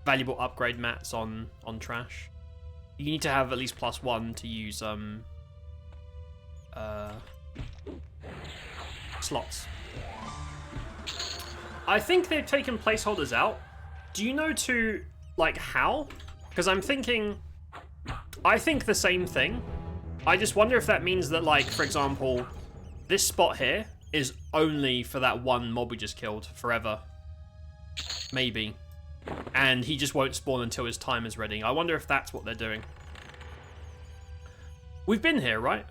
valuable upgrade mats on trash. You need to have at least +1 to use slots. I think they've taken placeholders out. Do you know how? Because I'm thinking, I think the same thing. I just wonder if that means that, like, for example, this spot here is only for that one mob we just killed forever. Maybe. And he just won't spawn until his time is ready. I wonder if that's what they're doing. We've been here, right?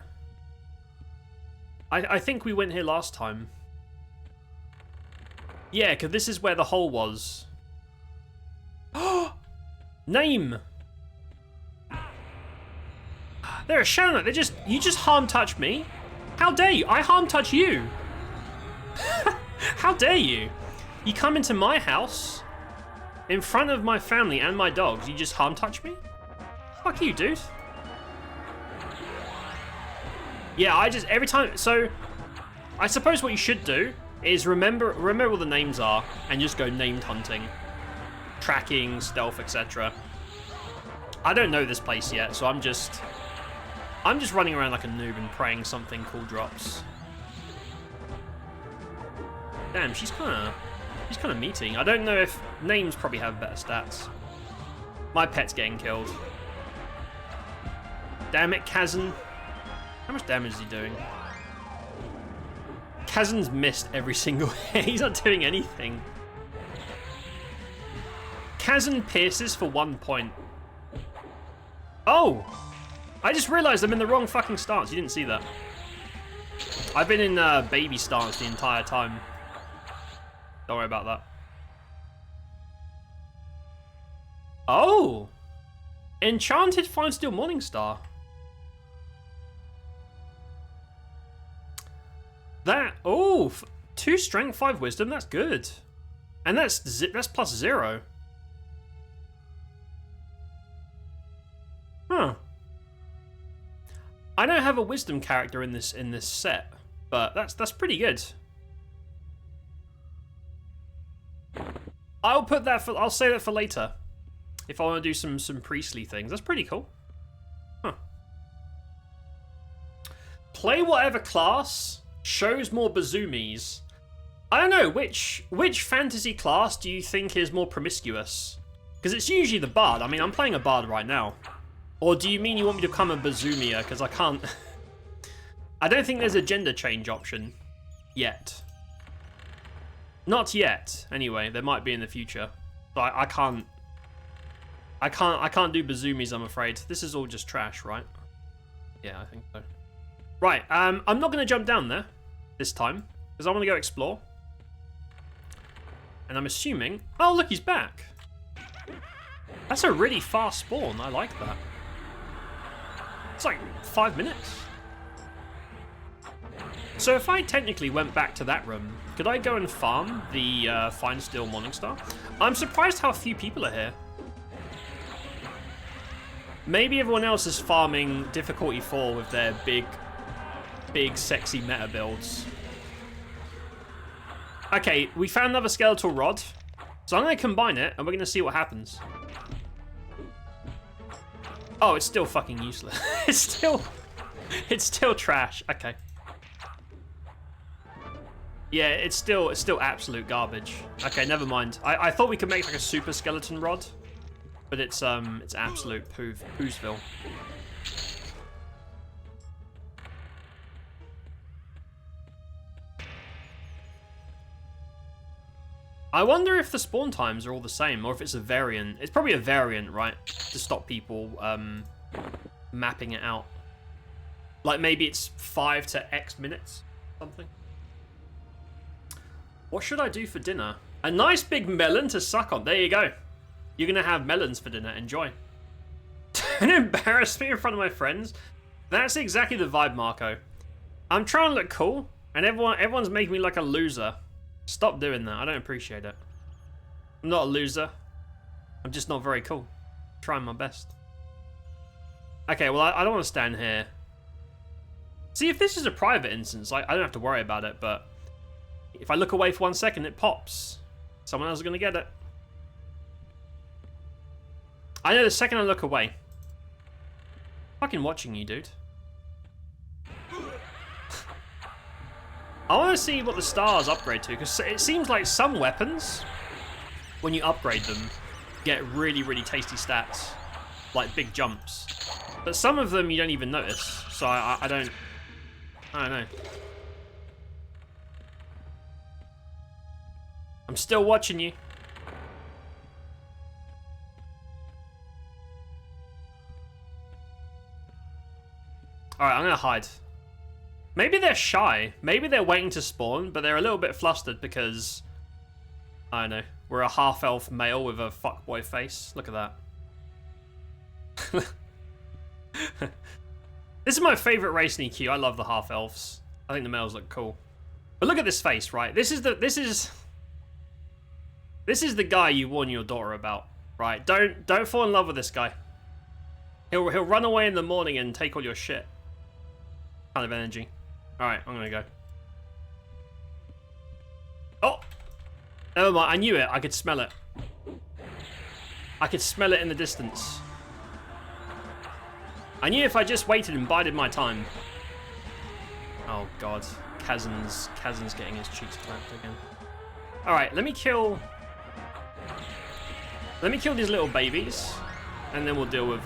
I think we went here last time. Yeah, because this is where the hole was. Name! They're a Shadow Knight. You just harm touch me? How dare you? I harm touch you. How dare you? You come into my house in front of my family and my dogs. You just harm touch me? Fuck you, dude. Yeah, every time, so I suppose what you should do is remember what the names are and just go named hunting. Tracking, stealth, etc. I don't know this place yet, so I'm just running around like a noob and praying something cool drops. Damn, she's kind of meaty. I don't know if names probably have better stats. My pet's getting killed. Damn it, Kazan. How much damage is he doing? Kazan's missed every single hit. He's not doing anything. Kazan pierces for 1 point. Oh! I just realized I'm in the wrong fucking stance. You didn't see that. I've been in baby stance the entire time. Don't worry about that. Oh! Enchanted Fine Steel Morningstar. Oh, 2 strength, 5 wisdom, that's good. And that's +0. Huh. I don't have a wisdom character in this set, but that's pretty good. I'll say that for later. If I want to do some priestly things. That's pretty cool. Huh. Play whatever class shows more bazoomies. I don't know, which fantasy class do you think is more promiscuous? Because it's usually the bard. I mean, I'm playing a bard right now. Or do you mean you want me to become a bazoomier? Because I can't... I don't think there's a gender change option. Yet. Not yet. Anyway, there might be in the future. But I can't do bazoomies, I'm afraid. This is all just trash, right? Yeah, I think so. Right, I'm not going to jump down there this time, because I want to go explore. And I'm assuming... Oh, look, he's back. That's a really fast spawn. I like that. It's like 5 minutes. So if I technically went back to that room, could I go and farm the Fine Steel Morningstar? I'm surprised how few people are here. Maybe everyone else is farming difficulty 4 with their big sexy meta builds. Okay, we found another skeletal rod. So I'm going to combine it, and we're going to see what happens. Oh, it's still fucking useless. It's still trash. Okay. Yeah, it's still absolute garbage. Okay, never mind. I thought we could make like a super skeleton rod, but it's absolute poosville. I wonder if the spawn times are all the same, or if it's a variant. It's probably a variant, right? To stop people mapping it out. Like maybe it's 5 to X minutes, something. What should I do for dinner? A nice big melon to suck on. There you go. You're gonna have melons for dinner. Enjoy. Don't embarrass me in front of my friends. That's exactly the vibe, Marco. I'm trying to look cool, and everyone's making me like a loser. Stop doing that. I don't appreciate it. I'm not a loser. I'm just not very cool. I'm trying my best. Okay, well, I don't want to stand here. See, if this is a private instance, I don't have to worry about it, but if I look away for 1 second, it pops. Someone else is going to get it. I know the second I look away. Fucking watching you, dude. I want to see what the stars upgrade to, because it seems like some weapons, when you upgrade them, get really, really tasty stats. Like big jumps. But some of them you don't even notice, so I don't know. I'm still watching you. Alright, I'm gonna hide. Maybe they're shy. Maybe they're waiting to spawn, but they're a little bit flustered because, I don't know, we're a half-elf male with a fuckboy face. Look at that. This is my favorite race in EQ. I love the half-elves. I think the males look cool. But look at this face, right? This is the guy you warn your daughter about, right? Don't fall in love with this guy. He'll run away in the morning and take all your shit. Kind of energy. Alright, I'm gonna go. Oh! Never mind, I knew it. I could smell it. I could smell it in the distance. I knew if I just waited and bided my time. Oh god. Kazan's getting his cheeks clapped again. Alright, let me kill these little babies. And then we'll deal with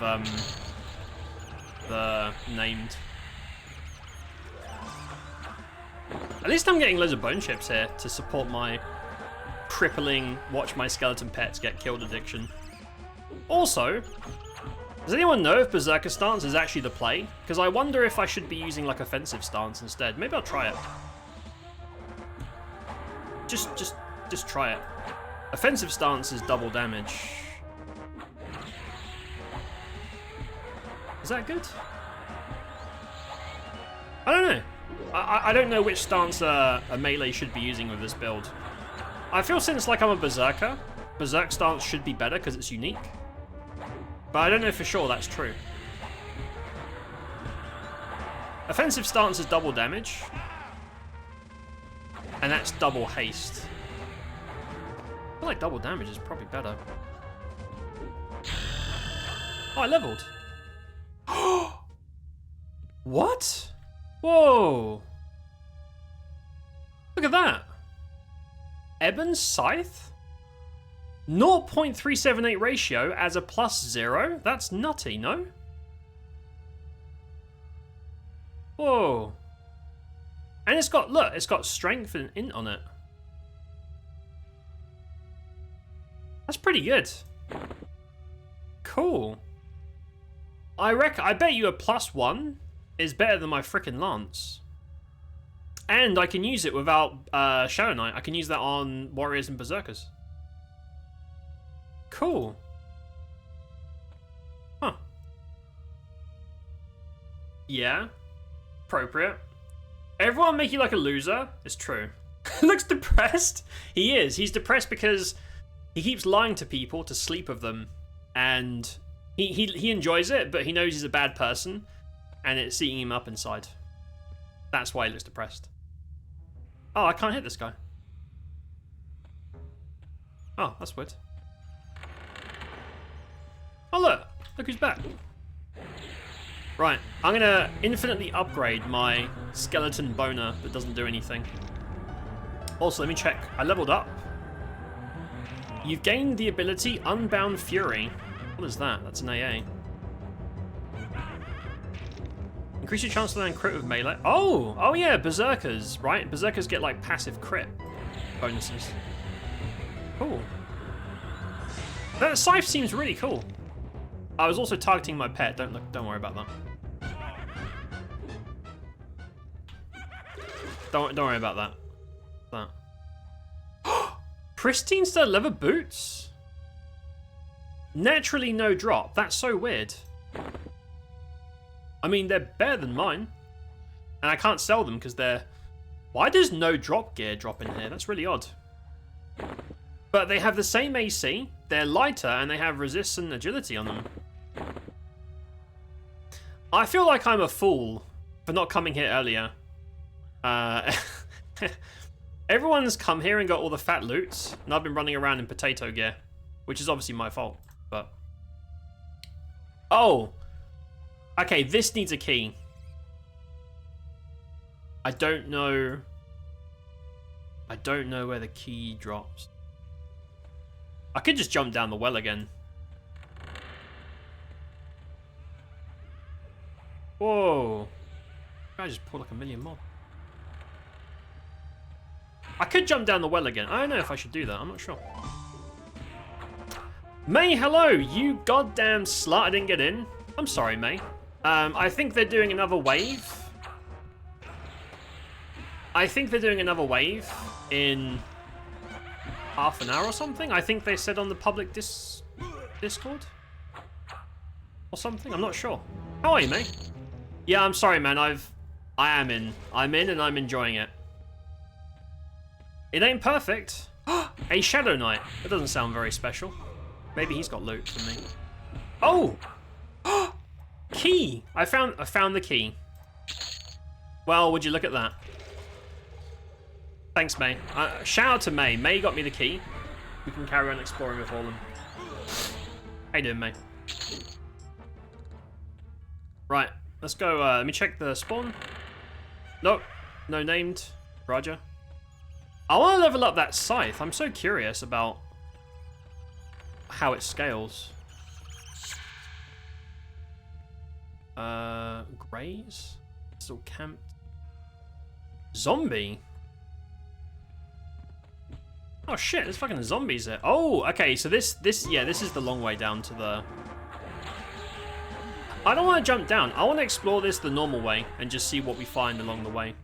the named. At least I'm getting loads of bone chips here to support my crippling watch my skeleton pets get killed addiction. Also, does anyone know if Berserker stance is actually the play? Because I wonder if I should be using like offensive stance instead. Maybe I'll try it. Just try it. Offensive stance is double damage. Is that good? I don't know. I don't know which stance a melee should be using with this build. I feel since like I'm a Berserker, Berserk stance should be better because it's unique. But I don't know for sure that's true. Offensive stance is double damage. And that's double haste. I feel like double damage is probably better. Oh, I leveled. What? Whoa. Look at that. Ebon's Scythe? 0.378 ratio as a +0? That's nutty, no? Whoa. And it's got, look, it's got strength and int on it. That's pretty good. Cool. I bet you a +1 is better than my frickin' lance. And I can use it without Shadow Knight. I can use that on warriors and berserkers. Cool. Huh. Yeah. Appropriate. Everyone make you like a loser. It's true. Looks depressed. He is. He's depressed because he keeps lying to people to sleep with them. And he enjoys it, but he knows he's a bad person. And it's eating him up inside. That's why he looks depressed. Oh, I can't hit this guy. Oh, that's weird. Oh look! Look who's back. Right, I'm gonna infinitely upgrade my skeleton boner that doesn't do anything. Also, let me check. I leveled up. You've gained the ability Unbound Fury. What is that? That's an AA. Increase your chance to land crit with melee. Oh yeah, berserkers, right? Berserkers get like passive crit bonuses. Cool. That scythe seems really cool. I was also targeting my pet. Don't worry about that. Don't worry about that. Pristine stud leather boots. Naturally no drop. That's so weird. I mean, they're better than mine. And I can't sell them because they're... Why does no drop gear drop in here? That's really odd. But they have the same AC, they're lighter, and they have resist and agility on them. I feel like I'm a fool for not coming here earlier. Everyone's come here and got all the fat loots, and I've been running around in potato gear, which is obviously my fault, but... Oh! Okay, this needs a key. I don't know where the key drops. I could just jump down the well again. Whoa. I just pulled like a million more. I could jump down the well again. I don't know if I should do that. I'm not sure. May, hello. You goddamn slut. I didn't get in. I'm sorry, May. I think they're doing another wave. I think they're doing another wave in half an hour or something. I think they said on the public Discord or something. I'm not sure. How are you, mate? Yeah, I'm sorry, man. I'm in and I'm enjoying it. It ain't perfect. A Shadow Knight. That doesn't sound very special. Maybe he's got loot for me. Oh! Key! I found the key. Well, would you look at that? Thanks, May. Shout out to May. May got me the key. We can carry on exploring with all of them. How you doing, May? Right, let's go. Let me check the spawn. Nope, no named. Roger. I want to level up that scythe. I'm so curious about how it scales. Graze? Still camped. Zombie? Oh shit, there's fucking zombies there. Oh, okay, so this is the long way down to the... I don't want to jump down. I want to explore this the normal way and just see what we find along the way.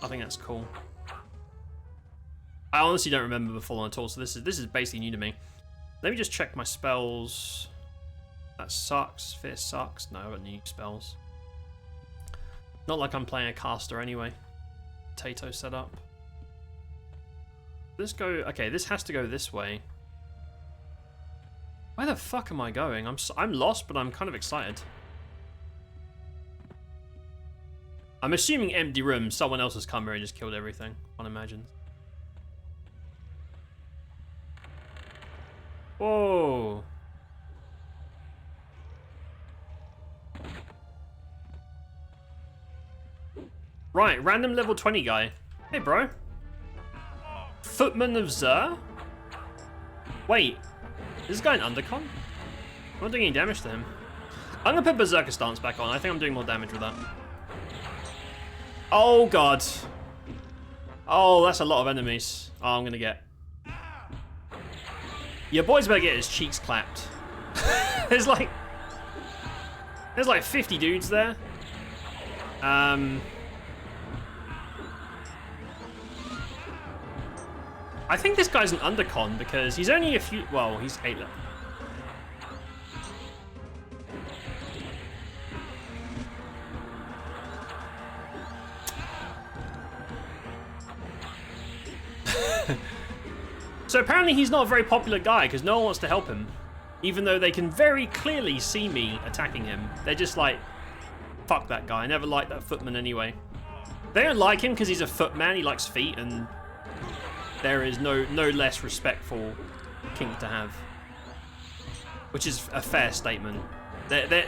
I think that's cool. I honestly don't remember the full on at all, so this is basically new to me. Let me just check my spells. That sucks. Fear sucks. No, I've got new spells. Not like I'm playing a caster anyway. Potato setup. Let's go... Okay, this has to go this way. Where the fuck am I going? I'm lost, but I'm kind of excited. I'm assuming empty room. Someone else has come here and just killed everything. One imagines. Whoa. Right, random level 20 guy. Hey, bro. Footman of Zur? Wait, is this guy an undercon? I'm not doing any damage to him. I'm gonna put Berserker Stance back on. I think I'm doing more damage with that. Oh, God. Oh, that's a lot of enemies. Oh, I'm gonna get... Your boy's better get his cheeks clapped. There's like 50 dudes there. I think this guy's an undercon because he's only a few... Well, he's 8 level. So apparently he's not a very popular guy because no one wants to help him. Even though they can very clearly see me attacking him. They're just like, fuck that guy. I never liked that footman anyway. They don't like him because he's a footman. He likes feet, and there is no less respect for kink to have. Which is a fair statement. They're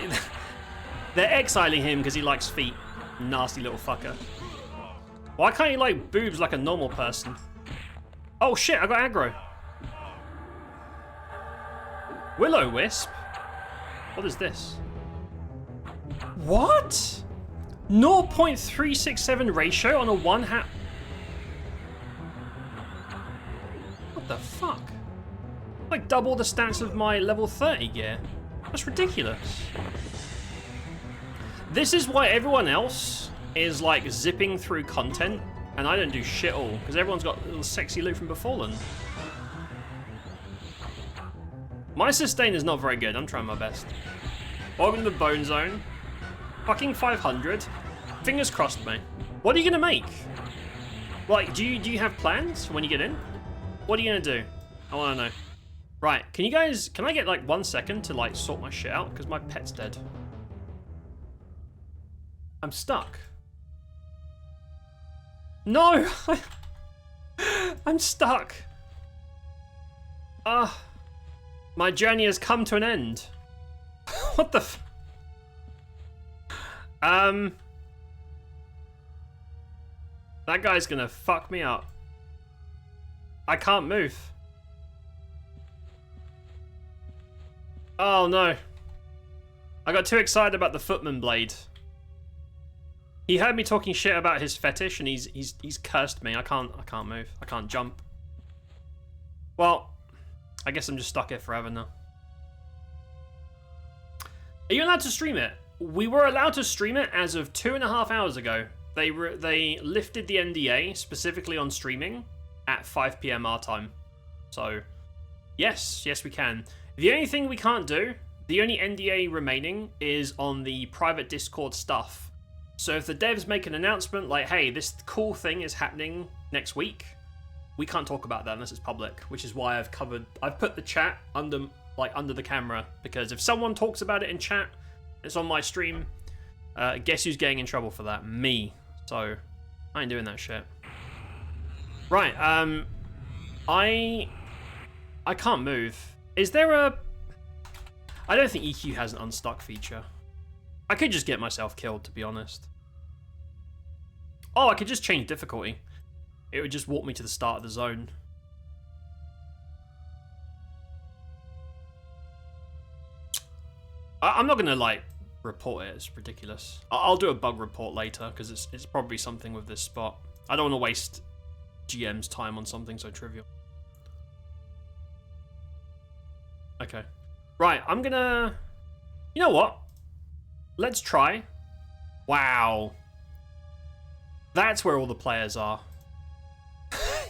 exiling him because he likes feet. Nasty little fucker. Why can't he like boobs like a normal person? Oh shit, I got aggro. Will-O-Wisp? What is this? What? 0.367 ratio on a one-hat... What the fuck? Like double the stats of my level 30 gear. That's ridiculous. This is why everyone else is like zipping through content and I don't do shit all because everyone's got a little sexy loot from Befallen. My sustain is not very good. I'm trying my best. Welcome to the Bone Zone. Fucking 500. Fingers crossed, mate. What are you gonna make? Like, do you have plans when you get in? What are you gonna do? I wanna know. Right, can I get like 1 second to like sort my shit out? Because my pet's dead. I'm stuck. No! I'm stuck. My journey has come to an end. What the f... That guy's gonna fuck me up. I can't move. Oh no. I got too excited about the Footman Blade. He heard me talking shit about his fetish and he's cursed me. I can't move. I can't jump. Well, I guess I'm just stuck here forever now. Are you allowed to stream it? We were allowed to stream it as of 2.5 hours ago. They lifted the NDA specifically on streaming at 5 PM our time. So, yes we can. The only thing we can't do, the only NDA remaining is on the private Discord stuff. So if the devs make an announcement like, hey, this cool thing is happening next week, we can't talk about that unless it's public, which is why I've put the chat under the camera, because if someone talks about it in chat, it's on my stream, guess who's getting in trouble for that? Me. So I ain't doing that shit. Right, I can't move. Is there a... I don't think EQ has an unstuck feature. I could just get myself killed, to be honest. Oh, I could just change difficulty. It would just walk me to the start of the zone. I'm not going to, like, report it. It's ridiculous. I'll do a bug report later, because it's probably something with this spot. I don't want to waste GM's time on something so trivial. Okay. Right, I'm going to... You know what? Let's try. Wow. That's where all the players are.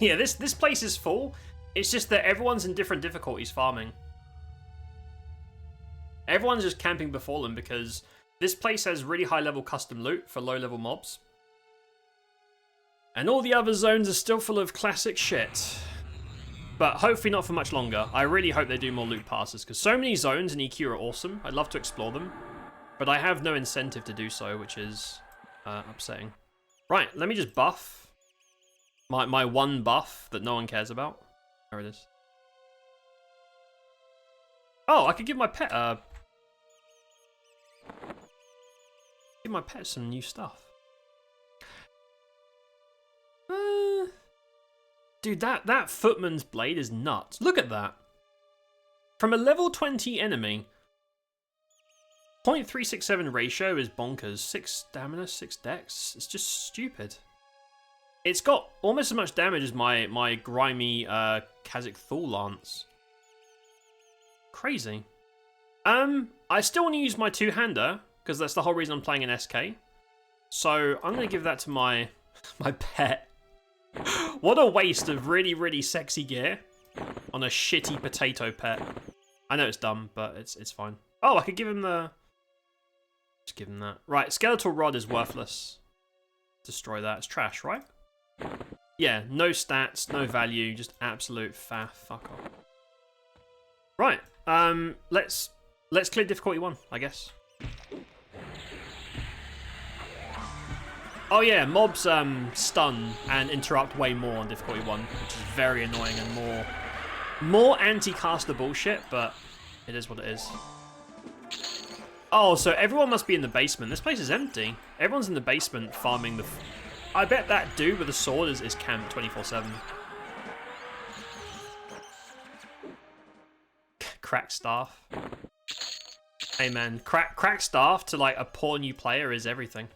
Yeah, this place is full. It's just that everyone's in different difficulties farming. Everyone's just camping Befallen because this place has really high level custom loot for low level mobs. And all the other zones are still full of classic shit. But hopefully not for much longer. I really hope they do more loot passes because so many zones in EQ are awesome. I'd love to explore them. But I have no incentive to do so, which is upsetting. Right, let me just buff. My one buff that no one cares about. There it is. Oh, I could give my pet some new stuff. Dude, that Footman's Blade is nuts. Look at that. From a level 20 enemy... 0.367 ratio is bonkers. 6 stamina, 6 dex. It's just stupid. It's got almost as much damage as my grimy Kazakh Thule Lance. Crazy. I still want to use my two-hander, because that's the whole reason I'm playing an SK. So I'm going to give that to my pet. What a waste of really, really sexy gear on a shitty potato pet. I know it's dumb, but it's fine. Oh, I could give him the... Just give him that. Right, Skeletal Rod is worthless. Destroy that. It's trash, right? Yeah, no stats, no value, just absolute fuck off. Right, let's clear difficulty 1, I guess. Oh yeah, mobs stun and interrupt way more on difficulty 1, which is very annoying and More anti-caster bullshit, but it is what it is. Oh, so everyone must be in the basement. This place is empty. Everyone's in the basement farming the... I bet that dude with the sword is camped 24/7. Crack staff. Hey man, crack staff to like a poor new player is everything.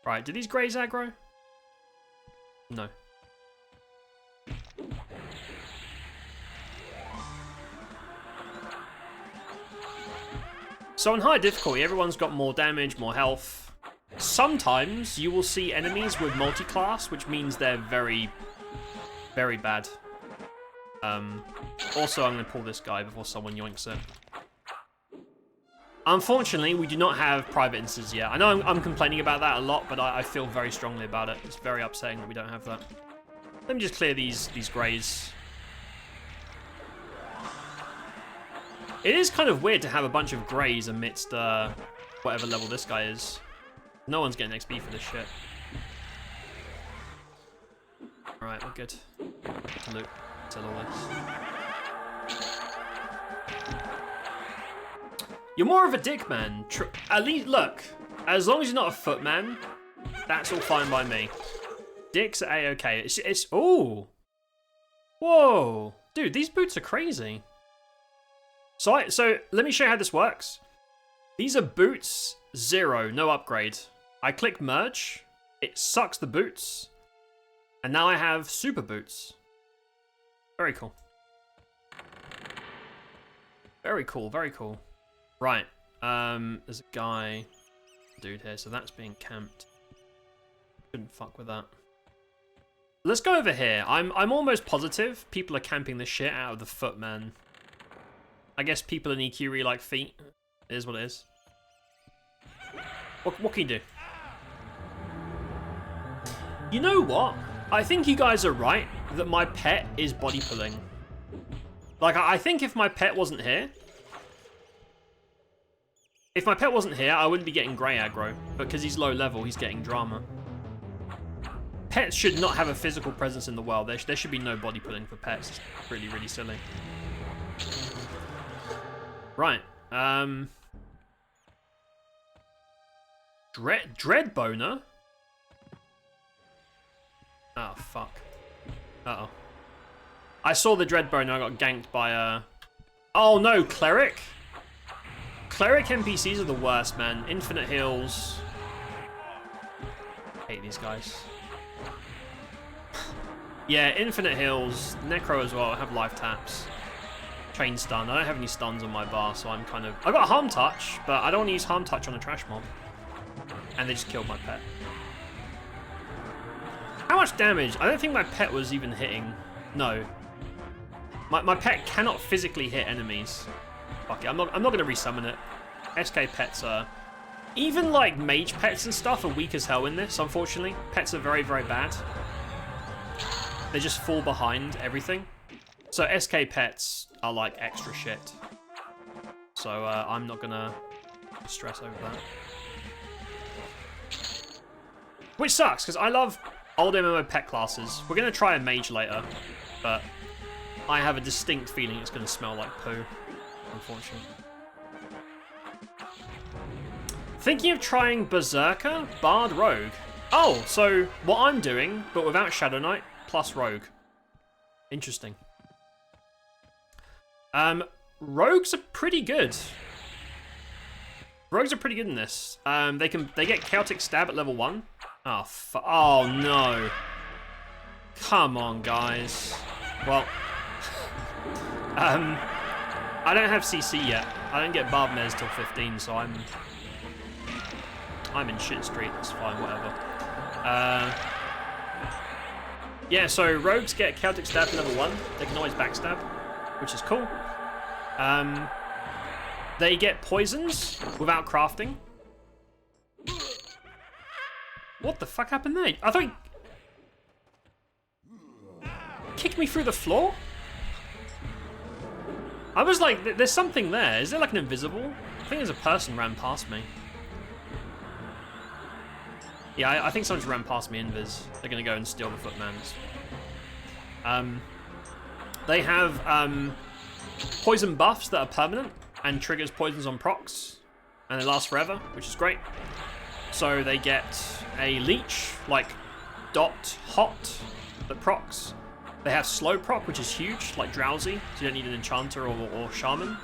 Right, do these greys aggro? No. So on high difficulty, everyone's got more damage, more health. Sometimes you will see enemies with multi-class, which means they're very, very bad. Also, I'm going to pull this guy before someone yoinks it. Unfortunately, we do not have private instances yet. I know I'm complaining about that a lot, but I feel very strongly about it. It's very upsetting that we don't have that. Let me just clear these greys. It is kind of weird to have a bunch of greys amidst whatever level this guy is. No one's getting XP for this shit. Alright, we're good. To loot. Sell all this. You're more of a dick man. At least, look, as long as you're not a foot man, that's all fine by me. Dicks are A-okay. It's ooh. Whoa. Dude, these boots are crazy. So let me show you how this works. These are boots 0, no upgrade. I click merge, it sucks the boots, and now I have super boots. Very cool. Very cool, very cool. Right, there's a dude here, so that's being camped. Shouldn't fuck with that. Let's go over here. I'm almost positive people are camping the shit out of the footman. I guess people in EQ really like feet. It is what it is. What can you do? You know what? I think you guys are right that my pet is body pulling. Like, I think if my pet wasn't here... If my pet wasn't here, I wouldn't be getting grey aggro. But because he's low level, he's getting drama. Pets should not have a physical presence in the world. There should be no body pulling for pets. It's really, really silly. Right. Dread boner? Oh, fuck. Uh-oh. I saw the dread boner, I got ganked by a... Oh no, cleric? Cleric NPCs are the worst, man. Infinite heals. Hate these guys. Yeah, infinite heals. Necro as well, I have life taps. Chain stun. I don't have any stuns on my bar, so I'm kind of... I've got harm touch, but I don't want to use harm touch on a trash mob. And they just killed my pet. How much damage? I don't think my pet was even hitting. No. My pet cannot physically hit enemies. Fuck it, I'm not going to resummon it. SK pets are... Even like mage pets and stuff are weak as hell in this, unfortunately. Pets are very, very bad. They just fall behind everything. So SK pets are like extra shit. So I'm not gonna stress over that. Which sucks, because I love old MMO pet classes. We're gonna try a mage later, but I have a distinct feeling it's gonna smell like poo, unfortunately. Thinking of trying Berserker, Bard, Rogue. Oh, so what I'm doing, but without Shadow Knight, plus Rogue. Interesting. Rogues are pretty good. Rogues are pretty good in this. They get Chaotic Stab at level 1. Oh, oh no. Come on, guys. Well, I don't have CC yet. I don't get Barb Mez till 15, so I'm in shit street. That's fine, whatever. Yeah, so rogues get Chaotic Stab at level 1. They can always backstab, which is cool. They get poisons without crafting. What the fuck happened there? I thought he kicked me through the floor? I was like, there's something there. Is there like an invisible? I think there's a person ran past me. Yeah, I think someone just ran past me invis. They're gonna go and steal the footmans. They have poison buffs that are permanent and triggers poisons on procs, and they last forever, which is great. So they get a leech, like dot hot, that procs. They have slow proc, which is huge, like drowsy, so you don't need an enchanter or shaman.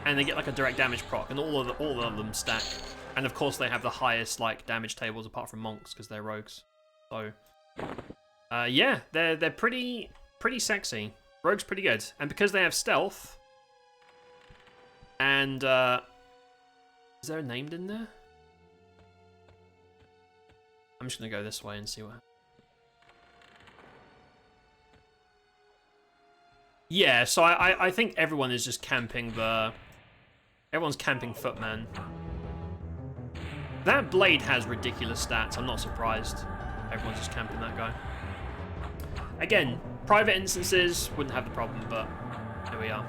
And they get like a direct damage proc, and all of them stack. And of course they have the highest like damage tables apart from monks because they're rogues. So yeah, they're pretty sexy. Rogue's pretty good, and because they have stealth, and is there a named in there? I'm just gonna go this way and see what happens. Yeah, so I think everyone is just camping everyone's camping Footman. That blade has ridiculous stats. I'm not surprised. Everyone's just camping that guy. Again, private instances wouldn't have the problem, but here we are.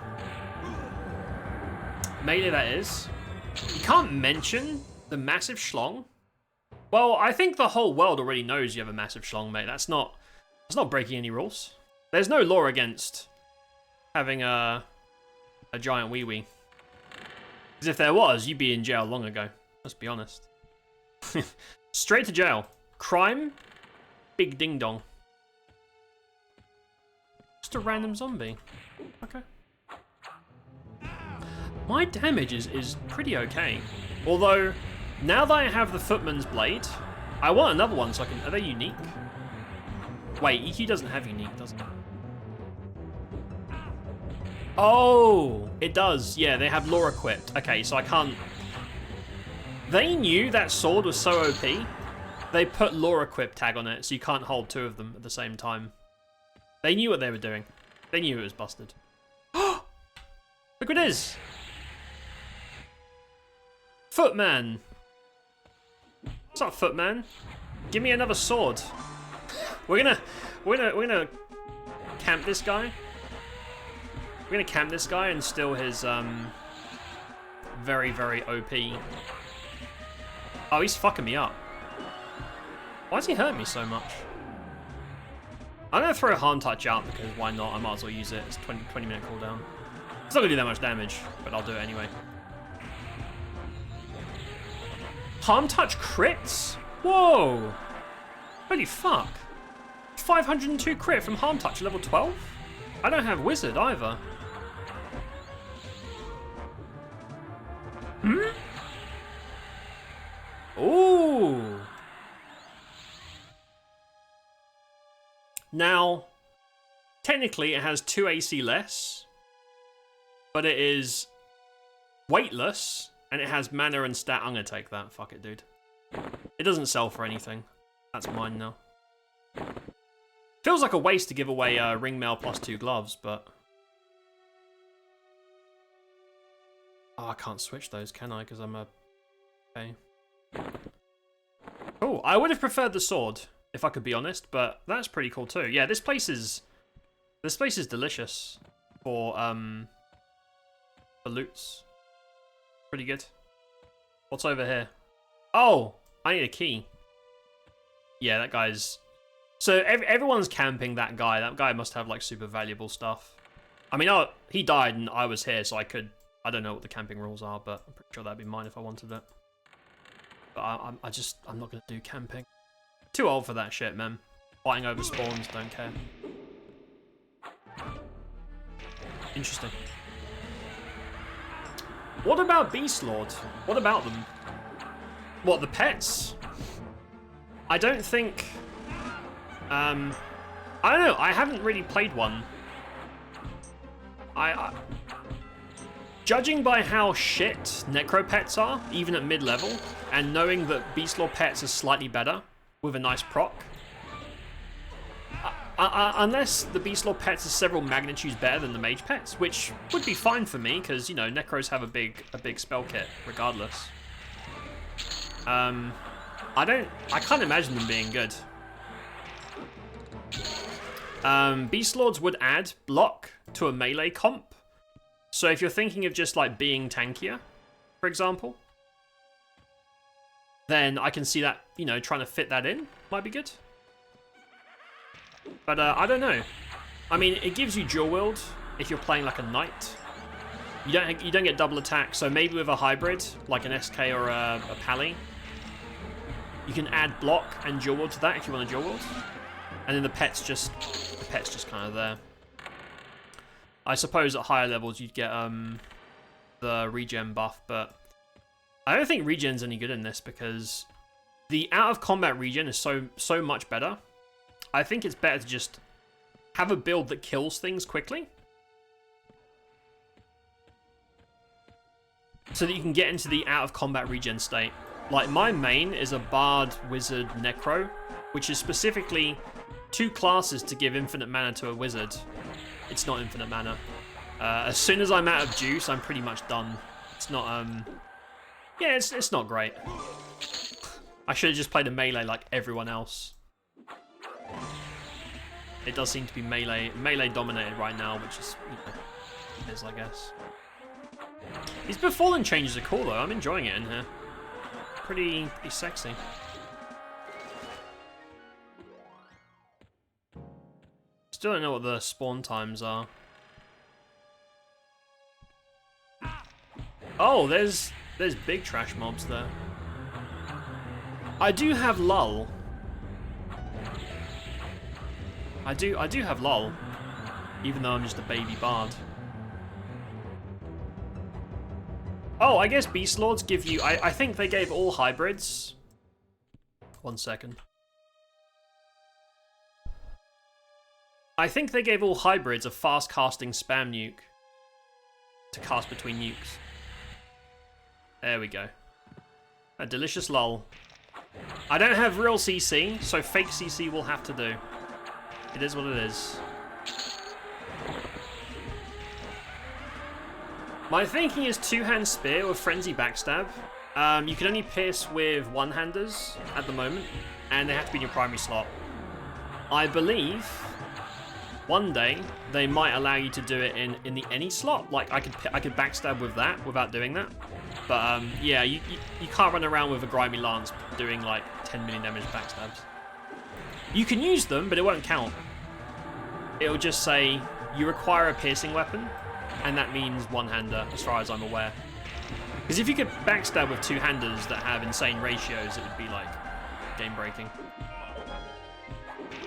Melee that is. You can't mention the massive schlong. Well, I think the whole world already knows you have a massive schlong, mate. That's not breaking any rules. There's no law against having a giant wee-wee. Because if there was, you'd be in jail long ago. Let's be honest. Straight to jail. Crime, big ding-dong. Just a random zombie. Okay. My damage is pretty okay. Although, now that I have the Footman's Blade, I want another one so I can... Are they unique? Wait, EQ doesn't have unique, does it? Oh, it does. Yeah, they have lore equipped. Okay, so I can't... They knew that sword was so OP, they put lore equip tag on it, so you can't hold two of them at the same time. They knew what they were doing. They knew it was busted. Look what it is! Footman! What's up, Footman? Give me another sword. We're gonna camp this guy. We're gonna camp this guy and steal his very, very OP. Oh, he's fucking me up. Why does he hurt me so much? I'm gonna throw Harm Touch out because why not? I might as well use it. It's 20-minute cooldown. It's not gonna do that much damage, but I'll do it anyway. Harm Touch crits? Whoa! Holy fuck. 502 crit from Harm Touch level 12? I don't have Wizard either. Ooh. Now, technically it has 2 AC less, but it is weightless, and it has mana and stat. I'm gonna take that. Fuck it, dude. It doesn't sell for anything. That's mine now. Feels like a waste to give away ring mail plus 2 gloves, but... Oh, I can't switch those, can I? Because I'm a... Okay. Oh, I would have preferred the sword, if I could be honest, but that's pretty cool too. Yeah, this place is delicious for loots. Pretty good. What's over here? Oh, I need a key. Yeah, that guy's... So everyone's camping that guy. That guy must have like super valuable stuff. I mean, he died and I was here, so I could... I don't know what the camping rules are, but I'm pretty sure that'd be mine if I wanted it. But I'm not gonna do camping. Too old for that shit, man. Fighting over spawns, don't care. Interesting. What about Beast Lord? What about them? What, the pets? I don't think... I don't know, I haven't really played one. Judging by how shit Necro pets are, even at mid-level, and knowing that Beastlord pets are slightly better, with a nice proc, unless the Beastlord pets are several magnitudes better than the Mage pets, which would be fine for me, because, you know, Necros have a big spell kit, regardless. I can't imagine them being good. Beastlords would add block to a melee comp. So if you're thinking of just like being tankier, for example, then I can see that, you know, trying to fit that in might be good. But I don't know. I mean, it gives you dual wield if you're playing like a knight. You don't get double attack, so maybe with a hybrid, like an SK or a Pally, you can add block and dual wield to that if you want a dual wield. And then the pet's just kind of there. I suppose at higher levels you'd get the regen buff, but I don't think regen's any good in this because the out of combat regen is so much better. I think it's better to just have a build that kills things quickly, so that you can get into the out of combat regen state. Like my main is a Bard, Wizard, Necro, which is specifically 2 classes to give infinite mana to a wizard. It's not infinite mana. As soon as I'm out of juice, I'm pretty much done. It's not, yeah, it's not great. I should have just played a melee like everyone else. It does seem to be melee dominated right now, which is, you know, it is, I guess. These befallen changes are cool though. I'm enjoying it in here. Pretty sexy. Still don't know what the spawn times are. Oh, there's big trash mobs there. I do have lull. I do have lull, even though I'm just a baby bard. Oh, I guess Beast Lords give you... I think they gave all hybrids... 1 second. I think they gave all hybrids a fast casting spam nuke to cast between nukes. There we go. A delicious lull. I don't have real CC, so fake CC will have to do. It is what it is. My thinking is 2-hand spear with frenzy backstab. You can only pierce with one-handers at the moment, and they have to be in your primary slot. I believe one day they might allow you to do it in the any slot. Like I could backstab with that without doing that. But yeah, you can't run around with a grimy lance doing like 10 million damage backstabs. You can use them, but it won't count. It'll just say you require a piercing weapon, and that means one-hander, as far as I'm aware. Because if you could backstab with 2-handers that have insane ratios, it would be like game-breaking.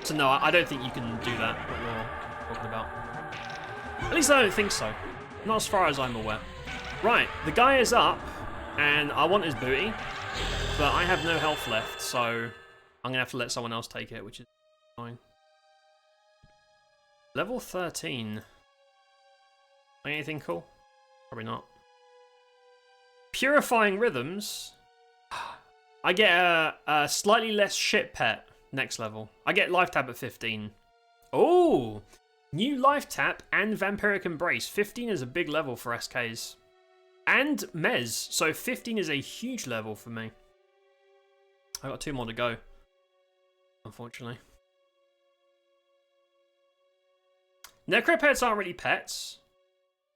So no, I don't think you can do that, what you're talking about. At least I don't think so. Not as far as I'm aware. Right, the guy is up, and I want his booty, but I have no health left, so I'm going to have to let someone else take it, which is fine. Level 13. Anything cool? Probably not. Purifying Rhythms. I get a slightly less shit pet next level. I get life tap at 15. Oh, new life tap and Vampiric Embrace. 15 is a big level for SKs. And Mez, so 15 is a huge level for me. I've got 2 more to go, unfortunately. Necro pets aren't really pets.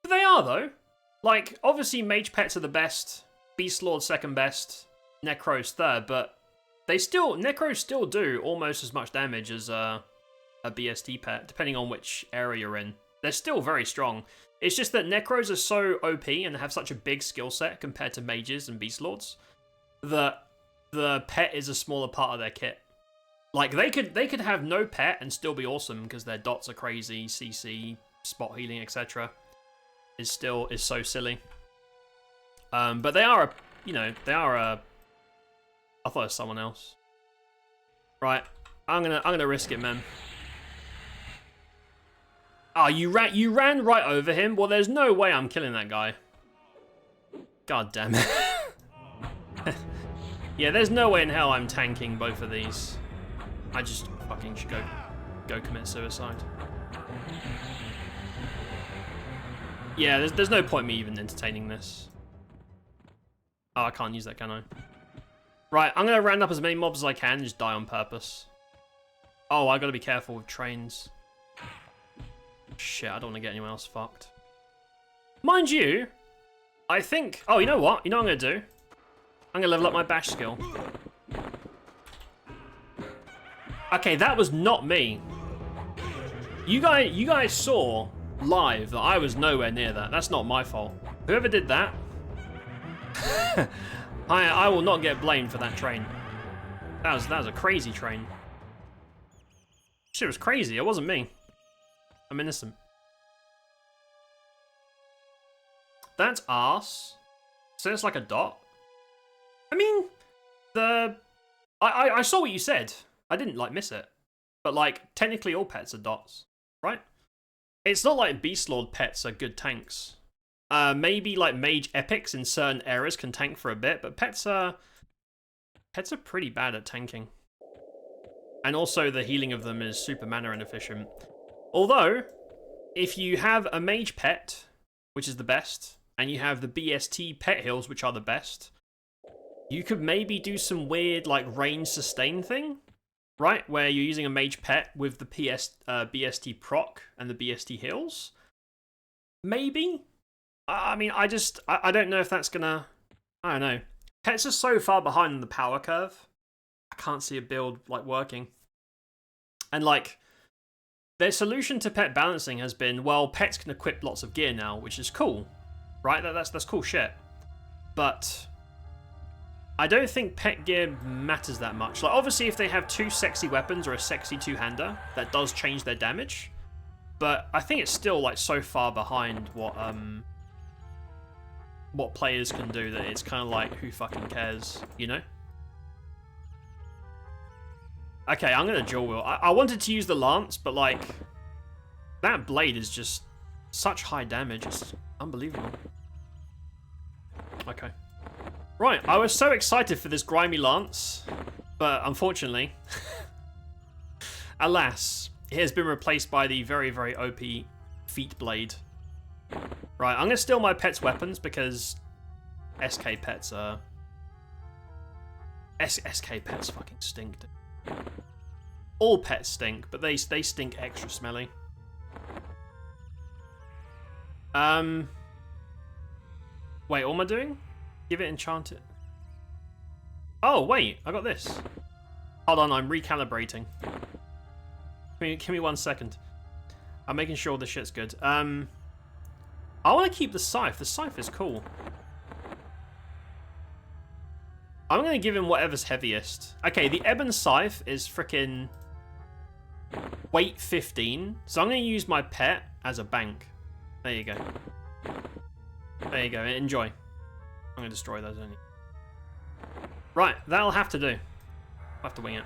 But they are, though. Like, obviously Mage pets are the best, Beast Lord second best, Necro's third, but Necros still do almost as much damage as a BST pet, depending on which area you're in. They're still very strong. It's just that Necros are so OP and have such a big skill set compared to Mages and Beast Lords that the pet is a smaller part of their kit. Like, they could have no pet and still be awesome because their dots are crazy, CC, spot healing, etc. is so silly. But they are I thought it was someone else. Right, I'm gonna risk it, man. Oh, you ran right over him? Well, there's no way I'm killing that guy. God damn it. Yeah, there's no way in hell I'm tanking both of these. I just fucking should go commit suicide. Yeah, there's no point me even entertaining this. Oh, I can't use that, can I? Right, I'm gonna round up as many mobs as I can and just die on purpose. Oh, I gotta be careful with trains. Shit, I don't want to get anyone else fucked. Mind you, I think... Oh, you know what? You know what I'm gonna do? I'm gonna level up my bash skill. Okay, that was not me. You guys saw live that I was nowhere near that. That's not my fault. Whoever did that, I will not get blamed for that train. That was a crazy train. Shit was crazy. It wasn't me. I'm innocent. That's arse. So it's like a dot. I mean, I saw what you said. I didn't like miss it. But like, technically all pets are dots, right? It's not like Beastlord pets are good tanks. Maybe like mage epics in certain eras can tank for a bit, but pets are pretty bad at tanking. And also the healing of them is super mana inefficient. Although, if you have a mage pet, which is the best, and you have the BST pet heals, which are the best, you could maybe do some weird like range sustain thing, right? Where you're using a mage pet with the BST proc and the BST heals. Maybe? I mean, I don't know if that's gonna... I don't know. Pets are so far behind on the power curve. I can't see a build like working. And like, their solution to pet balancing has been, well, pets can equip lots of gear now, which is cool, right? That's cool shit. But I don't think pet gear matters that much. Like, obviously, if they have 2 sexy weapons or a sexy 2-hander, that does change their damage. But I think it's still like so far behind what players can do that it's kind of like, who fucking cares, you know? Okay, I'm gonna dual wield. I wanted to use the lance, but like, that blade is just such high damage. It's unbelievable. Okay. Right, I was so excited for this grimy lance, but unfortunately, alas, it has been replaced by the very, very OP feet blade. Right, I'm gonna steal my pet's weapons because SK pets are... SK pets fucking stink. All pets stink, but they stink extra smelly. Wait, what am I doing? Give it enchanted. Oh, wait, I got this. Hold on, I'm recalibrating. Give me 1 second. I'm making sure this shit's good. I want to keep the scythe. The scythe is cool. I'm going to give him whatever's heaviest. Okay, the Ebon Scythe is freaking weight 15. So I'm going to use my pet as a bank. There you go. There you go. Enjoy. I'm going to destroy those only. Right, that'll have to do. I'll have to wing it.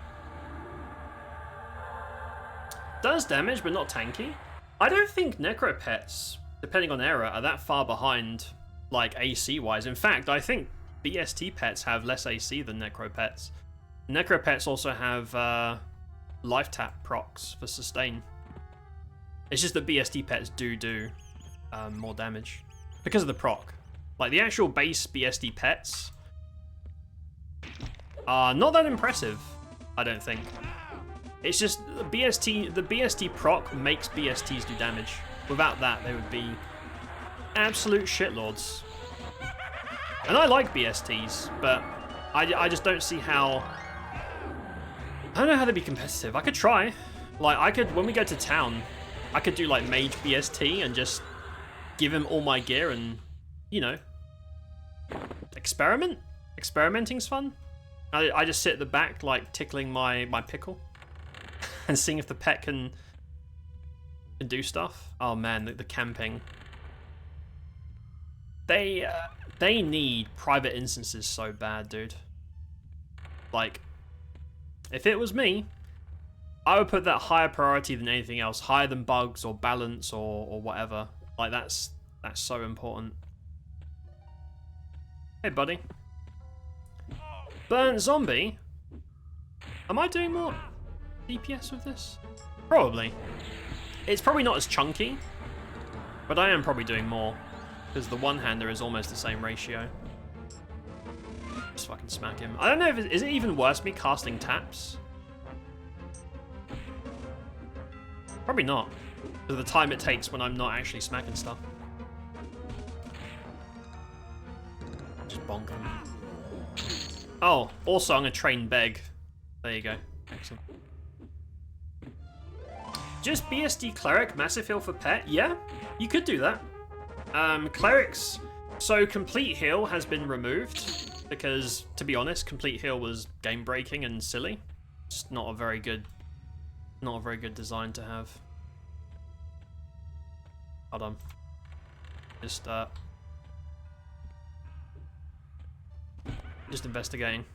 Does damage, but not tanky. I don't think Necro pets, depending on era, are that far behind, like, AC-wise. In fact, I think BST pets have less AC than Necro pets. Necro pets also have life tap procs for sustain. It's just that BST pets do more damage because of the proc. Like, the actual base BST pets are not that impressive, I don't think. It's just the BST proc makes BSTs do damage. Without that, they would be absolute shitlords. And I like BSTs, but I just don't see how... I don't know how they'd be competitive. I could try. Like, I could, when we go to town, I could do, like, Mage BST and just give him all my gear and, you know, experiment? Experimenting's fun. I just sit at the back, like, tickling my pickle and seeing if the pet can do stuff. Oh, man, the camping. They need private instances so bad, dude. Like, if it was me, I would put that higher priority than anything else, higher than bugs or balance or whatever. Like, that's so important. Hey, buddy. Burnt zombie? Am I doing more DPS with this? Probably. It's probably not as chunky, but I am probably doing more. Because the one-hander is almost the same ratio. Just fucking smack him. I don't know if is it even worse me casting taps? Probably not. Because of the time it takes when I'm not actually smacking stuff. Just bonk him. Oh, also I'm gonna train Beg. There you go. Excellent. Just BSD Cleric, massive heal for pet? Yeah, you could do that. Clerics, so Complete Heal has been removed because, to be honest, Complete Heal was game breaking and silly. Just not a very good design to have. Hold on. Just investigating.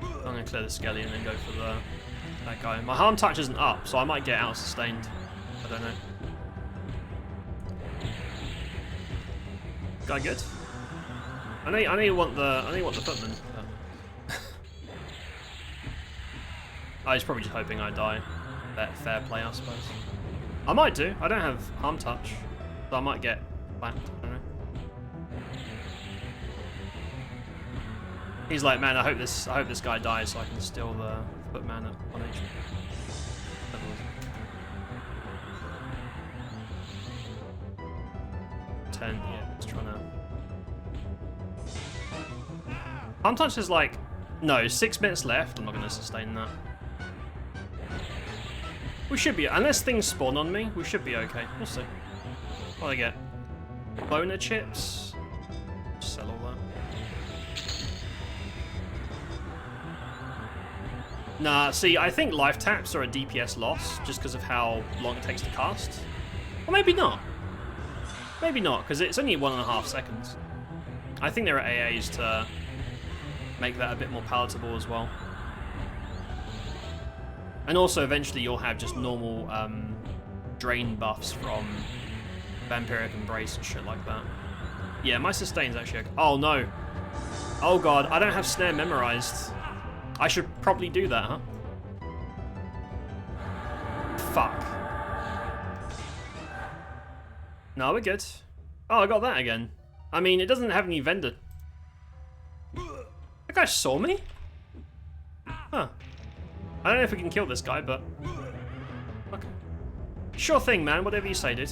I'm gonna clear the skelly and then go for that guy. My harm touch isn't up, so I might get out sustained. I don't know. Guy good? I know you want the footman. But... I was probably just hoping I die. Fair play, I suppose. I might do. I don't have harm touch, so I might get clapped. I don't know. He's like, man, I hope this guy dies so I can steal the footman at 1 HP. 10, yeah, just trying to. Harm touch is like, no, 6 minutes left. I'm not going to sustain that. We should be, unless things spawn on me, we should be okay. We'll see. What do I get? Boner chips. Sell all that. Nah, see, I think life taps are a DPS loss just because of how long it takes to cast. Or maybe not. Maybe not, because it's only 1.5 seconds. I think there are AAs to make that a bit more palatable as well. And also, eventually, you'll have just normal drain buffs from Vampiric Embrace and shit like that. Yeah, my sustain's actually okay. Oh, no. Oh, God. I don't have Snare memorized. I should probably do that, huh? Fuck. No, we're good. Oh, I got that again. I mean, it doesn't have any vendor. That guy saw me? Huh. I don't know if we can kill this guy, but... Okay. Sure thing, man. Whatever you say, dude.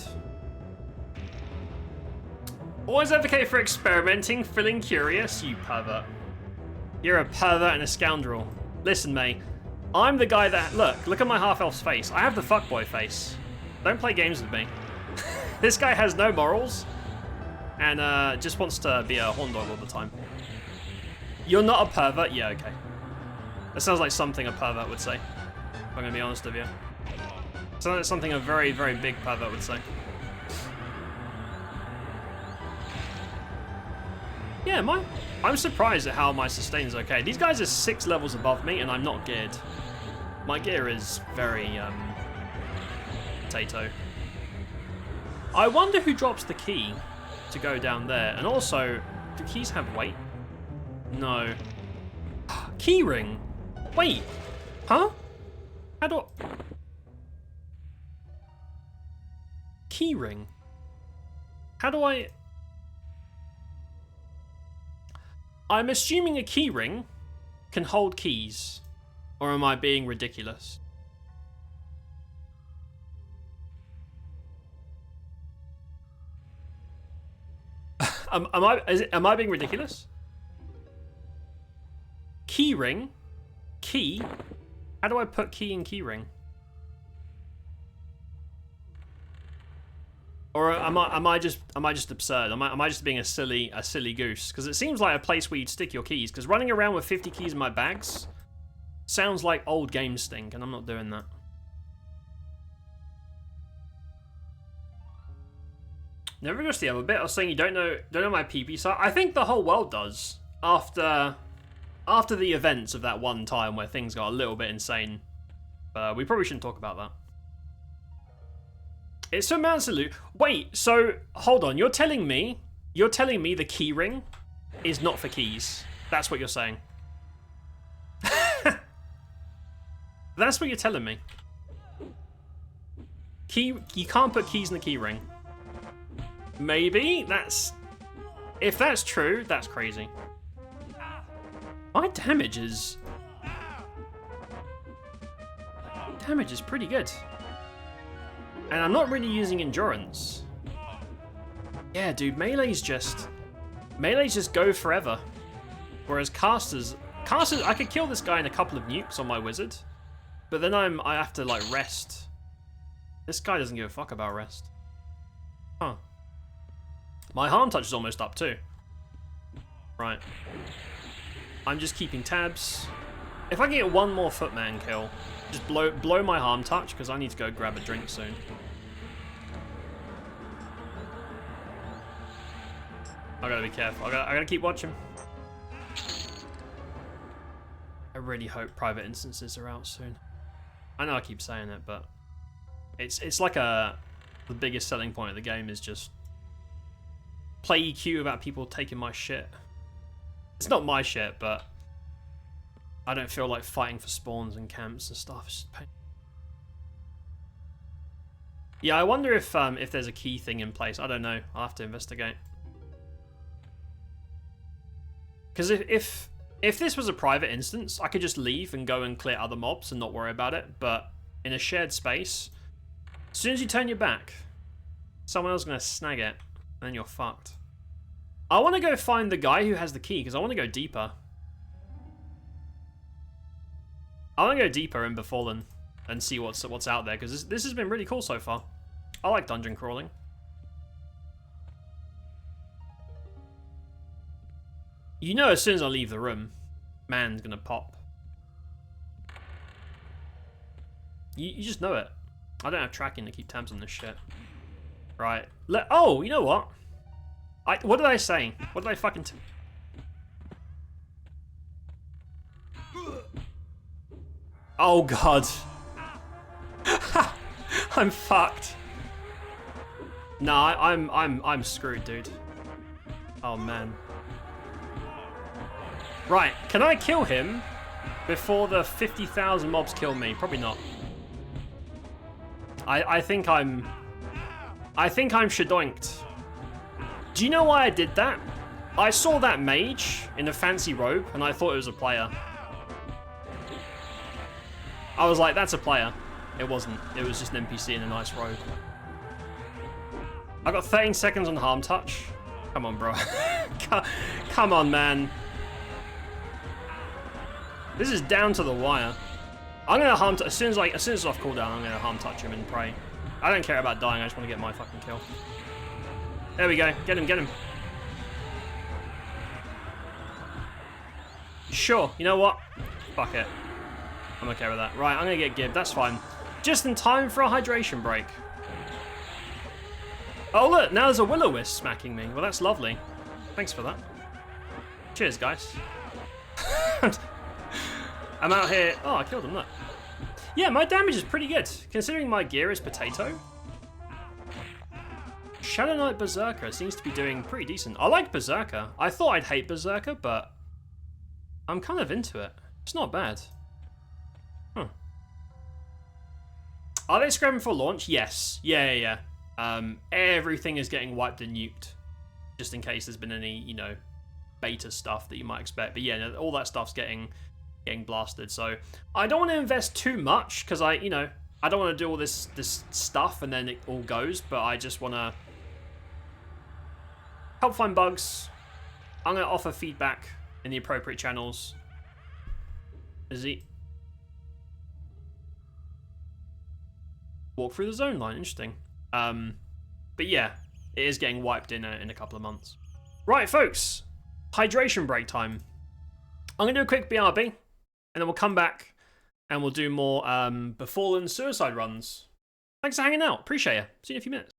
Always advocate for experimenting, feeling curious, you pervert. You're a pervert and a scoundrel. Listen, mate. I'm the guy that... Look at my half-elf's face. I have the fuckboy face. Don't play games with me. This guy has no morals. And just wants to be a horn dog all the time. You're not a pervert? Yeah, okay. That sounds like something a pervert would say. If I'm gonna be honest with you. Sounds like something a very, very big pervert would say. Yeah, I'm surprised at how my sustain's okay. These guys are 6 levels above me, and I'm not geared. My gear is very, potato. I wonder who drops the key to go down there. And also, do keys have weight? No. Key ring? Wait. Huh? How do I... Key ring? How do I... I'm assuming a key ring can hold keys. Or am I being ridiculous? Am I being ridiculous? Key ring? Key? How do I put key in key ring? Or am I just absurd? Am I just being a silly goose? Because it seems like a place where you'd stick your keys. Because running around with 50 keys in my bags sounds like old game stink, and I'm not doing that. Never goes the other bit. I was saying you don't know my PP site. I think the whole world does after the events of that one time where things got a little bit insane. We probably shouldn't talk about that. It's so absolute. Wait, so hold on. You're telling me the key ring is not for keys. That's what you're saying. That's what you're telling me. You can't put keys in the key ring. Maybe if that's true, that's crazy. My damage is pretty good. And I'm not really using endurance. Yeah, dude, melee's just go forever. Whereas casters, I could kill this guy in a couple of nukes on my wizard, but then I have to like rest. This guy doesn't give a fuck about rest. Huh. My harm touch is almost up too. Right. I'm just keeping tabs. If I can get one more footman kill, just blow my harm touch, because I need to go grab a drink soon. I gotta be careful. I gotta keep watching. I really hope private instances are out soon. I know I keep saying it, but it's like the biggest selling point of the game is just play EQ without people taking my shit. It's not my shit, but I don't feel like fighting for spawns and camps and stuff. It's just pain. Yeah, I wonder if there's a key thing in place. I don't know. I'll have to investigate. Because if this was a private instance, I could just leave and go and clear other mobs and not worry about it. But in a shared space, as soon as you turn your back, someone else is going to snag it, and then you're fucked. I want to go find the guy who has the key, because I want to go deeper. I want to go deeper in Befallen and see what's out there, because this has been really cool so far. I like dungeon crawling. You know, as soon as I leave the room, man's gonna pop. You just know it. I don't have tracking to keep tabs on this shit. Right. Oh, you know what? What did I say? What did I fucking... Oh god. I'm fucked. Nah, I'm screwed, dude. Oh man. Right, can I kill him before the 50,000 mobs kill me? Probably not. I think I'm shadoinked. Do you know why I did that? I saw that mage in a fancy robe and I thought it was a player. I was like, that's a player. It wasn't. It was just an NPC in a nice robe. I got 13 seconds on harm touch. Come on, bro. Come on, man. This is down to the wire. I'm gonna harm touch as soon as it's off cooldown. I'm gonna harm touch him and pray. I don't care about dying. I just want to get my fucking kill. There we go. Get him. Get him. Sure. You know what? Fuck it. I'm okay with that. Right. I'm gonna get gibbed. That's fine. Just in time for a hydration break. Oh look, now there's a will-o-wisp smacking me. Well, that's lovely. Thanks for that. Cheers, guys. I'm out here. Oh, I killed him, look. Yeah, my damage is pretty good, considering my gear is potato. Shadow Knight Berserker seems to be doing pretty decent. I like Berserker. I thought I'd hate Berserker, but I'm kind of into it. It's not bad. Huh. Are they scrapping for launch? Yes. Yeah. Everything is getting wiped and nuked, just in case there's been any, you know, beta stuff that you might expect. But yeah, all that stuff's getting blasted. So I don't want to invest too much because I don't want to do all this stuff and then it all goes. But I just want to help find bugs. I'm going to offer feedback in the appropriate channels. Is he? Walk through the zone line. Interesting. But yeah, it is getting wiped in a couple of months. Right, folks. Hydration break time. I'm going to do a quick BRB, and then we'll come back and we'll do more Befallen suicide runs. Thanks for hanging out. Appreciate you. See you in a few minutes.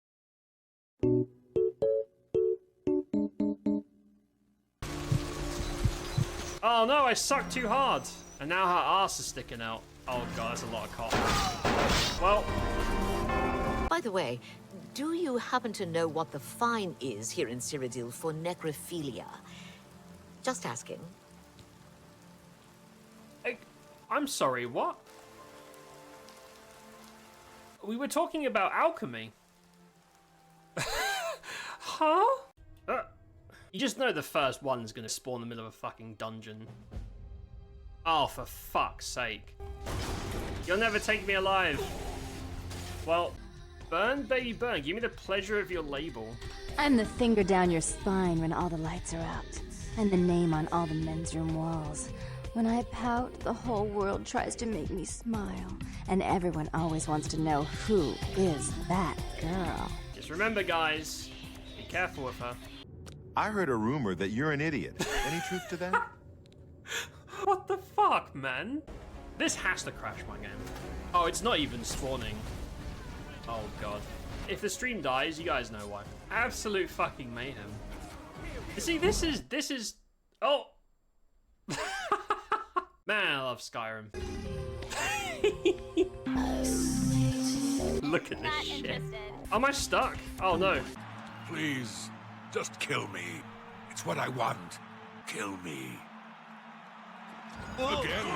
Oh no, I sucked too hard. And now her ass is sticking out. Oh god, that's a lot of cock. Well... By the way, do you happen to know what the fine is here in Cyrodiil for necrophilia? Just asking. I'm sorry, what? We were talking about alchemy. Huh? You just know the first one's gonna spawn in the middle of a fucking dungeon. Oh, for fuck's sake. You'll never take me alive. Well, burn, baby, burn. Give me the pleasure of your label. I'm the finger down your spine when all the lights are out. and the name on all the men's room walls. When I pout, the whole world tries to make me smile, and everyone always wants to know who is that girl. Just remember, guys, be careful with her. I heard a rumor that you're an idiot. Any truth to that? What the fuck, man? This has to crash my game. Oh, it's not even spawning. Oh god. If the stream dies, you guys know why. Absolute fucking mayhem. You see, this is. Oh. Man, I love Skyrim. Look at this shit. Am I stuck? Oh no. Please, just kill me. It's what I want. Kill me. Again?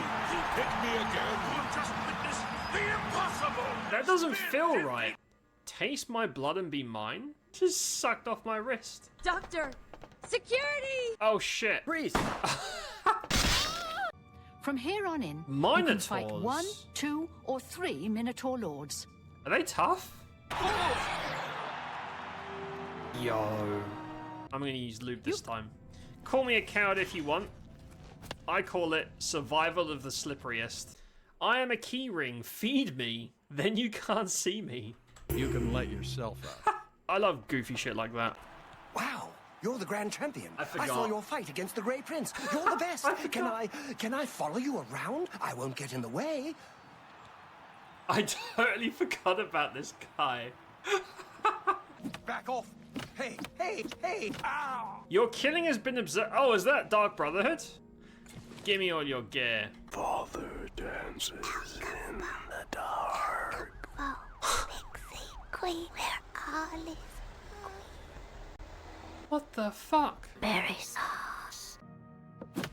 Hit me again. You've just witnessed the impossible. That doesn't feel right. Taste my blood and be mine? Just sucked off my wrist. Doctor! Security! Oh shit. Freeze! From here on in, Minotaurs. you can fight 1, 2, or 3 Minotaur Lords. Are they tough? Yo. I'm gonna use loop this time. Call me a coward if you want. I call it survival of the slipperiest. I am a keyring. Feed me. Then you can't see me. You can let yourself out. I love goofy shit like that. Wow, you're the grand champion. I forgot. saw your fight against the Grey Prince. You're the best. Can I follow you around? I won't get in the way. I totally forgot about this guy. Back off. Hey, hey, hey. Ow. Your killing has been observed. Oh, is that Dark Brotherhood? Give me all your gear. Father dances in the dark. Oh, Pixie Queen, where all is What the fuck? berry sauce.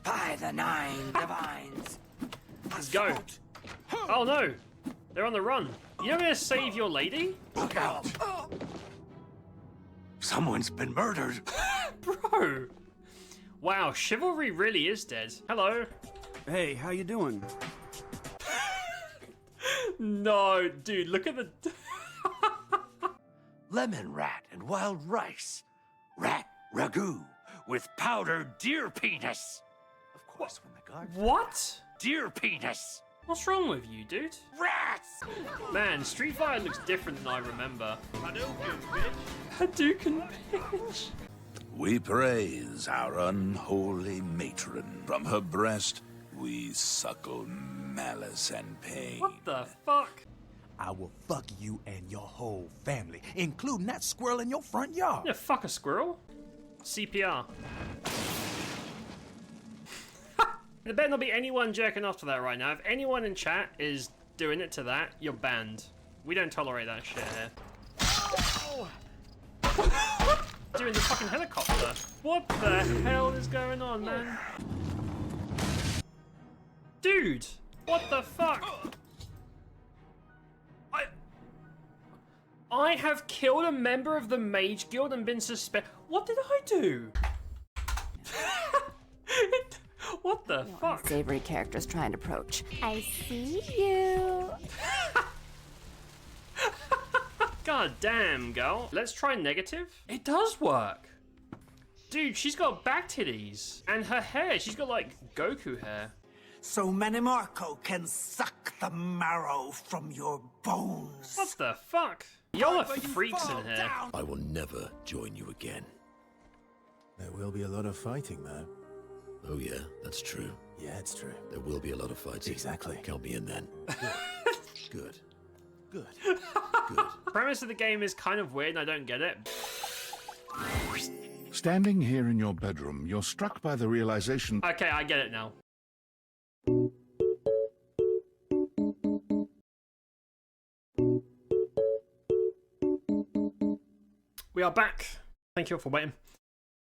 By the 9 divines. Let's go. Oh no. They're on the run. You're gonna save your lady? Look out. Someone's been murdered. Bro. Wow, chivalry really is dead. Hello. Hey, how you doing? No, dude, look at the... Lemon rat and wild rice. Rat ragu with powdered deer penis. Of course, when the guard... What? Deer penis. What's wrong with you, dude? Rats! Man, Street Fighter looks different than I remember. Hadouken, bitch. Hadouken, bitch. We praise our unholy matron. From her breast, we suckle malice and pain. What the fuck? I will fuck you and your whole family, including that squirrel in your front yard. Yeah, fuck a squirrel. CPR. There better not be anyone jerking off to that right now. If anyone in chat is doing it to that, you're banned. We don't tolerate that shit here. Doing the fucking helicopter. What the hell is going on, man? Dude, what the fuck? I have killed a member of the Mage Guild and been suspended. What did I do? What the fuck? Savory characters trying to approach. I see you. God damn, girl. Let's try negative. It does work. Dude, she's got back titties. And her hair, she's got like Goku hair. So Manimarco can suck the marrow from your bones. What the fuck? Y'all are freaks in here. I will never join you again. There will be a lot of fighting, though. Oh yeah, that's true. Yeah, it's true. There will be a lot of fighting. Exactly. Count me in then. Good. Good. Good. Premise of the game is kind of weird and I don't get it. Standing here in your bedroom, you're struck by the realization... Okay, I get it now. We are back. Thank you all for waiting.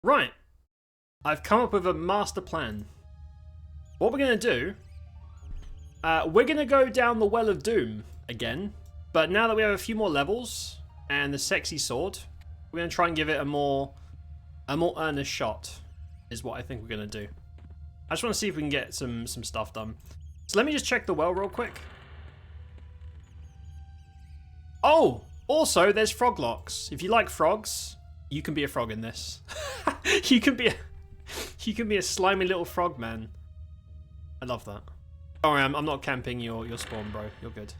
Right. I've come up with a master plan. What we're going to do... we're going to go down the Well of Doom again. But now that we have a few more levels and the sexy sword, we're going to try and give it a more earnest shot, is what I think we're going to do. I just want to see if we can get some stuff done. So let me just check the well real quick. Oh! Also, there's frog locks. If you like frogs, you can be a frog in this. You can be a... You can be a slimy little frog, man. I love that. Don't worry, I'm not camping your spawn, bro. You're good.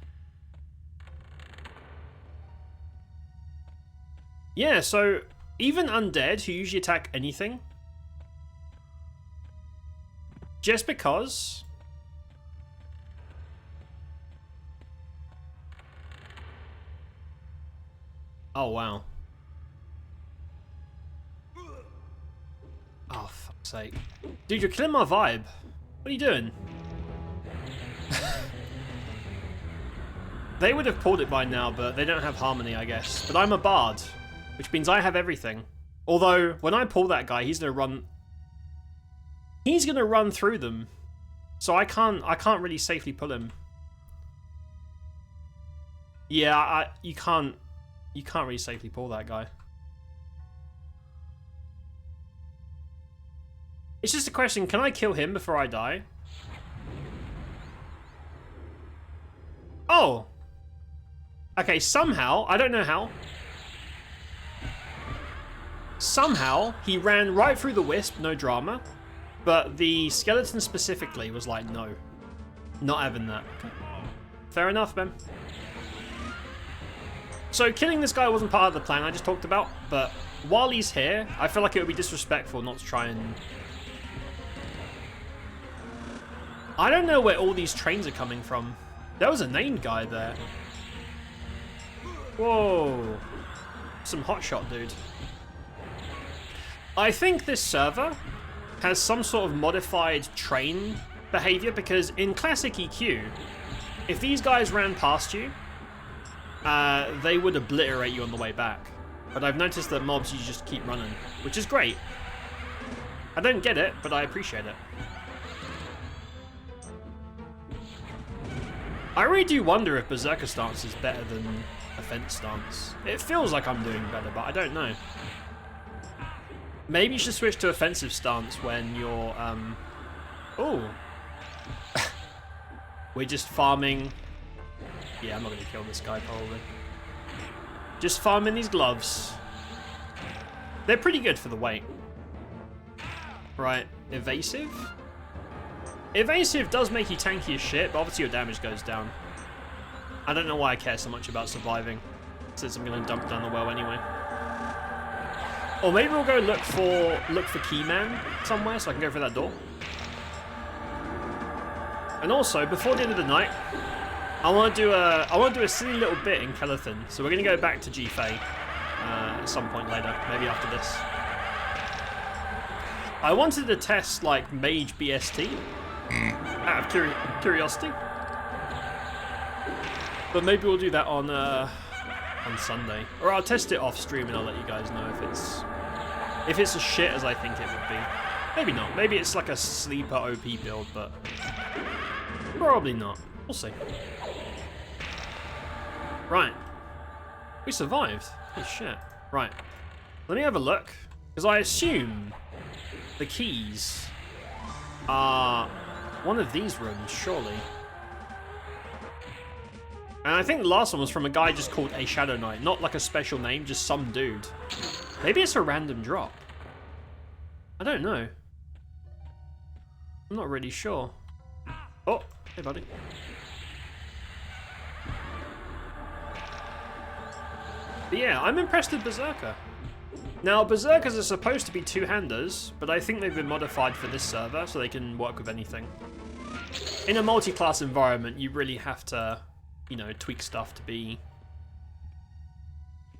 Yeah, so even undead who usually attack anything, just because oh wow. Oh fuck's sake. Dude, you're killing my vibe. What are you doing? They would have pulled it by now, but they don't have harmony, I guess. But I'm a bard, which means I have everything. Although, when I pull that guy, he's gonna run through them. So I can't really safely pull him. Yeah, you can't really safely pull that guy. It's just a question, can I kill him before I die? Oh! Okay, somehow, I don't know how. Somehow, he ran right through the wisp, no drama. But the skeleton specifically was like, no. Not having that. Fair enough, man. So, killing this guy wasn't part of the plan I just talked about, but while he's here, I feel like it would be disrespectful not to try and... I don't know where all these trains are coming from. There was a named guy there. Whoa. Some hotshot, dude. I think this server has some sort of modified train behavior, because in classic EQ, if these guys ran past you, they would obliterate you on the way back. But I've noticed that mobs, you just keep running, which is great. I don't get it, but I appreciate it. I really do wonder if Berserker stance is better than Offense stance. It feels like I'm doing better, but I don't know. Maybe you should switch to offensive stance when you're, oh. We're just farming. Yeah, I'm not going to kill this guy, probably. Just farming these gloves. They're pretty good for the weight. Right, evasive? Evasive does make you tanky as shit, but obviously your damage goes down. I don't know why I care so much about surviving, since I'm going to dump down the well anyway. Or maybe we'll go look for Keyman somewhere, so I can go through that door. And also, before the end of the night, I want to do a silly little bit in Kelethin. So we're going to go back to G-Fei at some point later, maybe after this. I wanted to test like Mage BST out of curiosity, but maybe we'll do that on Sunday, or I'll test it off stream and I'll let you guys know if it's as shit as I think it would be. Maybe not. Maybe it's like a sleeper OP build, but probably not. We'll see. Right. We survived. Holy shit. Right. Let me have a look, because I assume the keys are one of these rooms, surely. And I think the last one was from a guy just called a Shadow Knight, not like a special name, just some dude. Maybe it's a random drop. I don't know. I'm not really sure. Oh, hey buddy. But yeah, I'm impressed with Berserker. Now, Berserkers are supposed to be two-handers, but I think they've been modified for this server so they can work with anything. In a multi-class environment, you really have to, you know, tweak stuff to be...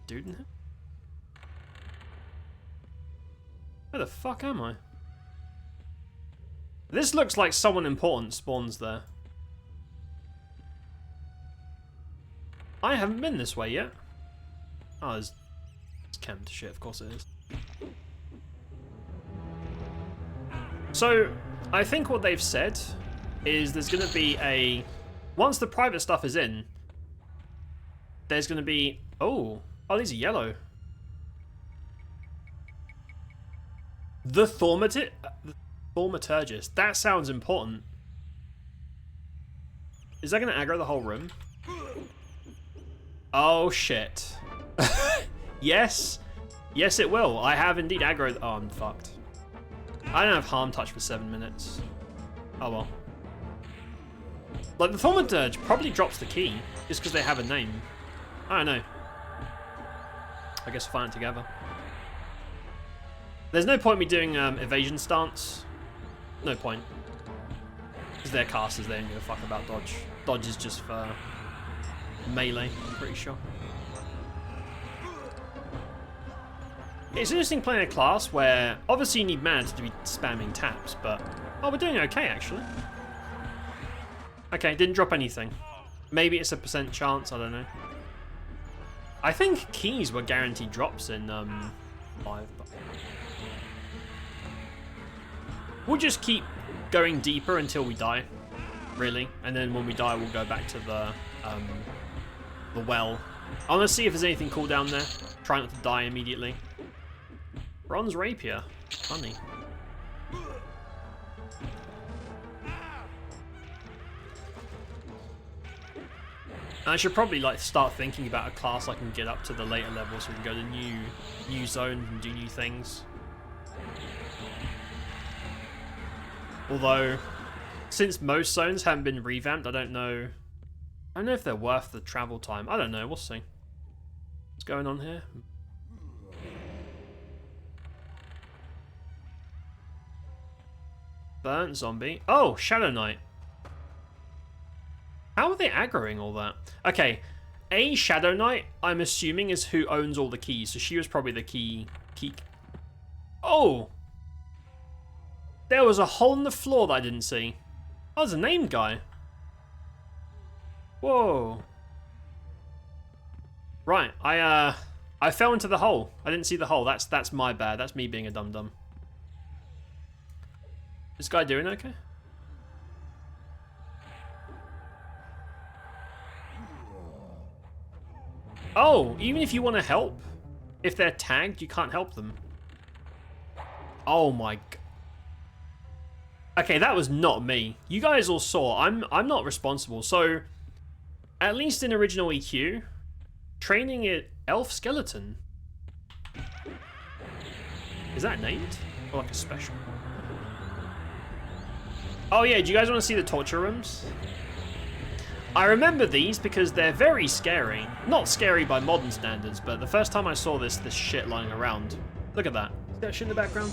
Dude in here? Where the fuck am I? This looks like someone important spawns there. I haven't been this way yet. Oh, there's camped shit, of course it is. So, I think what they've said is there's going to be a... Once the private stuff is in, there's going to be... Oh, these are yellow. The Thaumaturgist. That sounds important. Is that going to aggro the whole room? Oh, shit. Yes. Yes, it will. I have indeed aggroed... Oh, I'm fucked. I don't have harm touch for 7 minutes. Oh well. Like, the Thaumaturge probably drops the key just because they have a name. I don't know. I guess we'll find it together. There's no point me doing evasion stance. No point. Because they're casters, they don't give a fuck about dodge. Dodge is just for melee, I'm pretty sure. It's interesting playing a class where obviously you need mana to be spamming taps, but oh, we're doing okay actually. Okay, didn't drop anything. Maybe it's a % chance, I don't know. I think keys were guaranteed drops in 5, but we'll just keep going deeper until we die, really, and then when we die, we'll go back to the well. I want to see if there's anything cool down there. Try not to die immediately. Bronze rapier, funny. I should probably like start thinking about a class I can get up to the later levels so we can go to new zones and do new things. Although, since most zones haven't been revamped, I don't know if they're worth the travel time. I don't know, we'll see. What's going on here? Burnt zombie. Oh, Shadow Knight. How are they aggroing all that? Okay, a Shadow Knight, I'm assuming, is who owns all the keys. So she was probably the key. Oh! There was a hole in the floor that I didn't see. Oh, there's a named guy. Whoa. Right, I fell into the hole. I didn't see the hole. That's my bad. That's me being a dum-dum. This guy doing okay? Oh, even if you want to help, if they're tagged, you can't help them. Oh my god. Okay, that was not me. You guys all saw. I'm not responsible. So, at least in original EQ, training it elf skeleton. Is that named? Or like a special? Oh yeah, do you guys want to see the torture rooms? I remember these because they're very scary. Not scary by modern standards, but the first time I saw this shit lying around. Look at that. See that shit in the background?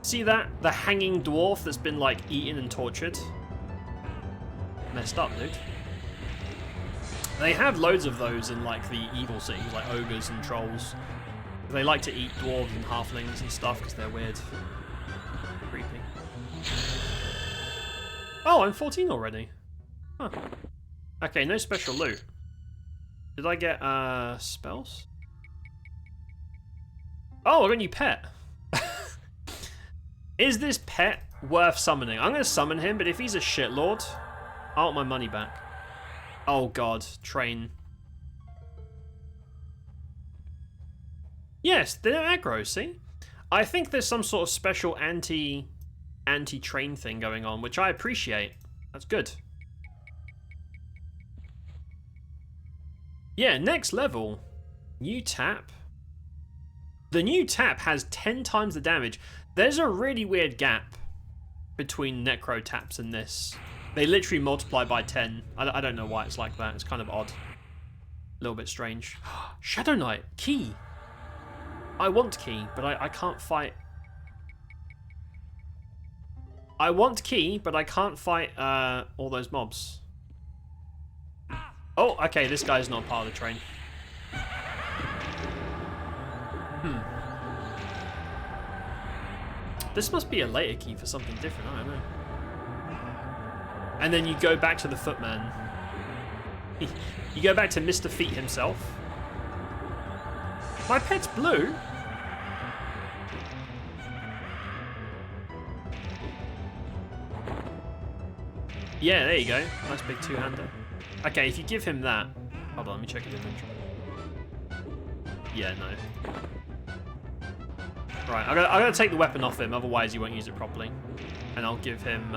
See that? The hanging dwarf that's been like eaten and tortured. Messed up, dude. They have loads of those in like the evil cities, like ogres and trolls. They like to eat dwarves and halflings and stuff because they're weird. Creepy. Oh, I'm 14 already. Huh. Okay, no special loot. Did I get spells? Oh, I got a new pet. Is this pet worth summoning? I'm going to summon him, but if he's a shitlord, I want my money back. Oh god, train. Yes, they're aggro, see? I think there's some sort of special anti-train thing going on, which I appreciate. That's good. Yeah, next level. New tap. The new tap has 10 times the damage. There's a really weird gap between necro taps and this. They literally multiply by 10. I don't know why it's like that. It's kind of odd. A little bit strange. Shadow Knight. Key. I want key, but I can't fight. I want key, but I can't fight all those mobs. Oh, okay, this guy's not part of the train. This must be a later key for something different, I don't know. And then you go back to the footman. You go back to Mr. Feet himself. My pet's blue? Yeah, there you go. Nice big two-hander. Okay, if you give him that... Hold on, let me check his inventory. Yeah, no. Right, I gotta take the weapon off him, otherwise he won't use it properly. And I'll give him,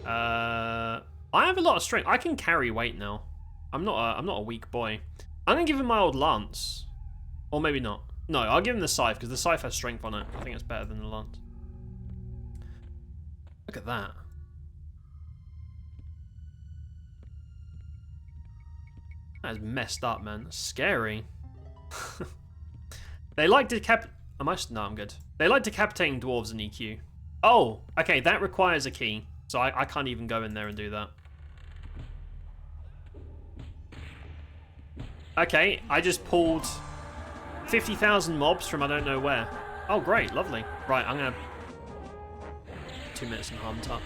I have a lot of strength. I can carry weight now. I'm not a weak boy. I'm gonna give him my old lance. Or maybe not. No, I'll give him the scythe, because the scythe has strength on it. I think it's better than the lance. Look at that. That is messed up, man. That's scary. They like No, I'm good. They like decapitating dwarves in EQ. Oh, okay, that requires a key. So I can't even go in there and do that. Okay, I just pulled 50,000 mobs from I don't know where. Oh, great, lovely. Right, I'm gonna... 2 minutes and harm touch.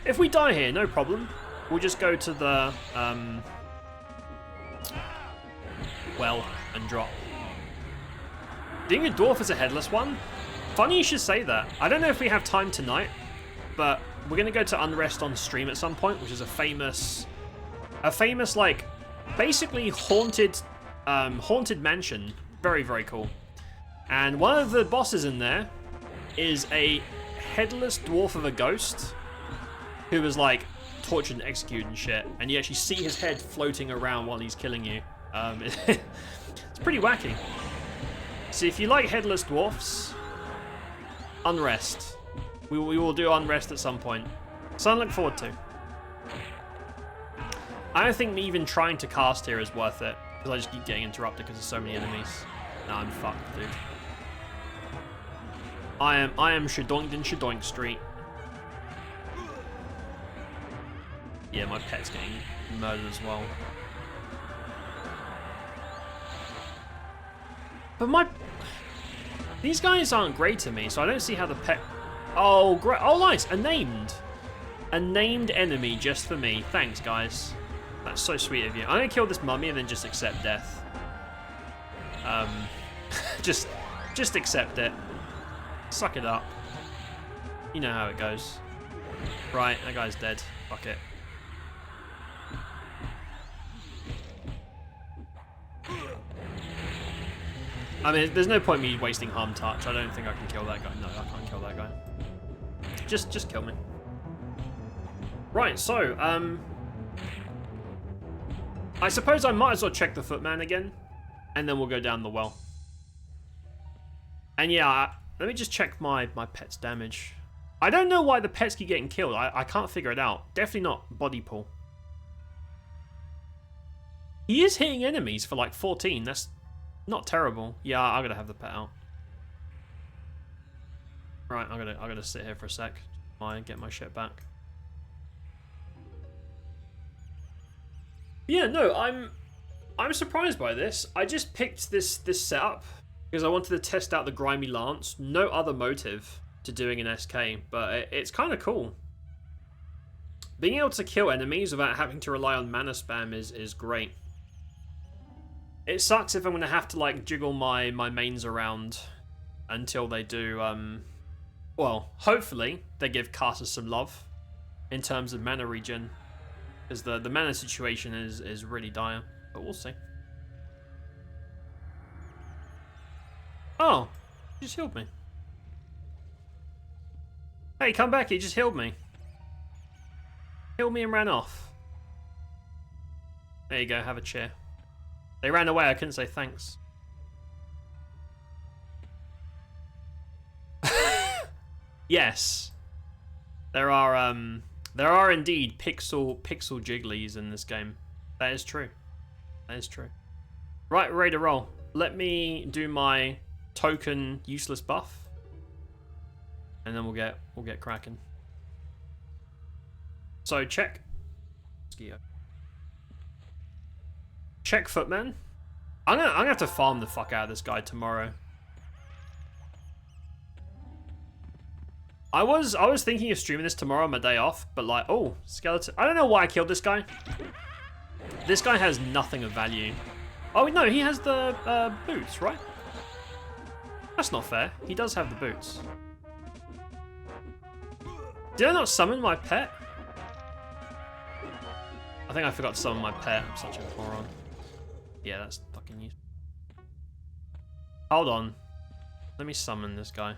If we die here, no problem. We'll just go to the well and drop. Being a dwarf is a headless one? Funny you should say that. I don't know if we have time tonight, but we're gonna go to Unrest on stream at some point, which is a famous like basically haunted mansion. Very, very cool. And one of the bosses in there is a headless dwarf of a ghost who was like tortured and executed and shit, and you actually see his head floating around while he's killing you. It's pretty wacky. So if you like headless dwarfs, Unrest. We will do Unrest at some point. Something to look forward to. I don't think me even trying to cast here is worth it, because I just keep getting interrupted because there's so many enemies. Nah, I'm fucked, dude. I am shadoinked in Shadoink Street. Yeah, my pet's getting murdered as well. But these guys aren't great to me, so I don't see how the pet... Oh, great. Oh, nice. A named enemy just for me. Thanks, guys. That's so sweet of you. I'm going to kill this mummy and then just accept death. Just accept it. Suck it up. You know how it goes. Right, that guy's dead. Fuck it. I mean, there's no point me wasting harm touch. I don't think I can kill that guy. No, I can't kill that guy. Just kill me. Right, so, I suppose I might as well check the footman again, and then we'll go down the well. And yeah, let me just check my pet's damage. I don't know why the pets keep getting killed. I can't figure it out. Definitely not body pull. He is hitting enemies for like 14. That's not terrible. Yeah, I'm gonna have the pet out. Right, I'm gonna sit here for a sec. Get my shit back. Yeah, no, I'm surprised by this. I just picked this setup because I wanted to test out the grimy lance. No other motive to doing an SK, but it's kind of cool. Being able to kill enemies without having to rely on mana spam is great. It sucks if I'm going to have to like jiggle my mains around until they do, well, hopefully they give casters some love in terms of mana regen, because the mana situation is really dire, but we'll see. Oh, he just healed me. Hey, come back, he just healed me. Healed me and ran off. There you go, have a chair. They ran away, I couldn't say thanks. Yes. There are indeed pixel jigglies in this game. That is true. That is true. Right, ready to roll. Let me do my token useless buff. And then we'll get cracking. So check. Check footman. I'm gonna have to farm the fuck out of this guy tomorrow. I was thinking of streaming this tomorrow on my day off, but like, oh, skeleton. I don't know why I killed this guy. This guy has nothing of value. Oh no, he has the boots, right? That's not fair. He does have the boots. Did I not summon my pet? I think I forgot to summon my pet. I'm such a moron. Yeah, that's fucking useful. Hold on. Let me summon this guy.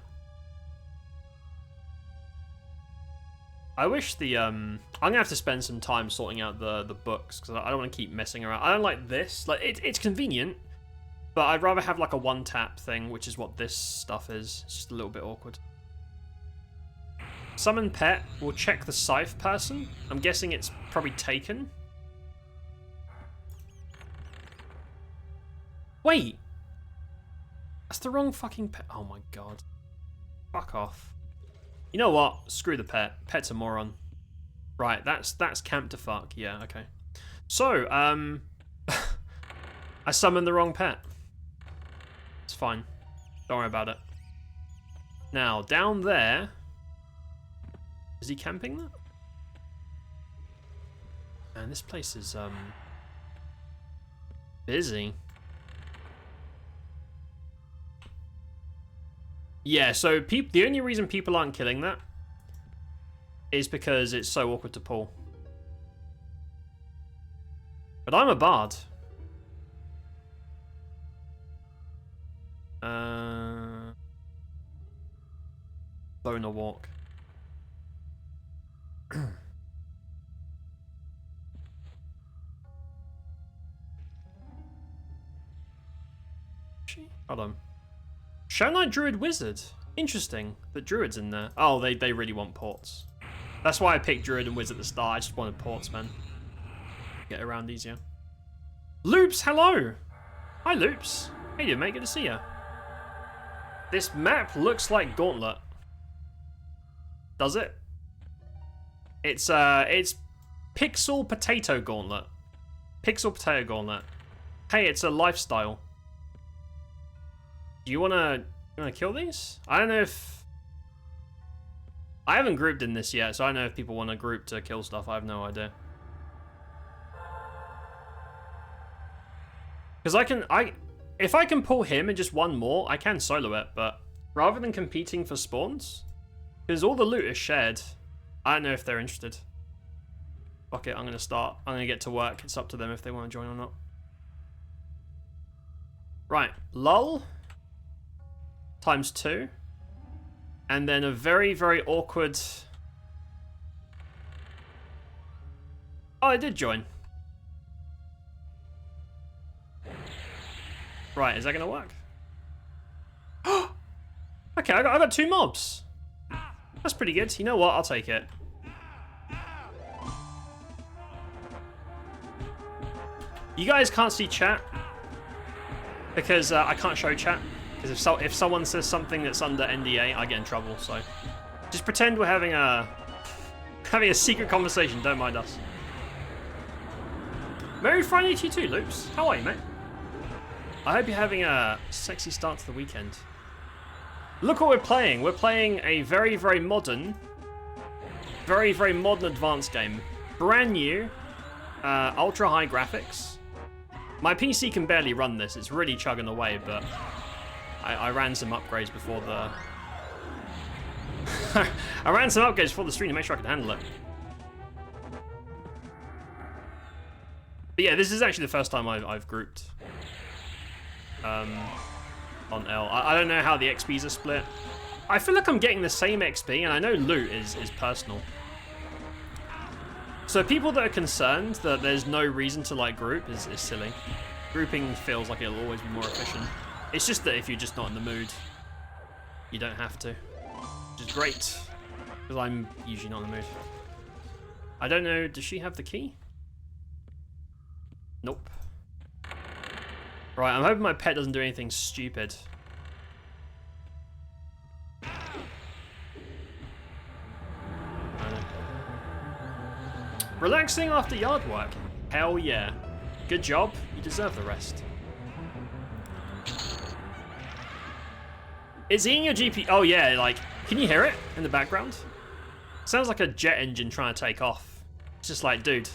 I wish the I'm gonna have to spend some time sorting out the books because I don't want to keep messing around. I don't like this. Like it's convenient, But I'd rather have like a one-tap thing, which is what this stuff is. It's just a little bit awkward. Summon pet. We'll check the scythe person. I'm guessing it's probably taken. Wait! That's the wrong fucking pet. Oh my god. Fuck off. You know what? Screw the pet. Pet's a moron. Right, that's camp to fuck. Yeah, okay. So, I summoned the wrong pet. It's fine. Don't worry about it. Now, down there... Is he camping there? Man, this place is, busy. Yeah, so the only reason people aren't killing that is because it's so awkward to pull. But I'm a bard. Boner walk. Hold on. Shadow Knight Druid Wizard. Interesting. The Druid's in there. Oh, they really want ports. That's why I picked Druid and Wizard at the start. I just wanted ports, man. Get around easier. Loops, hello! Hi, Loops. Hey, you mate. Good to see ya. This map looks like Gauntlet. Does it? It's Pixel Potato Gauntlet. Pixel Potato Gauntlet. Hey, it's a lifestyle. Do you wanna kill these? I don't know if... I haven't grouped in this yet, so I don't know if people want to group to kill stuff. I have no idea. Because if I can pull him and just one more, I can solo it, but rather than competing for spawns, because all the loot is shared, I don't know if they're interested. Fuck it, I'm gonna get to work. It's up to them if they want to join or not. Right, lull. ×2. And then a very, very awkward... Oh, I did join. Right, is that gonna work? Okay, I got 2 mobs. That's pretty good. You know what? I'll take it. You guys can't see chat because I can't show chat. Because if someone says something that's under NDA, I get in trouble. So just pretend we're having a secret conversation. Don't mind us. Merry Friday to you too, Loops. How are you, mate? I hope you're having a sexy start to the weekend. Look what we're playing. We're playing a very, very modern advanced game. Brand new, ultra high graphics. My PC can barely run this. It's really chugging away, but I ran some upgrades before the... I ran some upgrades before the stream to make sure I could handle it. But yeah, this is actually the first time I've grouped on L. I don't know how the XPs are split. I feel like I'm getting the same XP, and I know loot is personal. So people that are concerned that there's no reason to like group is silly. Grouping feels like it'll always be more efficient. It's just that if you're just not in the mood, you don't have to. Which is great, because I'm usually not in the mood. I don't know, does she have the key? Nope. Right, I'm hoping my pet doesn't do anything stupid. Relaxing after yard work? Hell yeah. Good job, you deserve the rest. Is he in your GP? Oh yeah, like, can you hear it in the background? Sounds like a jet engine trying to take off. It's just like, dude,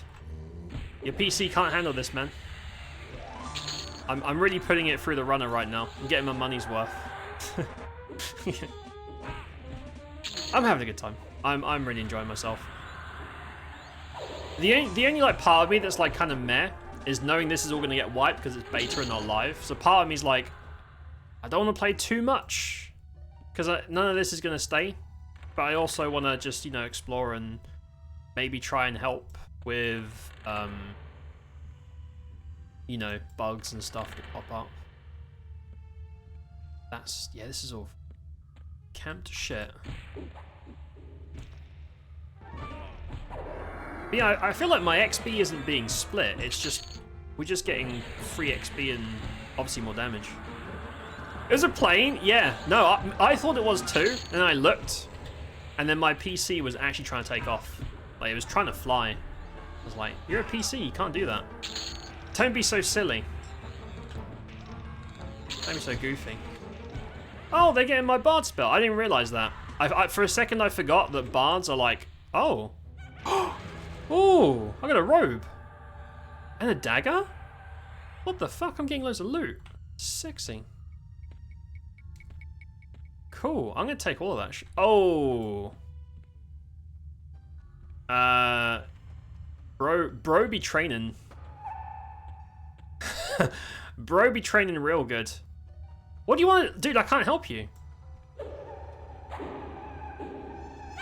your PC can't handle this, man. I'm really putting it through the runner right now. I'm getting my money's worth. I'm having a good time. I'm really enjoying myself. The only like part of me that's like kind of meh is knowing this is all gonna get wiped because it's beta and not live. So part of me's like, I don't want to play too much because none of this is gonna stay. But I also want to just, you know, explore and maybe try and help with you know, bugs and stuff that pop up. That's, yeah, this is all camped shit. But yeah, I feel like my XP isn't being split. It's just, we're just getting free XP and obviously more damage. Is it a plane? Yeah. No, I thought it was too, and I looked, and then my PC was actually trying to take off. Like, it was trying to fly. I was like, you're a PC, you can't do that. Don't be so silly. Don't be so goofy. Oh, they're getting my bard spell. I didn't realize that. For a second, I forgot that bards are like, oh. Oh, I got a robe. And a dagger? What the fuck? I'm getting loads of loot. Sexy. Cool. I'm gonna take all of that shit. Oh. Bro be training. Bro be training real good. What do you want? Dude, I can't help you.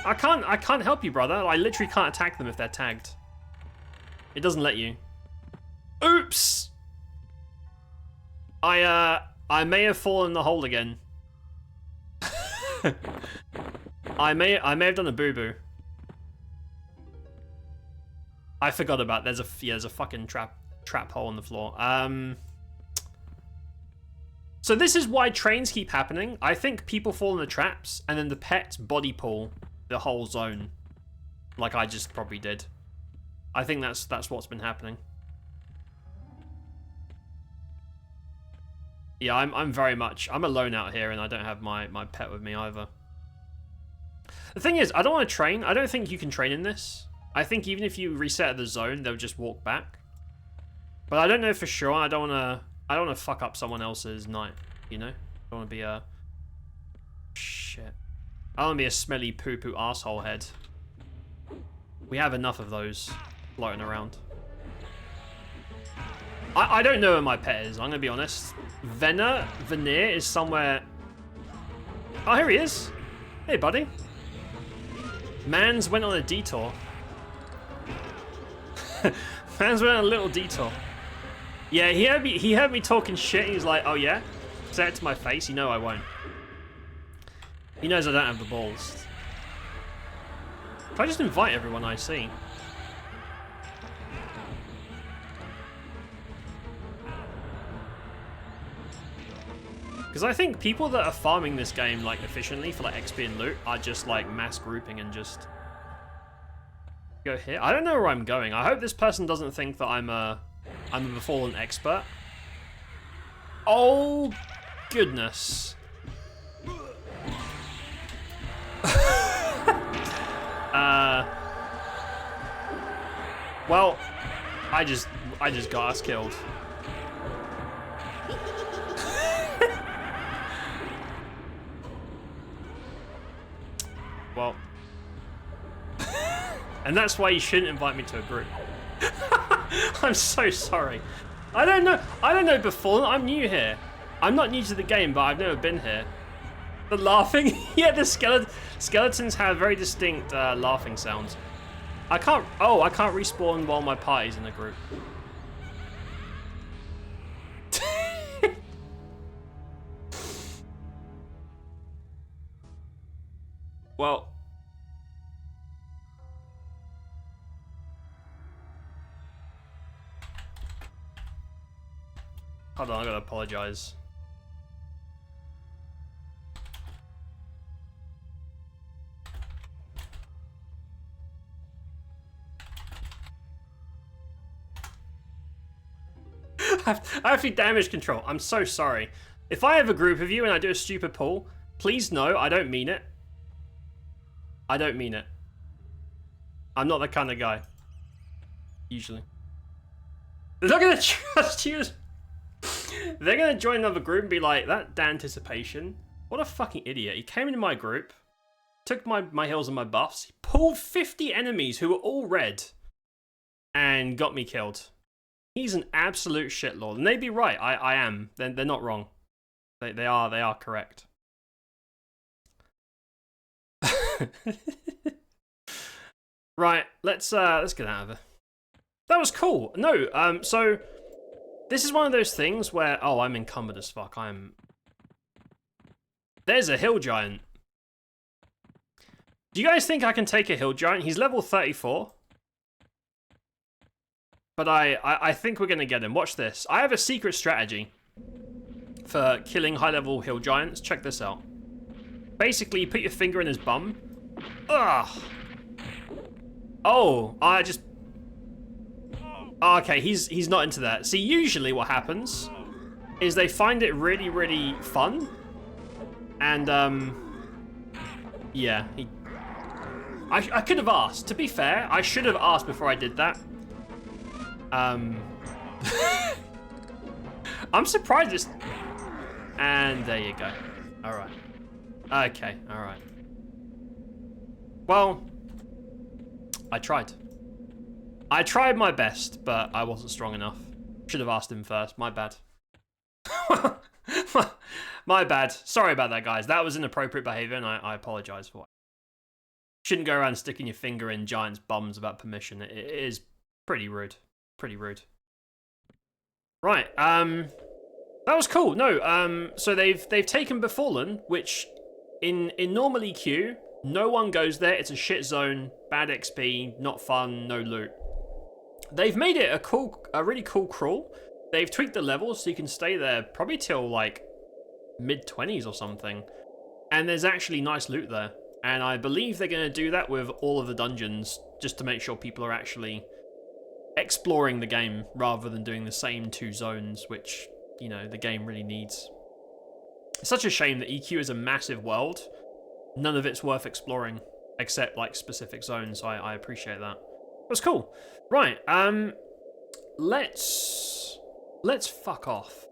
I can't help you, brother. I literally can't attack them if they're tagged. It doesn't let you. Oops! I may have fallen in the hole again. I may have done a boo-boo. I forgot about there's a fucking trap hole in the floor. So this is why trains keep happening. I think people fall in the traps and then the pets body pull the whole zone. Like I just probably did. I think that's what's been happening. Yeah, I'm alone out here and I don't have my pet with me either. The thing is, I don't want to train. I don't think you can train in this. I think even if you reset the zone, they'll just walk back. But I don't know for sure. I don't want to fuck up someone else's night, you know? I don't want to be a... Shit. I don't want to be a smelly poo-poo asshole head. We have enough of those floating around. I don't know where my pet is, I'm going to be honest. Veneer is somewhere... Oh, here he is. Hey, buddy. Mans went on a detour. Mans went on a little detour. Yeah, he heard me talking shit. He's like, oh yeah? Say it to my face. You know I won't. He knows I don't have the balls. If I just invite everyone I see. Because I think people that are farming this game like efficiently for like XP and loot are just like mass grouping and just go here. I don't know where I'm going. I hope this person doesn't think that I'm a fallen expert. Oh goodness. Well, I just got us killed. Well, and that's why you shouldn't invite me to a group. I'm so sorry. I don't know before. I'm new here. I'm not new to the game, but I've never been here. The laughing, yeah, the skeletons have very distinct laughing sounds. I can't respawn while my party's in a group. Well, hold on, I gotta apologize. I have to damage control. I'm so sorry. If I have a group of you and I do a stupid pull, please know I don't mean it. I don't mean it. I'm not that kind of guy. Usually. They're not gonna trust you. They're gonna join another group and be like, that anticipation. What a fucking idiot. He came into my group, took my heals and my buffs, pulled 50 enemies who were all red, and got me killed. He's an absolute shitlord. And they'd be right. I am. They're not wrong. They are correct. Right, let's get out of here. That was cool. No, so this is one of those things where I'm encumbered as fuck. There's a hill giant. Do you guys think I can take a hill giant? He's level 34. But I think we're going to get him. Watch this. I have a secret strategy for killing high-level hill giants. Check this out. Basically, you put your finger in his bum. Ugh. Oh, I just... Oh, okay, he's not into that. See, usually what happens is they find it really, really fun. And, yeah, I could have asked. To be fair, I should have asked before I did that. I'm surprised it's... And there you go. Alright. Okay, alright. Well, I tried. I tried my best, but I wasn't strong enough. Should have asked him first. My bad. My bad. Sorry about that, guys. That was inappropriate behavior, and I apologize for it. Shouldn't go around sticking your finger in giants' bums without permission. It is pretty rude. Pretty rude. Right, that was cool. No, so they've taken Befallen, which in normal EQ, no one goes there. It's a shit zone, bad XP, not fun, no loot. They've made it a really cool crawl. They've tweaked the levels so you can stay there probably till like mid-20s or something. And there's actually nice loot there. And I believe they're going to do that with all of the dungeons just to make sure people are actually exploring the game rather than doing the same 2 zones, which, you know, the game really needs. It's such a shame that EQ is a massive world. None of it's worth exploring except like specific zones. So I appreciate that. It was cool. Right, let's fuck off.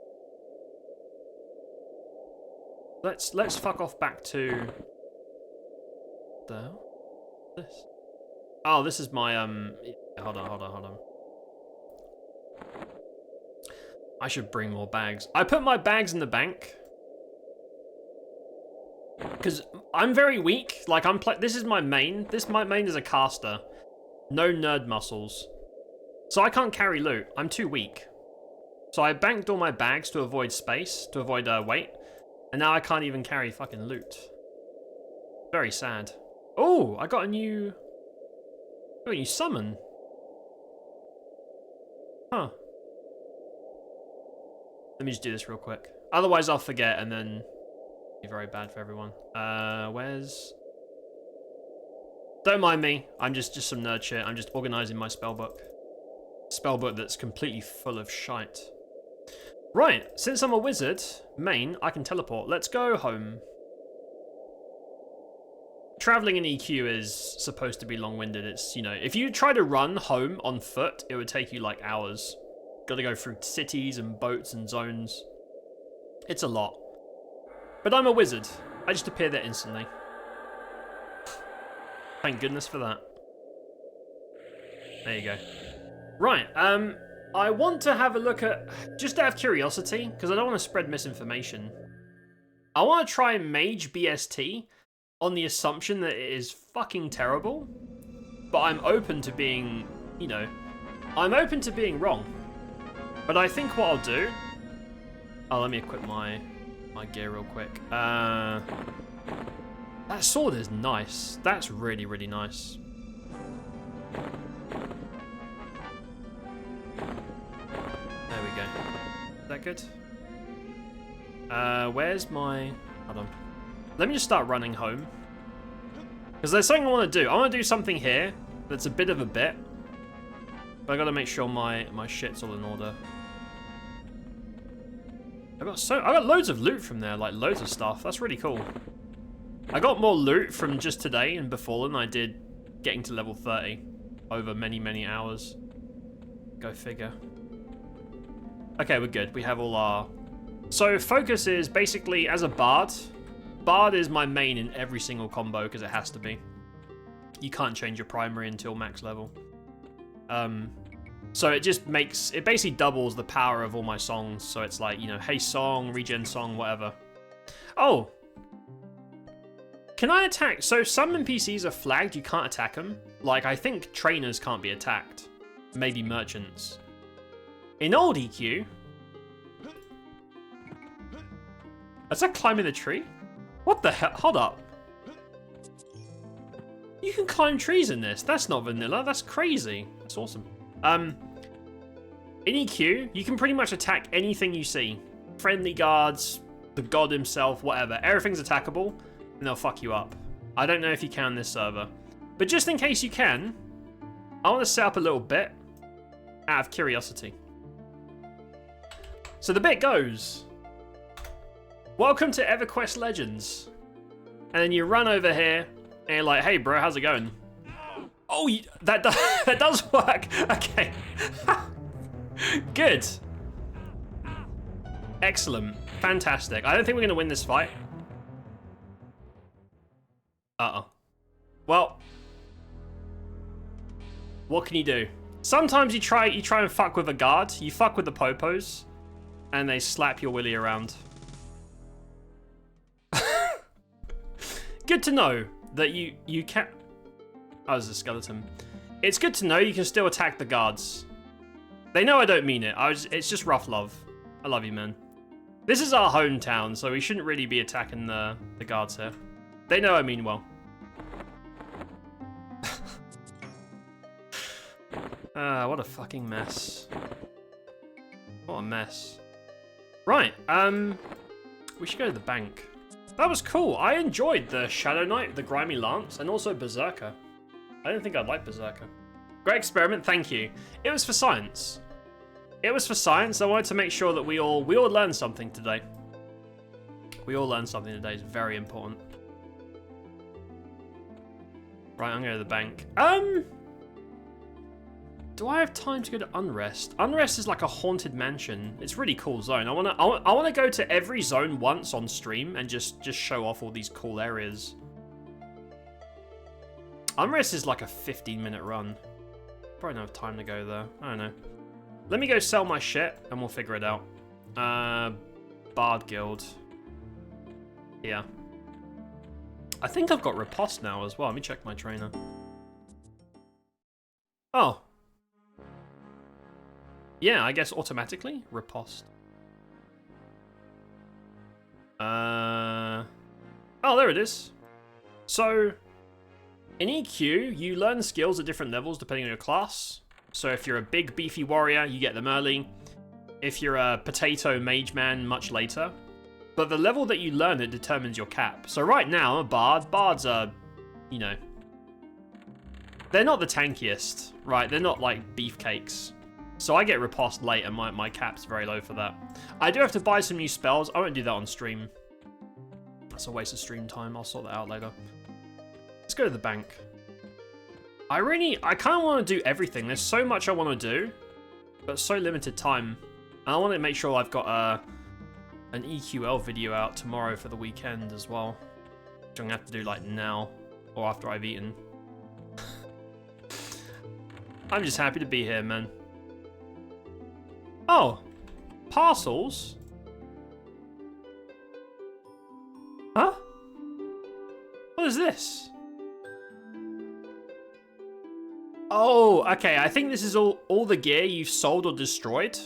Let's fuck off back to this. Oh, this is my hold on. I should bring more bags. I put my bags in the bank because I'm very weak. Like this is my main. My main is a caster. No nerd muscles. So I can't carry loot. I'm too weak. So I banked all my bags to avoid space, to avoid weight. And now I can't even carry fucking loot. Very sad. Oh, I got a new summon. Huh. Let me just do this real quick. Otherwise I'll forget and then it'll be very bad for everyone. Where's... Don't mind me. I'm just some nerd shit. I'm just organizing my spellbook. Spellbook that's completely full of shite. Right, since I'm a wizard, main, I can teleport. Let's go home. Traveling in EQ is supposed to be long-winded. It's, you know, if you try to run home on foot, it would take you like hours. Gotta go through cities and boats and zones. It's a lot. But I'm a wizard. I just appear there instantly. Thank goodness for that. There you go. Right, I want to have a look at, just out of curiosity, because I don't want to spread misinformation. I want to try Mage BST on the assumption that it is fucking terrible. But I'm open to being, you know, I'm open to being wrong. But I think what I'll do... Oh, let me equip my gear real quick. That sword is nice. That's really, really nice. There we go. Is that good? Where's my... Hold on. Let me just start running home. Because there's something I want to do. I want to do something here that's a bit of a bit. But I got to make sure my shit's all in order. I got loads of loot from there, like loads of stuff. That's really cool. I got more loot from just today in Befallen than I did getting to level 30 over many, many hours. Go figure. Okay, we're good. We have all our... So focus is basically as a bard. Bard is my main in every single combo because it has to be. You can't change your primary until max level. So it just makes... It basically doubles the power of all my songs. So it's like, you know, hey song, regen song, whatever. Oh! Can I attack? So some NPCs are flagged, you can't attack them. Like, I think trainers can't be attacked. Maybe merchants. In old EQ... Is that climbing the tree? What the hell? Hold up. You can climb trees in this. That's not vanilla. That's crazy. That's awesome. In EQ, you can pretty much attack anything you see. Friendly guards, the god himself, whatever. Everything's attackable, and they'll fuck you up. I don't know if you can on this server. But just in case you can, I want to set up a little bit out of curiosity. So the bit goes, welcome to EverQuest Legends. And then you run over here, and you're like, hey bro, how's it going? Oh, that does work. Okay. Good. Excellent. Fantastic. I don't think we're going to win this fight. Uh-oh. Well, what can you do? Sometimes you try and fuck with a guard. You fuck with the popos, and they slap your willy around. Good to know that you can... Oh, there's a skeleton. It's good to know you can still attack the guards. They know I don't mean it. It's just rough love. I love you, man. This is our hometown, so we shouldn't really be attacking the guards here. They know I mean well. What a fucking mess. What a mess. Right, we should go to the bank. That was cool. I enjoyed the Shadow Knight, the Grimy Lance, and also Berserker. I didn't think I'd like Berserker. Great experiment, thank you. It was for science. It was for science. I wanted to make sure that we all learned something today. We all learned something today. It's very important. Right, I'm going to the bank. Do I have time to go to Unrest? Unrest is like a haunted mansion. It's a really cool zone. I wanna go to every zone once on stream and just show off all these cool areas. Unrest is like a 15-minute run. Probably don't have time to go there. I don't know. Let me go sell my shit and we'll figure it out. Bard Guild. Yeah. I think I've got riposte now as well. Let me check my trainer. Oh. Yeah, I guess automatically riposte. Oh, there it is. So, in EQ, you learn skills at different levels depending on your class. So if you're a big beefy warrior, you get them early. If you're a potato mage man, much later. But the level that you learn it determines your cap. So right now, I'm a bard. Bards are, you know, they're not the tankiest, right? They're not like beefcakes. So I get riposte late and my cap's very low for that. I do have to buy some new spells. I won't do that on stream. That's a waste of stream time. I'll sort that out later. Let's go to the bank. I kind of want to do everything. There's so much I want to do, but so limited time. And I want to make sure I've got an EQL video out tomorrow for the weekend as well. Which I'm going to have to do like now or after I've eaten. I'm just happy to be here, man. Oh, parcels? Huh? What is this? Oh, okay. I think this is all the gear you've sold or destroyed.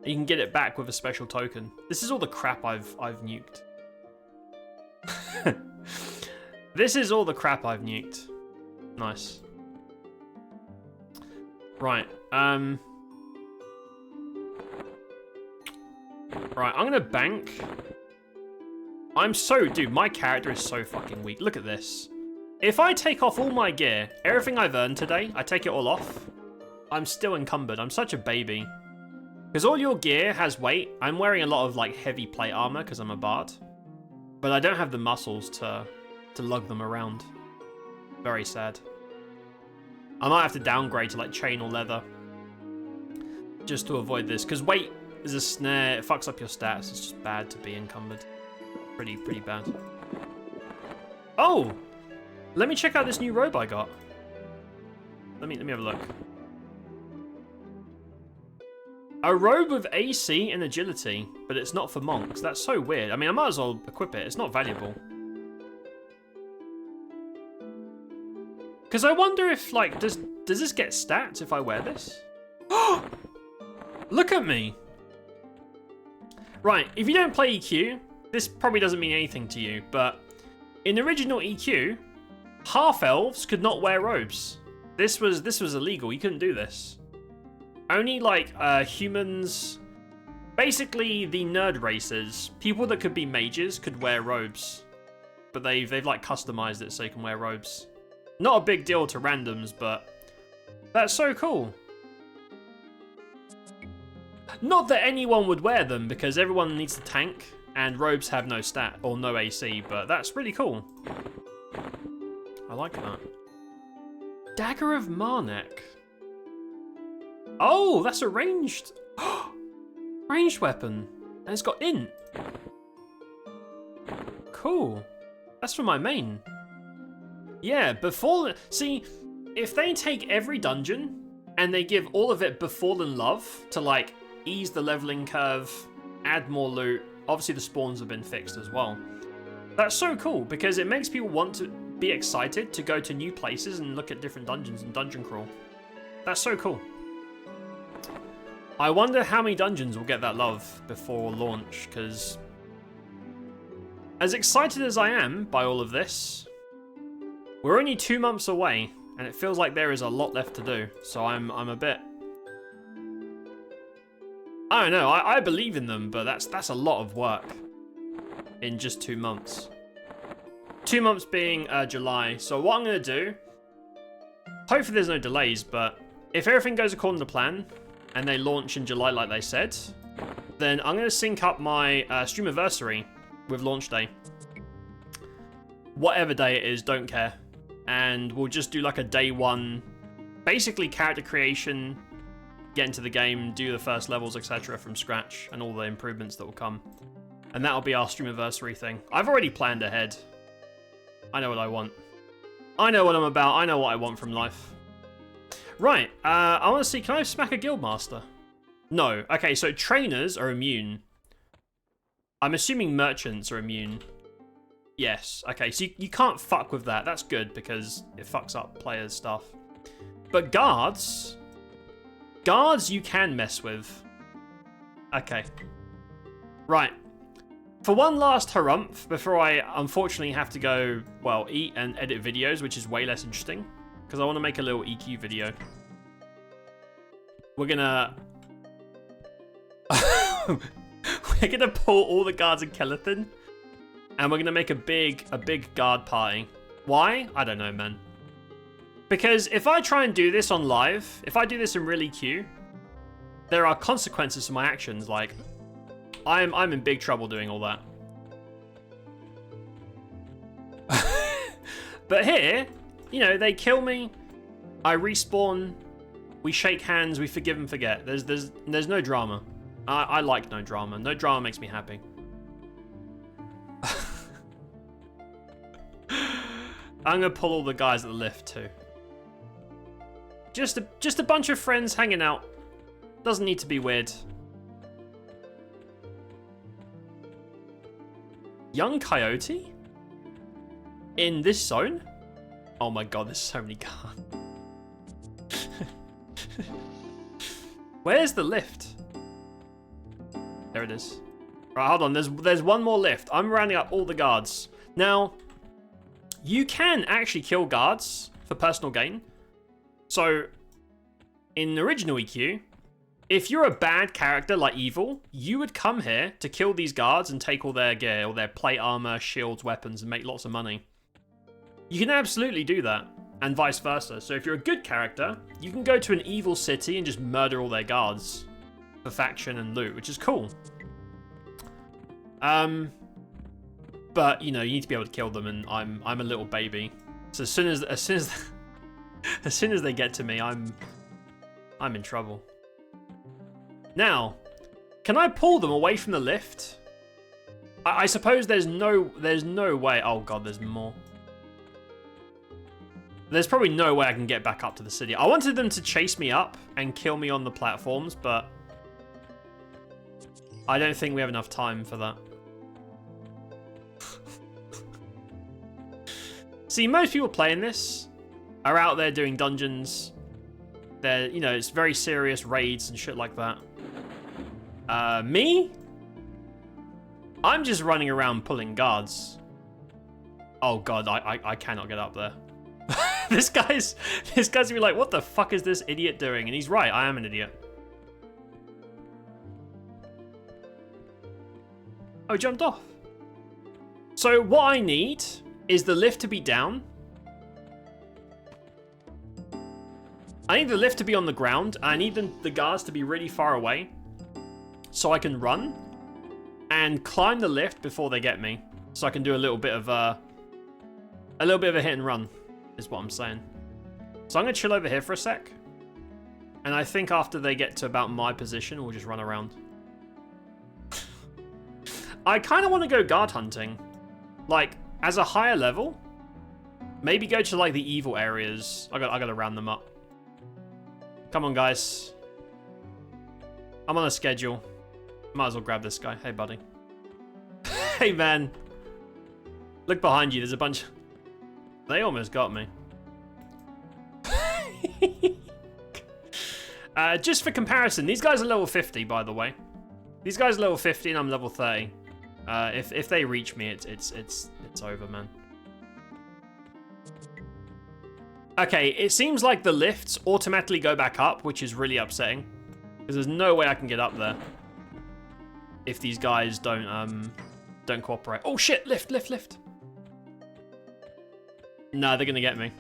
You can get it back with a special token. This is all the crap I've nuked. This is all the crap I've nuked. Nice. Right. Right, I'm gonna bank. Dude, my character is so fucking weak. Look at this. If I take off all my gear, everything I've earned today, I take it all off, I'm still encumbered. I'm such a baby. Because all your gear has weight. I'm wearing a lot of like heavy plate armor because I'm a bard. But I don't have the muscles to lug them around. Very sad. I might have to downgrade to like chain or leather. Just to avoid this. Because weight is a snare. It fucks up your stats. It's just bad to be encumbered. Pretty bad. Oh! Let me check out this new robe I got. Let me have a look. A robe of AC and agility, but it's not for monks. That's so weird. I mean, I might as well equip it. It's not valuable. Because I wonder if, like, does this get stats if I wear this? Look at me. Right, if you don't play EQ, this probably doesn't mean anything to you, but In original EQ, half-elves could not wear robes. This was illegal. You couldn't do this. Only like humans, basically the nerd races, people that could be mages could wear robes. But they've like customized it so you can wear robes. Not a big deal to randoms, but that's so cool. Not that anyone would wear them because everyone needs to tank and robes have no stat or no AC, but that's really cool. I like that. Dagger of Marnek. Oh, that's a ranged weapon. And it's got int. Cool. That's for my main. Yeah, see, if they take every dungeon and they give all of it Befallen Love to like ease the leveling curve, add more loot. Obviously the spawns have been fixed as well. That's so cool because it makes people want to be excited to go to new places and look at different dungeons and dungeon crawl. That's so cool. I wonder how many dungeons will get that love before launch, because as excited as I am by all of this, we're only 2 months away and it feels like there is a lot left to do. So I'm a bit, I don't know, I believe in them, but that's a lot of work in just 2 months. 2 months being July. So what I'm going to do, hopefully there's no delays, but if everything goes according to plan and they launch in July like they said, then I'm going to sync up my Streamiversary with launch day. Whatever day it is, don't care. And we'll just do like a day one, basically character creation, get into the game, do the first levels, etc. from scratch, and all the improvements that will come. And that'll be our Streamiversary thing. I've already planned ahead. I know what I want. I know what I'm about. I know what I want from life. Right, I want to see, can I smack a guildmaster? No. Okay, so trainers are immune. I'm assuming merchants are immune. Yes. Okay, so you can't fuck with that. That's good because it fucks up players' stuff. But guards you can mess with. Okay. Right. For one last harumph before I unfortunately have to go, well, eat and edit videos, which is way less interesting, because I want to make a little EQ video. We're gonna pull all the guards in Kelethin, and we're gonna make a big guard party. Why? I don't know, man. Because if I try and do this on live, if I do this in real EQ, there are consequences to my actions. Like, I'm in big trouble doing all that. But here, you know, they kill me, I respawn, we shake hands, we forgive and forget. There's no drama. I like no drama. No drama makes me happy. I'm gonna pull all the guys at the lift too. Just a bunch of friends hanging out. Doesn't need to be weird. Young Coyote? In this zone? Oh my god, there's so many guards. Where's the lift? There it is. Right, hold on. There's one more lift. I'm rounding up all the guards. Now, you can actually kill guards for personal gain. So, in original EQ, if you're a bad character like Evil, you would come here to kill these guards and take all their gear, all their plate armor, shields, weapons, and make lots of money. You can absolutely do that, and vice versa. So if you're a good character, you can go to an evil city and just murder all their guards for faction and loot, which is cool. But you know, you need to be able to kill them, and I'm a little baby. So as soon as they get to me, I'm in trouble. Now, can I pull them away from the lift? I suppose there's no way. Oh god, there's more. There's probably no way I can get back up to the city. I wanted them to chase me up and kill me on the platforms, but I don't think we have enough time for that. See, most people playing this are out there doing dungeons. They're, you know, it's very serious raids and shit like that. Me? I'm just running around pulling guards. Oh god, I cannot get up there. This guy's gonna be like, what the fuck is this idiot doing? And he's right, I am an idiot. Oh, he jumped off. So what I need is the lift to be down. I need the lift to be on the ground. I need the guards to be really far away so I can run and climb the lift before they get me. So I can do a little bit of a hit and run is what I'm saying. So I'm gonna chill over here for a sec. And I think after they get to about my position, we'll just run around. I kind of want to go guard hunting. Like, as a higher level, maybe go to like the evil areas. I gotta round them up. Come on, guys. I'm on a schedule. Might as well grab this guy. Hey, buddy. Hey, man. Look behind you. There's a bunch. They almost got me. Just for comparison, these guys are level 50, by the way. These guys are level 50 and I'm level 30. If they reach me, it's over, man. Okay, it seems like the lifts automatically go back up, which is really upsetting. Because there's no way I can get up there if these guys don't cooperate. Oh shit, lift. No, they're gonna get me.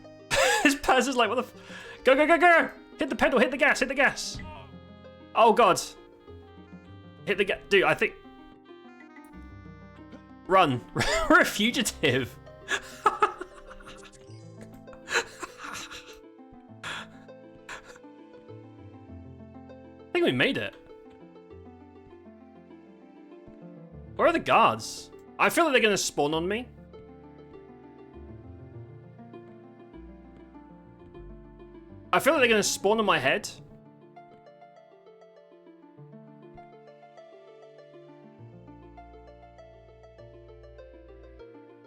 This person's like, what the go! Hit the pedal, hit the gas. Oh god. Hit the gas. Dude, I think... Run. We're a fugitive. I think we made it. Where are the guards? I feel like they're gonna spawn on me. I feel like they're gonna spawn on my head.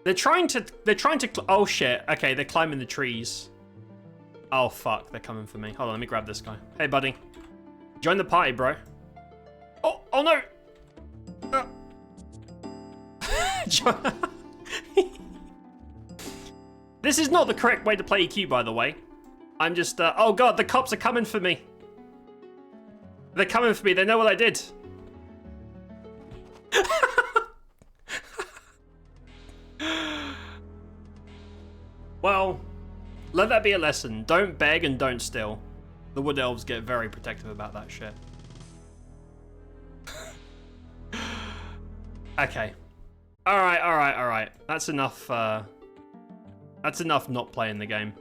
They're trying to, oh shit. Okay, they're climbing the trees. Oh fuck, they're coming for me. Hold on, let me grab this guy. Hey buddy. Join the party, bro. Oh no! This is not the correct way to play EQ, by the way. I'm just, oh god, the cops are coming for me. They're coming for me, they know what I did. Well, let that be a lesson. Don't beg and don't steal. The Wood Elves get very protective about that shit. Okay. Alright. That's enough, not playing the game.